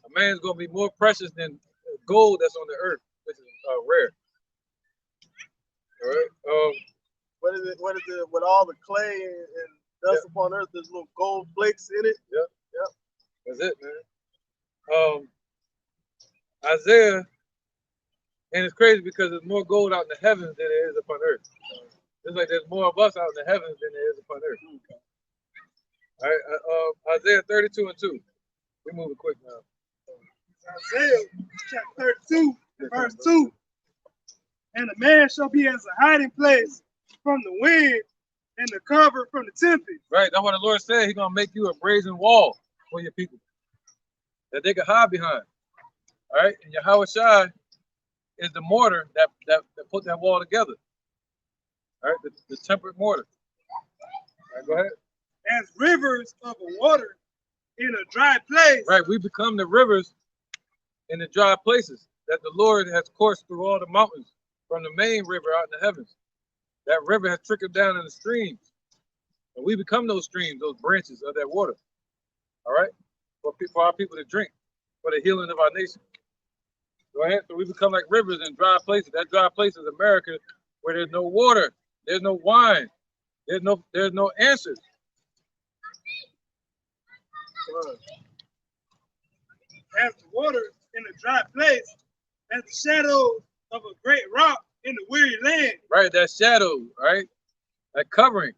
a man's gonna be more precious than gold that's on the earth, which is rare. All right. What is it with all the clay and dust upon earth? There's little gold flakes in it. Yep. That's it, man. Isaiah, and it's crazy because there's more gold out in the heavens than there is upon earth. It's like there's more of us out in the heavens than there is upon earth. All right, Isaiah 32 and 2. We're moving quick now. Isaiah chapter 32, verse 2. And a man shall be as a hiding place from the wind and the cover from the tempest. Right, that's what the Lord said. He's gonna make you a brazen wall for your people that they can hide behind. All right, and Yahweh Shai is the mortar that put that wall together. All right, the tempered mortar. All right, go ahead. As rivers of water in a dry place. Right, we become the rivers in the dry places that the Lord has coursed through all the mountains from the main river out in the heavens. That river has trickled down in the streams. And we become those streams, those branches of that water. All right? For our people to drink, for the healing of our nation. Go ahead. So we become like rivers in dry places. That dry place is America, where there's no water, there's no wine, there's no answers. As the water in a dry place, as the shadow of a great rock in a weary land. Right, that shadow, right? That covering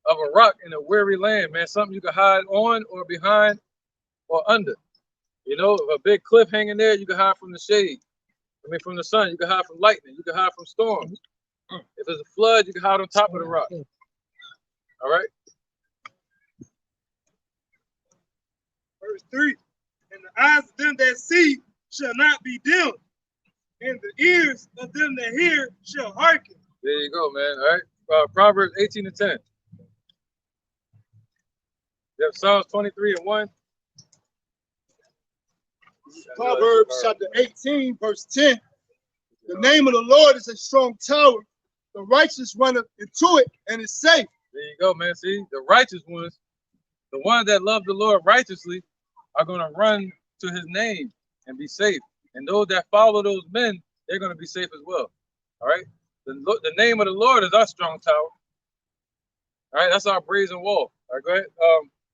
of a rock in a weary land, man. Something you can hide on or behind or under. You know, a big cliff hanging there, you can hide from the shade. I mean, from the sun, you can hide from lightning, you can hide from storms. If there's a flood, you can hide on top of the rock. All right? Verse 3. And the eyes of them that see shall not be dim, and the ears of them that hear shall hearken. There you go, man. All right. Proverbs 18 and 10. You have Psalms 23 and 1. Proverbs chapter 18, verse 10. The name of the Lord is a strong tower. The righteous run into it and is safe. There you go, man. See, the righteous ones, the ones that love the Lord righteously, are going to run to his name and be safe. And those that follow those men, they're going to be safe as well. All right? The name of the Lord is our strong tower. All right? That's our brazen wall. All right, go ahead.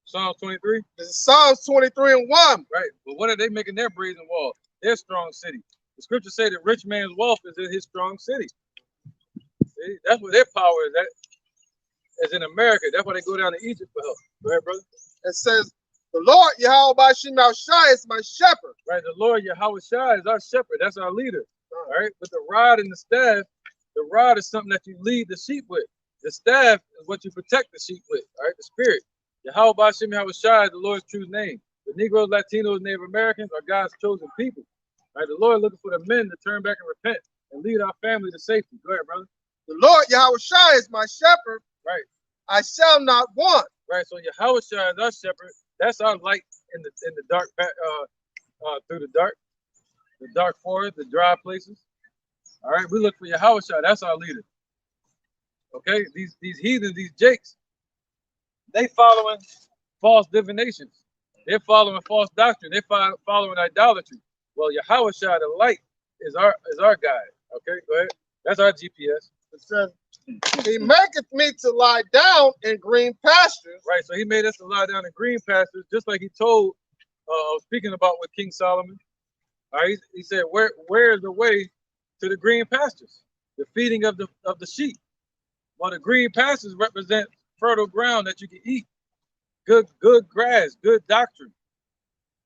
Psalms 23. This is Psalms 23 and 1. Right. But what are they making their brazen wall? Their strong city. The scriptures say that rich man's wealth is in his strong city. See? That's where their power is at. Is in America. That's why they go down to Egypt for help. Go ahead, brother. It says, The Lord Yahweh Bashim Shai is my shepherd. Right, the Lord Yahweh Shai is our shepherd. That's our leader. All right, with the rod and the staff, the rod is something that you lead the sheep with. The staff is what you protect the sheep with. All right, the spirit. Yahweh Bashim Yahweh Shai is the Lord's true name. The Negroes, Latinos, Native Americans are God's chosen people. Right, the Lord looking for the men to turn back and repent and lead our family to safety. Go ahead, brother. The Lord Yahweh Shai is my shepherd. Right. I shall not want. Right. So Yahweh Shai is our shepherd. That's our light in the dark, through the dark forest, the dry places. All right. We look for Yahweh Shai. That's our leader. Okay. These heathens, these jakes, they following false divinations. They're following false doctrine. They're following idolatry. Well, Yahweh Shai, the light, is our guide. Okay. Go ahead. That's our GPS. It says, he maketh me to lie down in green pastures. Right, so he made us to lie down in green pastures, just like he told, speaking about with King Solomon. All right, he said, where is the way to the green pastures? The feeding of the sheep. Well, the green pastures represent fertile ground that you can eat. Good grass, good doctrine.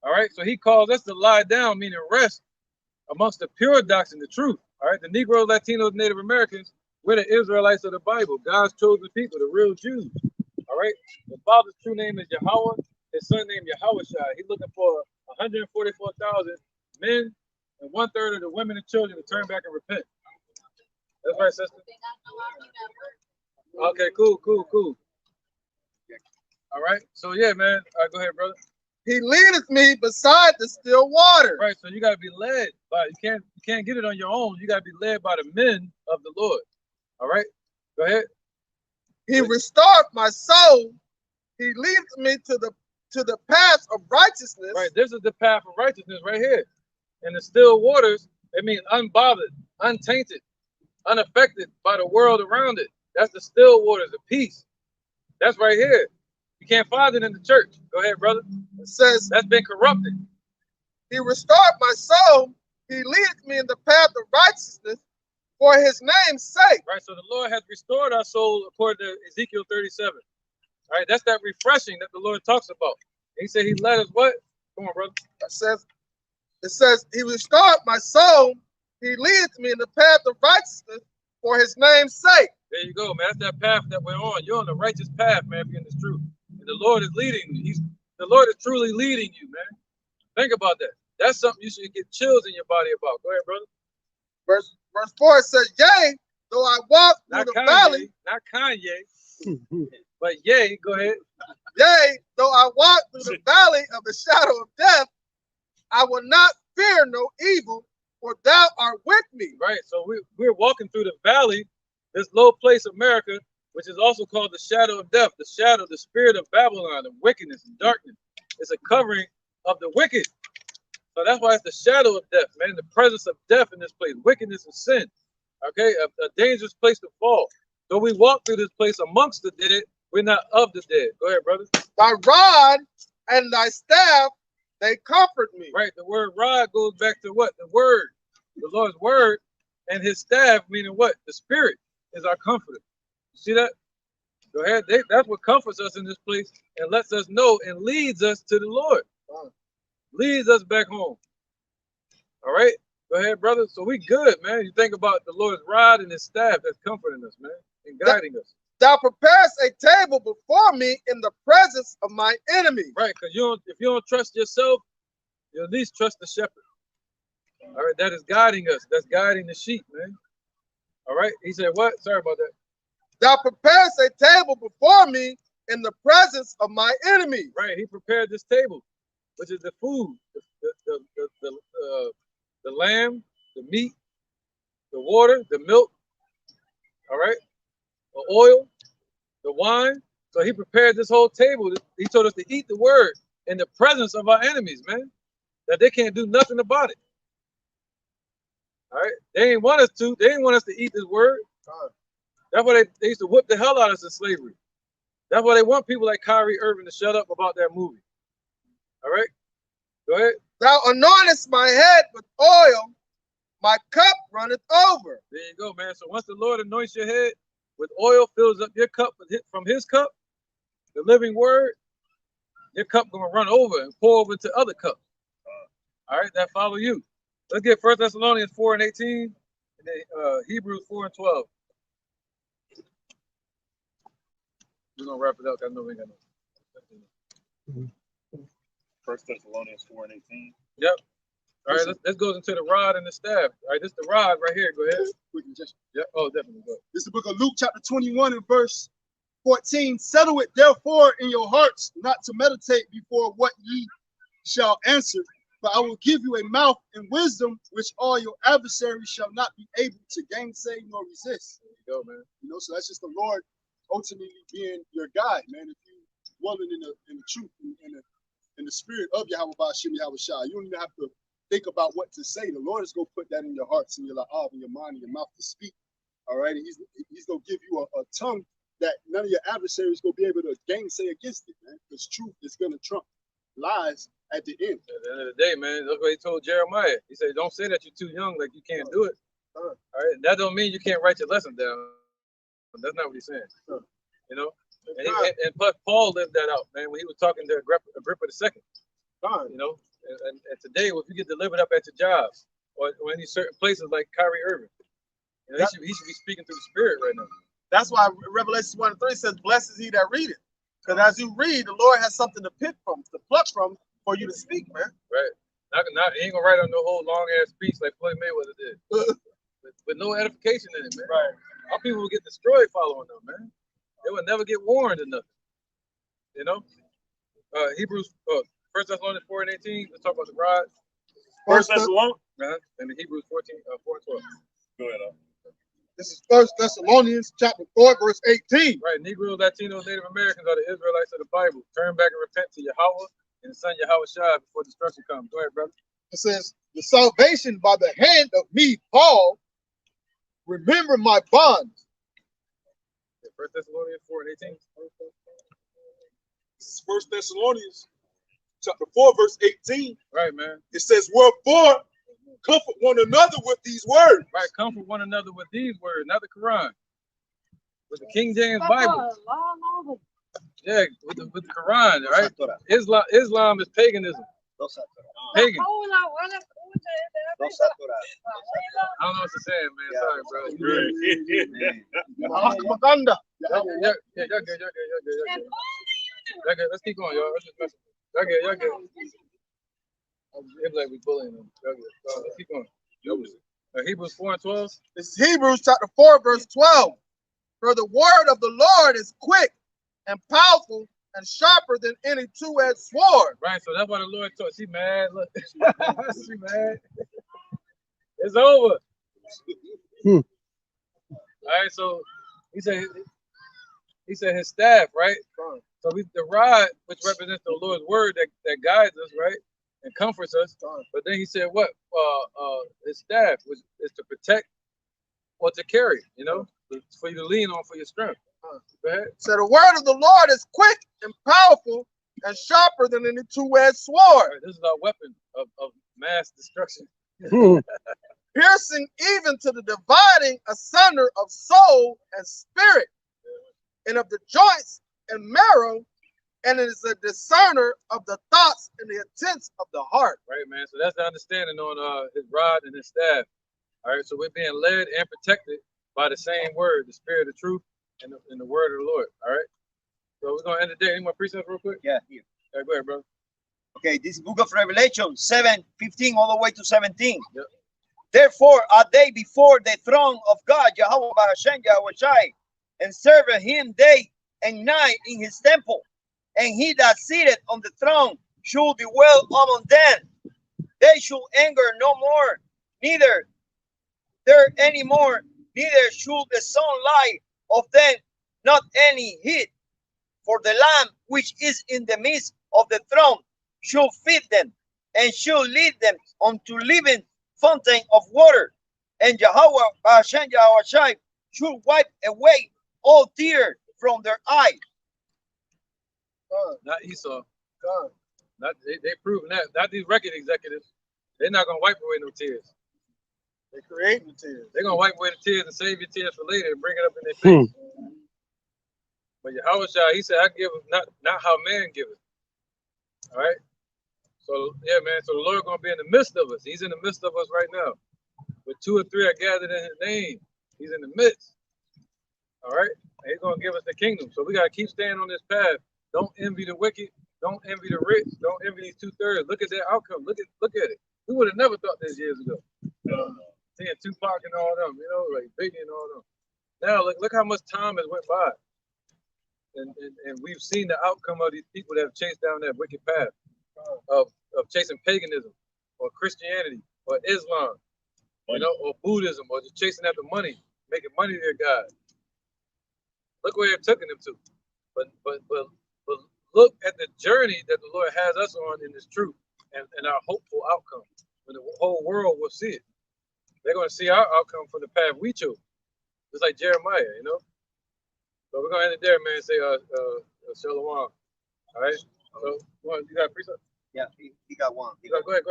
All right, so he calls us to lie down, meaning rest amongst the pure doctrine, the truth. All right, the Negroes, Latinos, Native Americans, we're the Israelites of the Bible, God's chosen people, the real Jews. All right, the Father's true name is Yahweh. His son named Yahweh Shai. He's looking for 144,000 men and 1/3 of the women and children to turn back and repent. That's right, sister. Okay, cool. All right, so yeah, man. All right, go ahead, brother. He leadeth me beside the still water. Right, so you gotta be led by. You can't get it on your own. You gotta be led by the men of the Lord. All right, go ahead. He restored my soul. He leads me to the path of righteousness. Right, this is the path of righteousness right here. And the still waters, it means unbothered, untainted, unaffected by the world around it. That's the still waters, the peace. That's right here. You can't find it in the church. Go ahead, brother. It says, that's been corrupted. He restored my soul. He leadeth me in the path of righteousness for his name's sake. Right, so the Lord has restored our soul according to Ezekiel 37. All right, that's that refreshing that the Lord talks about. He said he led us what? Come on, brother. It says, he restored my soul. He leadeth me in the path of righteousness for his name's sake. There you go, man. That's that path that we're on. You're on the righteous path, man, if you're in this truth. And the Lord is leading you. The Lord is truly leading you, man. Think about that. That's something you should get chills in your body about. Go ahead, brother. Verse 4 says, yea, though I walk through the valley. Not Kanye, but yea, go ahead. Yea, though I walk through the valley of the shadow of death, I will not fear no evil, for thou art with me. Right, so we're walking through the valley, this low place, America, which is also called the shadow of death, the shadow, the spirit of Babylon, of wickedness and darkness. It's a covering of the wicked. So that's why it's the shadow of death, man, the presence of death in this place, wickedness and sin. Okay, a dangerous place to fall. So we walk through this place amongst the dead, we're not of the dead. Go ahead, brother. Thy rod and thy staff, they comfort me. Right, the word rod goes back to what? The word, the Lord's word, and his staff, meaning what? The spirit is our comforter. You see that? Go ahead. That's what comforts us in this place and lets us know and leads us to the Lord. Leads us back home. All right? Go ahead, brother. So we good, man. You think about the Lord's rod and his staff that's comforting us, man, and guiding us. Thou preparest a table before me in the presence of my enemies. Right, because if you don't trust yourself, you at least trust the shepherd. All right, that is guiding us. That's guiding the sheep, man. All right, he said what? Sorry about that. Thou preparest a table before me in the presence of my enemies. Right, he prepared this table, which is the food, the lamb, the meat, the water, the milk. All right, the oil, the wine. So he prepared this whole table. He told us to eat the word in the presence of our enemies, man, that they can't do nothing about it. All right, they ain't want us to. They didn't want us to eat this word. That's why they used to whip the hell out of us in slavery. That's why they want people like Kyrie Irving to shut up about that movie. All right, go ahead. Thou anointest my head with oil, my cup runneth over. There you go, man. So once the Lord anoints your head with oil, fills up your cup from his cup, the living word, your cup gonna run over and pour over into other cups. All right, that follow you. Let's get 1 Thessalonians 4:18, and then Hebrews 4:12. We're gonna wrap it up. I know we ain't got no. 1 Thessalonians 4:18. Yep. All right, let's go into the rod and the staff. All right, this is the rod right here. Go ahead. Yep. Oh, definitely. Go ahead. This is the book of Luke, chapter 21, and verse 14. Settle it therefore in your hearts, not to meditate before what ye shall answer. But I will give you a mouth and wisdom, which all your adversaries shall not be able to gainsay nor resist. There you go, man. You know, so that's just the Lord ultimately being your guide, man. If you dwelling in the truth, in the spirit of Yahweh Ba'ashem Yahweh Shai, you don't even have to think about what to say. The Lord is going to put that in your hearts and your la'av, in your mind, and your mouth to speak. All right, and he's going to give you a tongue that none of your adversaries going to be able to gainsay against it, man. Because truth is going to trump lies at the end. At the end of the day, man, that's what he told Jeremiah. He said, "Don't say that you're too young, like you can't do it." All right, that don't mean you can't write your lesson down. That's not what he's saying. You know, and plus Paul lived that out, man, when he was talking to Agrippa II. You know, and today, if you get delivered up at your job or any certain places like Kyrie Irving, you know, he should be speaking through the Spirit right now. That's why Revelation 1:3 says, "Blessed is he that readeth." Because as you read, the Lord has something to pick from, to pluck from, for you to speak, man. Right. He ain't gonna write on no whole long ass speech like Floyd Mayweather did, with no edification in it, man. Right. Our people will get destroyed following them, man. They will never get warned or nothing. You know. Hebrews, 1 Thessalonians 4:18. Let's talk about the rod. 1 Thessalonians. And the Hebrews 4:12. Go ahead. This is 1 Thessalonians chapter 4, verse 18. Right, Negroes, Latinos, Native Americans are the Israelites of the Bible. Turn back and repent to Yahweh and the Son Yahweh Shai before destruction comes. Go ahead, brother. It says, the salvation by the hand of me, Paul, remember my bonds. 1 Thessalonians 4:18. This is 1 Thessalonians chapter 4, verse 18. Right, man. It says, "Wherefore comfort one another with these words." Right, comfort one another with these words, not the Quran. With the King James Bible. Yeah, with the Quran, right? Islam is paganism. Pagan. I don't know what to say, man. Sorry, bro. Y'all good. Let's keep going, y'all. Y'all good. It's like we bullying them. Let's keep going. Hebrews 4:12. This is Hebrews chapter 4, verse 12. For the word of the Lord is quick and powerful and sharper than any two-edged sword. Right, so that's why the Lord told. She mad. Look, she mad. It's over. All right, so he said his staff, right? So the rod, which represents the Lord's word that guides us, right, and comforts us. But then he said what? His staff, which is to protect or to carry, you know, for you to lean on for your strength. Go ahead. So the word of the Lord is quick and powerful and sharper than any two-edged sword. Right, this is our weapon of mass destruction. Piercing even to the dividing asunder of soul and spirit, and of the joints and marrow, and it is a discerner of the thoughts and the intents of the heart. Right, man. So that's the understanding on his rod and his staff. All right, so we're being led and protected by the same word, the spirit of truth and the word of the Lord. All right. So we're gonna end the day. Any more precepts real quick? Yeah, here. All right, go ahead, bro. Okay, this book of Revelation 7:15 all the way to 17. Yep. Therefore are they before the throne of God, Yahweh Ba'ashem Yahweh Shai, and serve him day and night in his temple. And he that sitteth on the throne should dwell among them. They should anger no more, neither there any more, neither should the sun light of them, not any heat. For the Lamb which is in the midst of the throne should feed them, and should lead them unto living fountain of water. And Yahweh Hashem Yahweh Shai should wipe away all tears from their eyes. Not Esau. Not they proven that. Not these record executives. They're not gonna wipe away no tears. They're creating the tears. They're gonna wipe away the tears and save your tears for later and bring it up in their face. But Yahweh Shai, he said, I give not how man giveth. All right. So yeah, man. So the Lord gonna be in the midst of us. He's in the midst of us right now. With 2 or 3 are gathered in His name, He's in the midst. All right. And He's gonna give us the kingdom. So we gotta keep staying on this path. Don't envy the wicked. Don't envy the rich. Don't envy these 2/3. Look at their outcome. Look at it. We would have never thought this years ago. Seeing Tupac and all them, you know, like Biggie and all them. Now look how much time has went by. And we've seen the outcome of these people that have chased down that wicked path of chasing paganism or Christianity or Islam, you know, or Buddhism, or just chasing after money, making money their God. Look where it took them to. But look at the journey that the Lord has us on in this truth and our hopeful outcome. When the whole world will see it. They're going to see our outcome from the path we chose. Just like Jeremiah, you know? So we're going to end it there, man, and say, Shalom. All right? So, you got a precept? Yeah, he got one. Go ahead.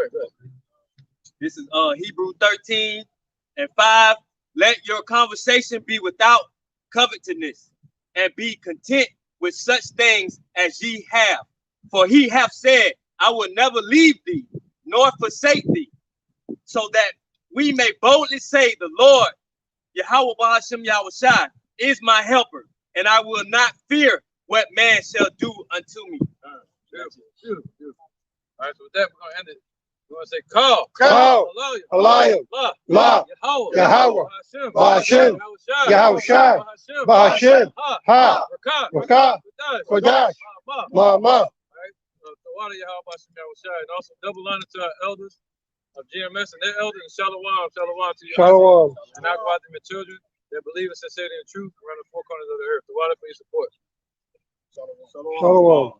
This is Hebrew 13:5. Let your conversation be without covetousness, and be content with such things as ye have. For he hath said, I will never leave thee, nor forsake thee, so that we may boldly say, the Lord, Yahweh Bahashem Yahushai, is my helper, and I will not fear what man shall do unto me. Beautiful. All right, so with that, we're going to end it. We're going to say, call, Alayim, La, Yahweh, Bahashem, Yahushai, Bahashem, Ha, Rakah, Kodash, Mama. The water Yahweh Bahashem Yahushai, and also double honor to our elders of GMS and their elders, and Shalom to you. Shalom. And our Guatemala children that believe in sincerity and truth around the 4 corners of the earth. The water for your support. Shalom. Shalom.